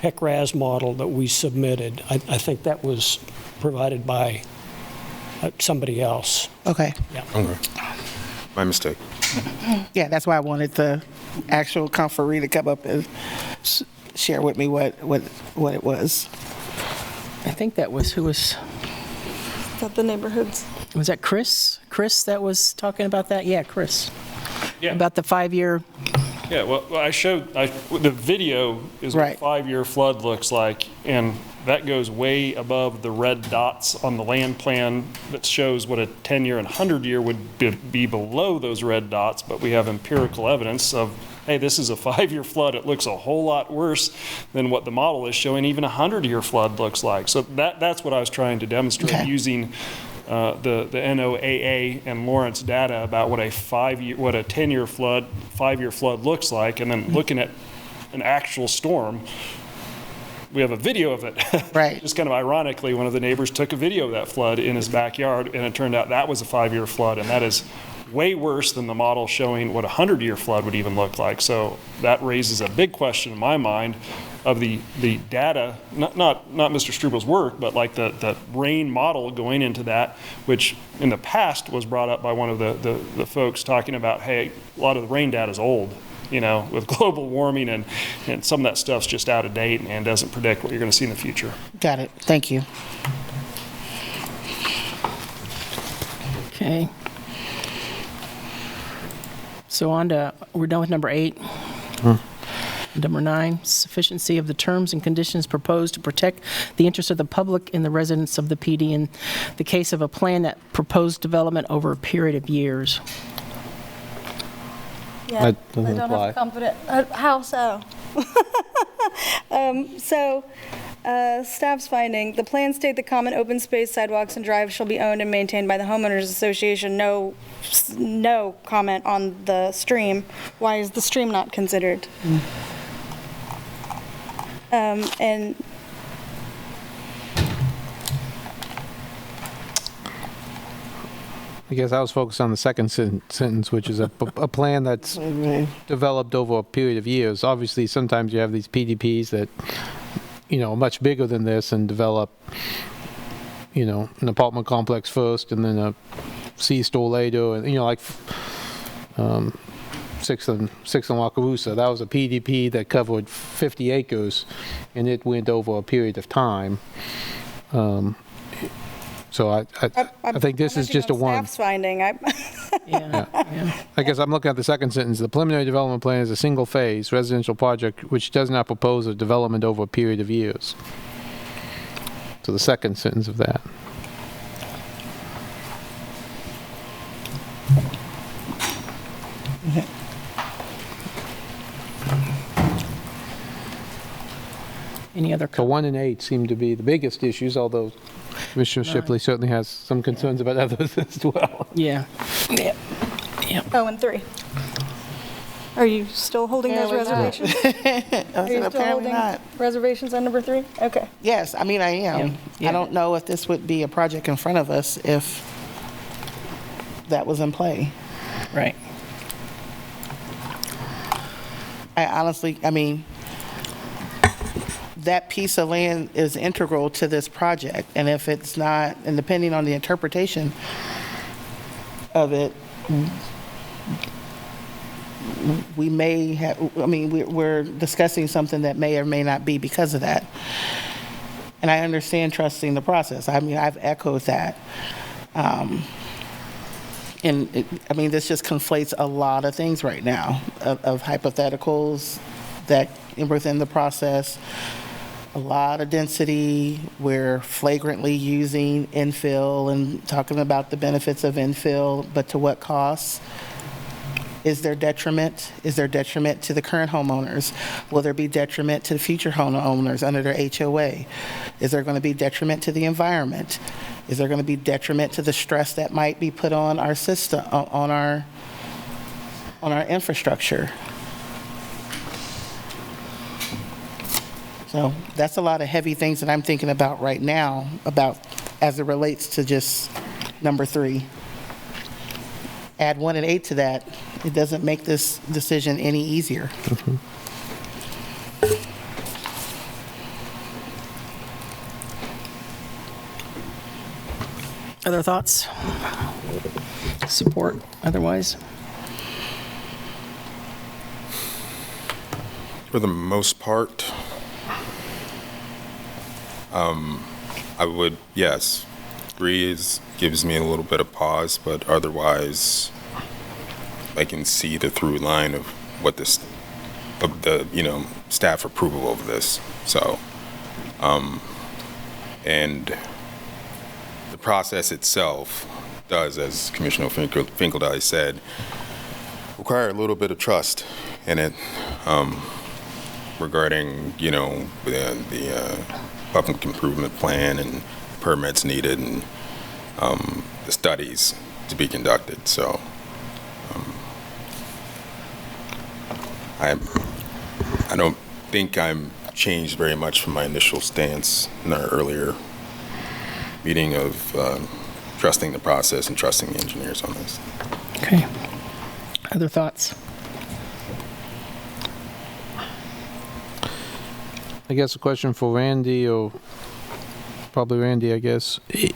HEC-RAS model that we submitted. I think that was provided by somebody else. Okay. Yeah. okay. My mistake. Yeah, that's why I wanted the actual conferee to come up and share with me what it was. I think that was, who was, Is that the neighborhoods? was that Chris? Chris that was talking about that? Yeah, Chris. Yeah. About the 5-year, Yeah, well, I showed, the video is what a 5-year flood looks like, and that goes way above the red dots on the land plan that shows what a 10-year and 100-year would be below those red dots, but we have empirical evidence of, hey, this is a 5-year flood. It looks a whole lot worse than what the model is showing even a 100-year flood looks like. So that's what I was trying to demonstrate using the NOAA and Lawrence data about what a 10-year flood, 5-year flood looks like, and then looking at an actual storm. We have a video of it. Right. Just kind of ironically, one of the neighbors took a video of that flood in his backyard, and it turned out that was a 5-year flood, and that is way worse than the model showing what a 100-year flood would even look like. So that raises a big question in my mind of the data, not Mr. Strubel's work, but like the rain model going into that, which in the past was brought up by one of the folks talking about, hey, a lot of the rain data is old, you know, with global warming, and some of that stuff's just out of date and doesn't predict what you're going to see in the future. Got it. Thank you. okay. So we're done with number 8. Number 9, sufficiency of the terms and conditions proposed to protect the interests of the public and the residents of the PD in the case of a plan that proposed development over a period of years. Yeah, I don't have confidence. How so? Staff's finding, the plan state the common open space, sidewalks, and drives shall be owned and maintained by the homeowners association. No comment on the stream. Why is the stream not considered? And I guess I was focused on the second sentence, which is a plan that's developed over a period of years. Obviously, sometimes you have these PDPs that, you know, are much bigger than this and develop, you know, an apartment complex first and then a C-store later, and, you know, like 6 and Wakarusa. That was a PDP that covered 50 acres, and it went over a period of time. So I think this is just a one. Staff's finding. Yeah. I guess I'm looking at the second sentence. The preliminary development plan is a single-phase residential project which does not propose a development over a period of years. So the second sentence of that. Any other? So 1 and 8 seem to be the biggest issues, although Commissioner Shipley certainly has some concerns about others as well. Yeah. Oh, and 3. Are you still holding those Apparently reservations? I Are said, you still apparently holding not. reservations on number 3? Okay. Yes, I mean, I am. Yeah. I don't know if this would be a project in front of us if that was in play. Right. I honestly, I mean, that piece of land is integral to this project, and if it's not, and depending on the interpretation of it, we may have, I mean, we're discussing something that may or may not be because of that. And I understand trusting the process. I mean, I've echoed that. I mean, this just conflates a lot of things right now, of hypotheticals that within the process, a lot of density. We're flagrantly using infill and talking about the benefits of infill, but to what cost? Is there detriment? Is there detriment to the current homeowners? Will there be detriment to the future homeowners under their HOA? Is there going to be detriment to the environment? Is there going to be detriment to the stress that might be put on our system, on our infrastructure? So that's a lot of heavy things that I'm thinking about right now, about as it relates to just number 3. Add 1 and 8 to that, it doesn't make this decision any easier. Other thoughts? Support otherwise? For the most part, I would, yes. 3 gives me a little bit of pause, but otherwise, I can see the through line of what the staff approval of this. So, and the process itself does, as Commissioner Finkeldine said, require a little bit of trust in it, regarding, the public improvement plan and permits needed and the studies to be conducted. So I don't think I'm changed very much from my initial stance in our earlier meeting of trusting the process and trusting the engineers on this. Okay. Other thoughts? I guess a question for Randy, or probably Randy, I guess. I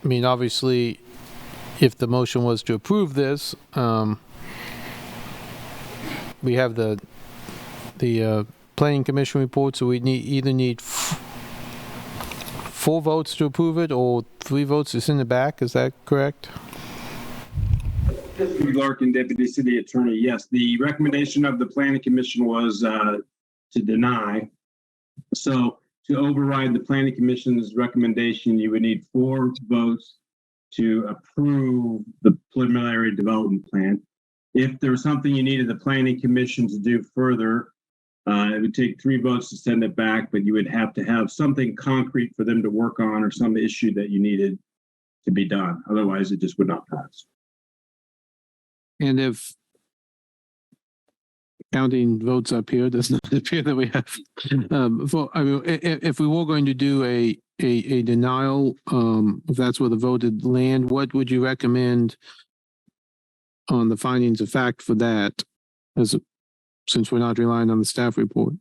mean, obviously, if the motion was to approve this, we have the Planning Commission report, so we either need 4 votes to approve it or 3 votes. It's in the back, is that correct? Larkin, Deputy City Attorney. Yes, the recommendation of the Planning Commission was to deny. So to override the Planning Commission's recommendation, you would need 4 votes to approve the preliminary development plan. If there was something you needed the Planning Commission to do further, it would take 3 votes to send it back, but you would have to have something concrete for them to work on or some issue that you needed to be done. Otherwise, it just would not pass. And if counting votes up here does not appear that we have, if we were going to do a denial, if that's where the voted land, what would you recommend on the findings of fact for that, since we're not relying on the staff report?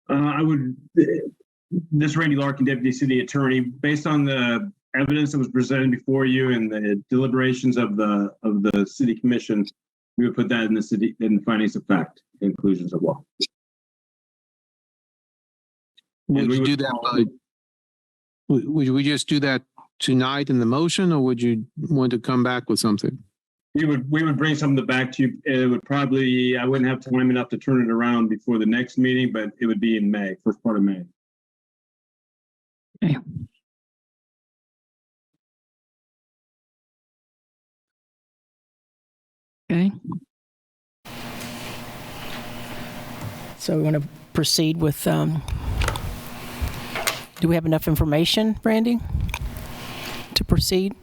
I would, this is Randy Larkin, Deputy City Attorney, based on the evidence that was presented before you and the deliberations of the City Commission, we would put that in the findings of fact, conclusions of law. Would you do that would we just do that tonight in the motion, or would you want to come back with something? We would bring something back to you. It would probably, I wouldn't have time enough to turn it around before the next meeting, but it would be in May, first part of May. Okay. Okay. So we want to proceed with, do we have enough information, Randy, to proceed?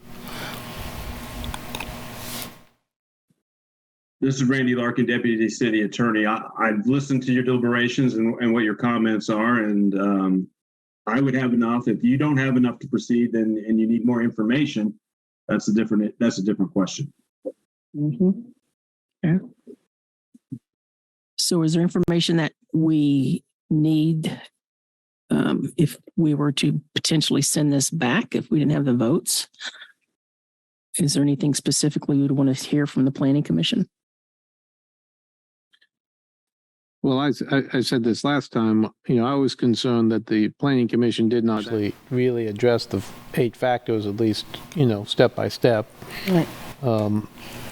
This is Randy Larkin, Deputy City Attorney. I've listened to your deliberations and what your comments are, and I would have enough. If you don't have enough to proceed, then and you need more information, that's a different question. Yeah. So is there information that we need if we were to potentially send this back if we didn't have the votes? Is there anything specifically you'd want to hear from the Planning Commission? Well, I said this last time, I was concerned that the Planning Commission did not really address the 8 factors, at least, step by step. Right.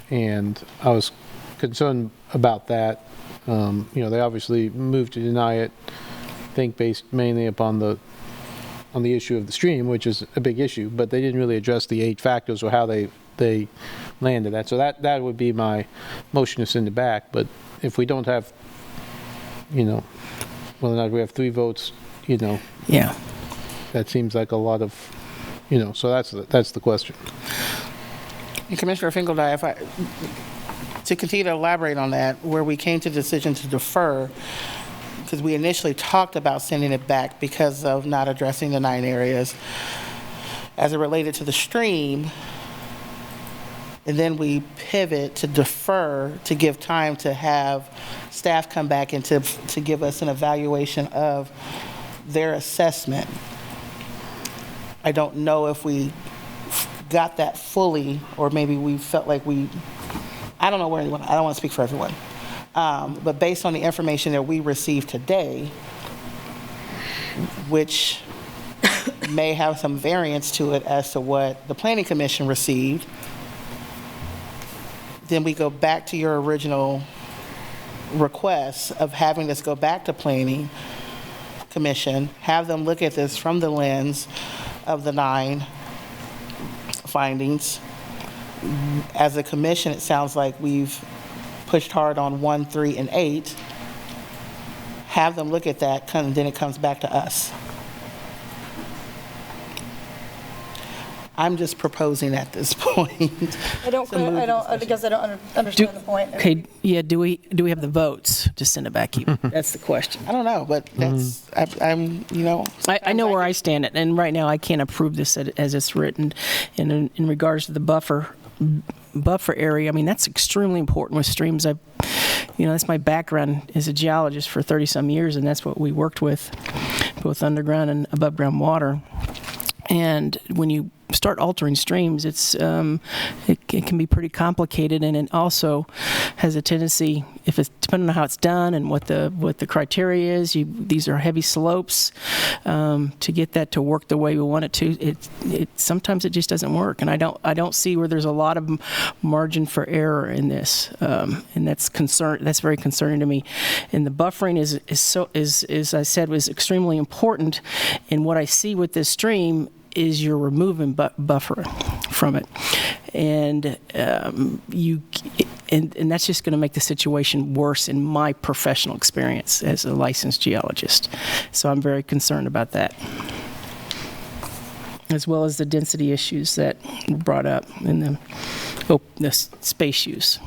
And I was concerned about that. They obviously moved to deny it, I think based mainly upon the issue of the stream, which is a big issue, but they didn't really address the 8 factors or how they landed that. So that would be my motion to send it back. But if we don't have, whether or not we have 3 votes, Yeah. that seems like a lot of, so that's the question. And Commissioner Finkeldye, to continue to elaborate on that, where we came to the decision to defer, because we initially talked about sending it back because of not addressing the 9 areas as it related to the stream, and then we pivot to defer to give time to have staff come back and to give us an evaluation of their assessment. I don't know if we got that fully, or maybe we felt like I don't know where anyone, I don't want to speak for everyone. But based on the information that we received today, which may have some variance to it as to what the Planning Commission received, then we go back to your original request of having this go back to Planning Commission, have them look at this from the lens of the 9 findings. As a commission, it sounds like we've pushed hard on 1, 3, and 8. Have them look at that, and then it comes back to us. I'm just proposing at this point. I guess I don't understand the point. Okay, yeah, do we have the votes to send it back? That's the question. I don't know, but that's, I know where I stand, and right now I can't approve this as it's written. And in regards to the buffer area, I mean, that's extremely important with streams. That's my background as a geologist for 30-some years, and that's what we worked with, both underground and above ground water. And when you start altering streams, it can be pretty complicated, and it also has a tendency, if it's depending on how it's done and what the criteria is. These are heavy slopes. To get that to work the way we want it to, sometimes it just doesn't work, and I don't see where there's a lot of margin for error in this, and that's very concerning to me. And the buffering is I said, was extremely important. And what I see with this stream is you're removing buffer from it, and and that's just going to make the situation worse in my professional experience as a licensed geologist. So I'm very concerned about that, as well as the density issues that were brought up in the space use.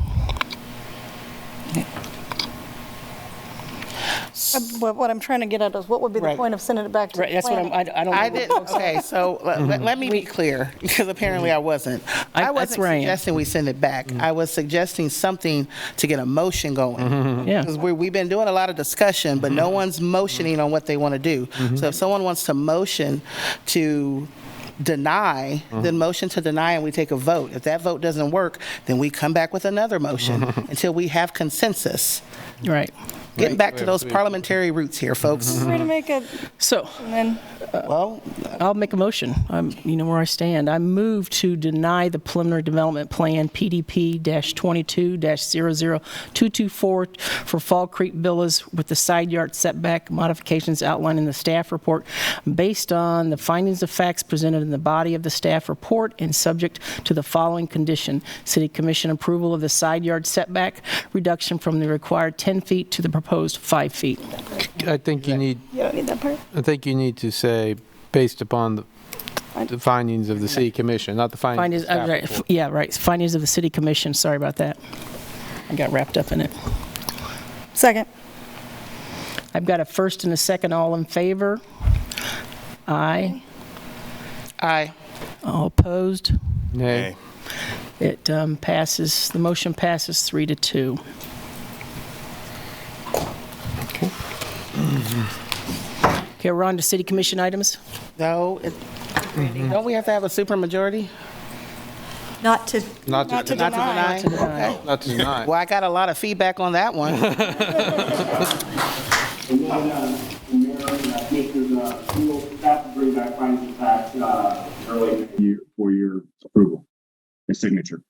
What I'm trying to get at is what would be the point of sending it back to the planning? I don't. I didn't. Okay, so let me be clear, because apparently I wasn't. I wasn't suggesting we send it back. I was suggesting something to get a motion going. Yeah. Because we've been doing a lot of discussion, but no one's motioning on what they want to do. So if someone wants to motion to deny, then motion to deny, and we take a vote. If that vote doesn't work, then we come back with another motion until we have consensus. Right. Getting back to those parliamentary roots here, folks. Way to make it. So, And then, I'll make a motion. You know where I stand. I move to deny the preliminary development plan PDP-22-00224 for Fall Creek Villas with the side yard setback modifications outlined in the staff report based on the findings of facts presented in the body of the staff report and subject to the following condition: City Commission approval of the side yard setback reduction from the required 10 feet to the proposed 5 feet. I think you need. you don't need that part? I think you need to say based upon the findings of the City Commission, not the findings. Findings of the City Commission. Sorry about that. I got wrapped up in it. Second. I've got a first and a second. All in favor? Aye. Aye. All opposed? Nay. It passes, the motion passes 3-2. Okay, we're on to city commission items. No, don't we have to have a supermajority? Not to Not to Not to deny? deny. Not to deny. Well, I got a lot of feedback on that one. And then, Commissioners, we will have to bring back findings of fact early in the year for your approval and signature.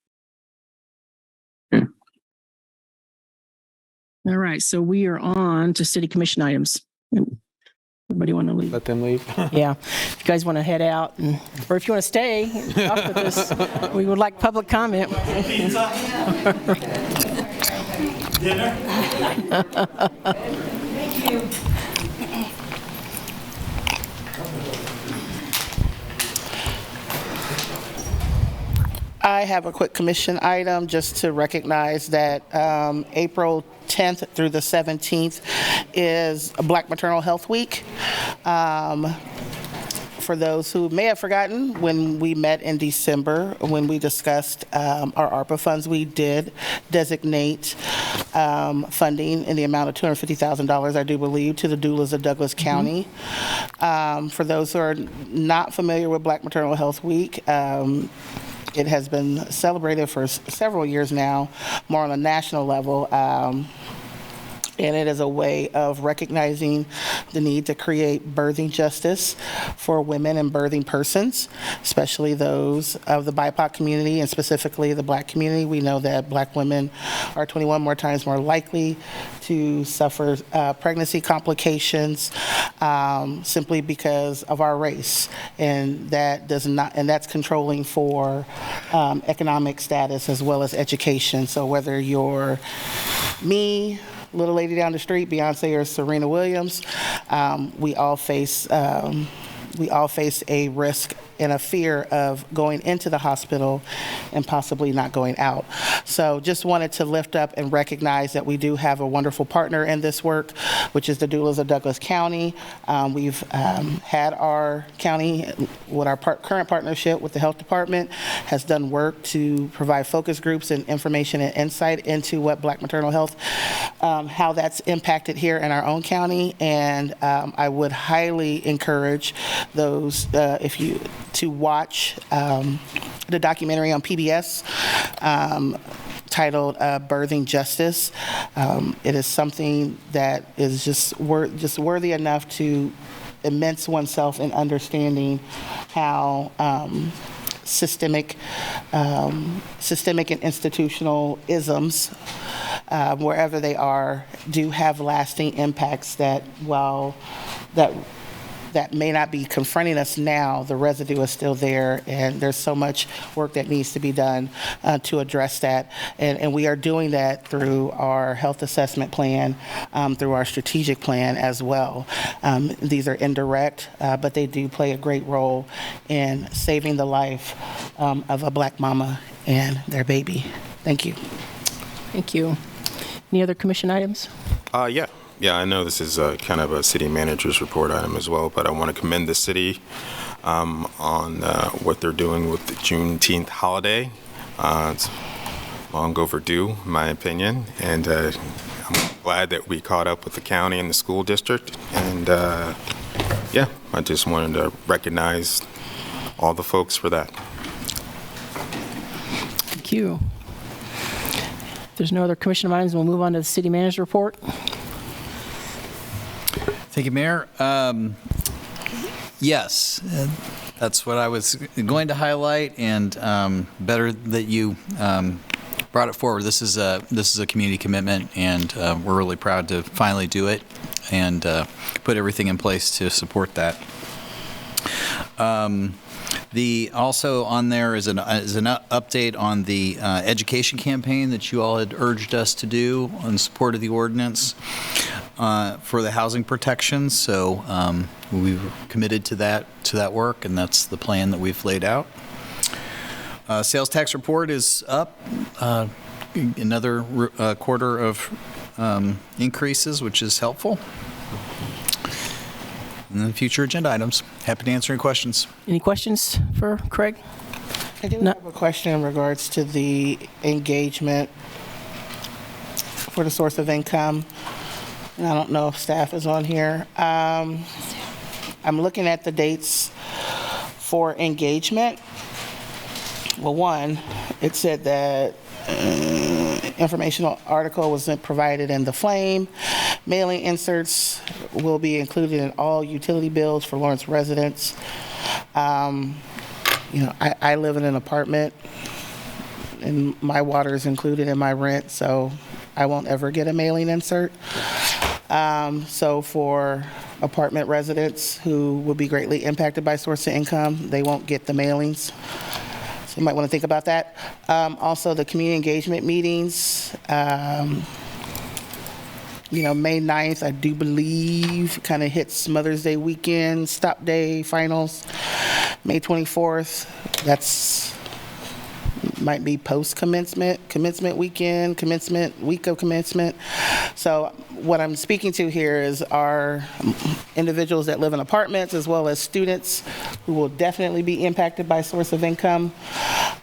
All right, so we are on to city commission items. Everybody want to leave? Let them leave. Yeah. If you guys want to head out, or if you want to stay, talk with us, we would like public comment. Dinner? I have a quick commission item just to recognize that April 10th through the 17th is Black Maternal Health Week. For those who may have forgotten, when we met in December, when we discussed our ARPA funds, we did designate funding in the amount of $250,000, I do believe, to the doulas of Douglas County. For those who are not familiar with Black Maternal Health Week, it has been celebrated for several years now, more on a national level. And it is a way of recognizing the need to create birthing justice for women and birthing persons, especially those of the BIPOC community and specifically the Black community. We know that Black women are 21 more times more likely to suffer pregnancy complications simply because of our race, and that does not, and that's controlling for economic status as well as education. So whether you're me, little lady down the street, Beyonce or Serena Williams, we all face a risk and a fear of going into the hospital and possibly not going out. So just wanted to lift up and recognize that we do have a wonderful partner in this work, which is the doulas of Douglas County. We've had our county, with our current partnership with the health department, has done work to provide focus groups and information and insight into what Black maternal health, how that's impacted here in our own county. And I would highly encourage those, to watch the documentary on PBS titled Birthing Justice. It is something that is just worthy enough to immerse oneself in understanding how systemic and institutional isms, wherever they are, do have lasting impacts that, while that may not be confronting us now, the residue is still there, and there's so much work that needs to be done to address that. And we are doing that through our health assessment plan, through our strategic plan as well. These are indirect, but they do play a great role in saving the life of a Black mama and their baby. Thank you. Thank you. Any other commission items? Yeah, I know this is kind of a city manager's report item as well, but I want to commend the city on what they're doing with the Juneteenth holiday. It's long overdue, in my opinion, and I'm glad that we caught up with the county and the school district. And yeah, I just wanted to recognize all the folks for that. Thank you. If there's no other commission items, we'll move on to the city manager's report. Thank you, Mayor. Yes, that's what I was going to highlight, and better that you brought it forward. This is a community commitment, and we're really proud to finally do it and put everything in place to support that. Also on there is an update on the education campaign that you all had urged us to do in support of the ordinance for the housing protections. So we were committed to that work, and that's the plan that we've laid out. Sales tax report is up another quarter of increases, which is helpful. And then future agenda items. Happy to answer any questions. Any questions for Craig? I do have a question in regards to the engagement for the source of income. And I don't know if staff is on here. I'm looking at the dates for engagement. Well, one, it said that informational article was provided in the Flame. Mailing inserts will be included in all utility bills for Lawrence residents. I live in an apartment, and my water is included in my rent, so I won't ever get a mailing insert. So for apartment residents who will be greatly impacted by source of income, they won't get the mailings. So you might want to think about that. Also, the community engagement meetings, May 9th, I do believe, kind of hits Mother's Day weekend, stop day, finals. May 24th, might be post-commencement, commencement weekend, commencement, week of commencement. So what I'm speaking to here is our individuals that live in apartments as well as students who will definitely be impacted by source of income.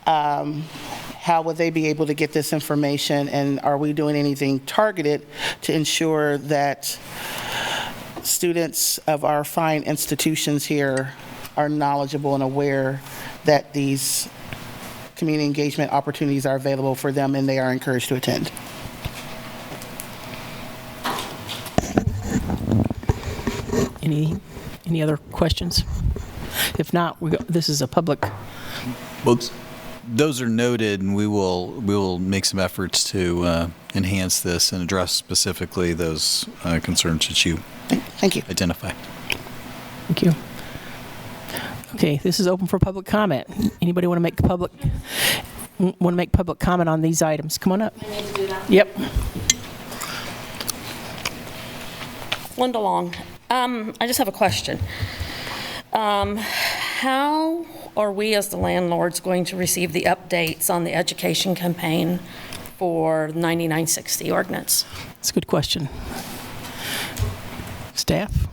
How will they be able to get this information, and are we doing anything targeted to ensure that students of our fine institutions here are knowledgeable and aware that these community engagement opportunities are available for them and they are encouraged to attend? Any other questions? If not, this is a public. Well, those are noted, and we will make some efforts to enhance this and address specifically those concerns that you identify. Thank you. Okay, this is open for public comment. Anybody want to make public comment on these items? Come on up. I need to do that? Yep. Linda Long. I just have a question. How are we as the landlords going to receive the updates on the education campaign for 9960 ordinance? That's a good question. Staff?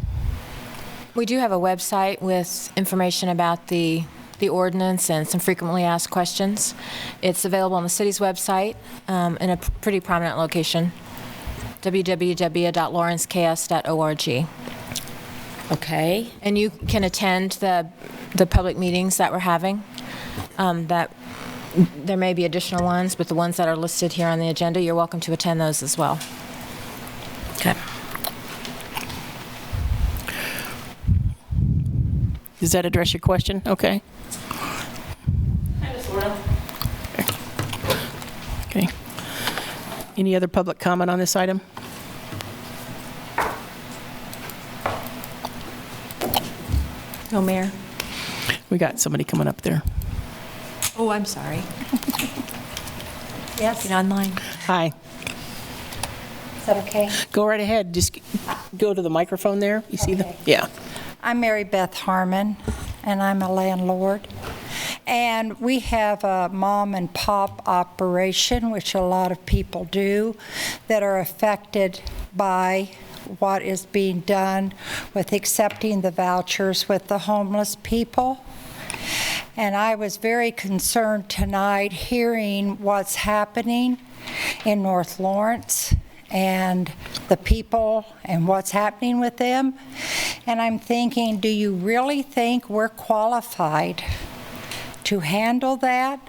We do have a website with information about the ordinance and some frequently asked questions. It's available on the city's website in a pretty prominent location, www.lawrenceks.org. Okay. And you can attend the public meetings that we're having. That there may be additional ones, but the ones that are listed here on the agenda, you're welcome to attend those as well. Okay. Does that address your question? Okay. Okay. Any other public comment on this item? No, Mayor. We got somebody coming up there. Oh, I'm sorry. Yes. Get online. Hi. Is that okay? Go right ahead. Just go to the microphone there. You see the? Yeah. I'm Mary Beth Harmon, and I'm a landlord. And we have a mom and pop operation, which a lot of people do, that are affected by what is being done with accepting the vouchers with the homeless people. And I was very concerned tonight hearing what's happening in North Lawrence and the people and what's happening with them. And I'm thinking, do you really think we're qualified to handle that?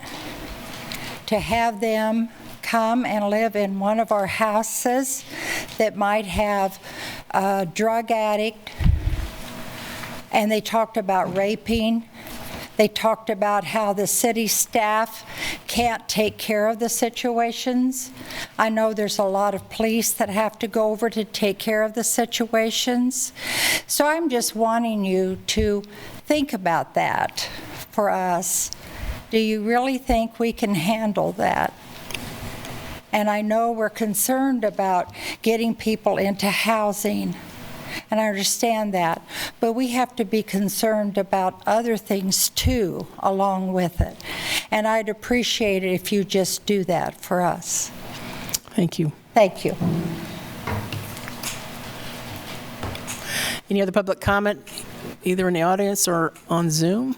To have them come and live in one of our houses that might have a drug addict, and they talked about raping. They talked about how the city staff can't take care of the situations. I know there's a lot of police that have to go over to take care of the situations. So I'm just wanting you to think about that for us. Do you really think we can handle that? And I know we're concerned about getting people into housing, and I understand that, but we have to be concerned about other things too along with it. And I'd appreciate it if you just do that for us. Thank you. Thank you. Any other public comment, either in the audience or on Zoom?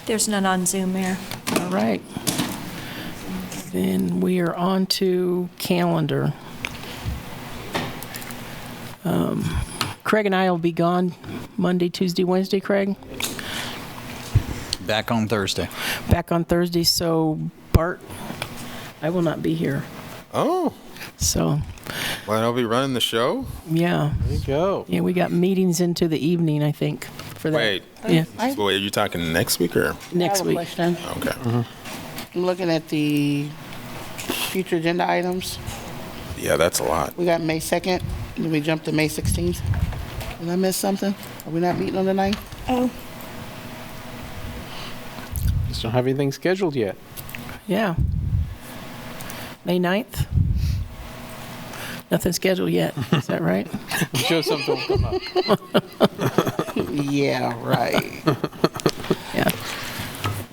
There's none on Zoom, Mayor. All right. Then we are on to calendar. Craig and I will be gone Monday, Tuesday, Wednesday, Craig? Back on Thursday. Back on Thursday, so Bart, I will not be here. Oh, So, well, I'll be running the show? yeah. There you go. Yeah, we got meetings into the evening, I think, for that. Wait. Yeah, Wait, are you talking next week or? next I have a week. question. Okay. I'm looking at the future agenda items. Yeah, that's a lot. We got May 2nd, then we jumped to May 16th. Did I miss something? Are we not meeting on the 9th? Oh, Just don't have anything scheduled yet. Yeah. May 9th? Nothing scheduled yet, is that right? I'm sure something will come up. Yeah, right. Yeah.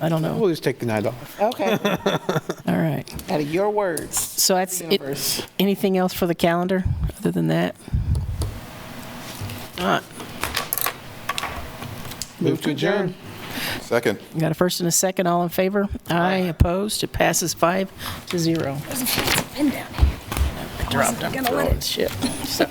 I don't know. We'll just take the night off. Okay. All right. Out of your words. So that's it. Universe. Anything else for the calendar other than that? All right. Move to adjourn. Second. We got a first and a second. All in favor? Aye. Opposed? It passes 5-0. there's a pin down here. Dropped. I'm throwing shit. So-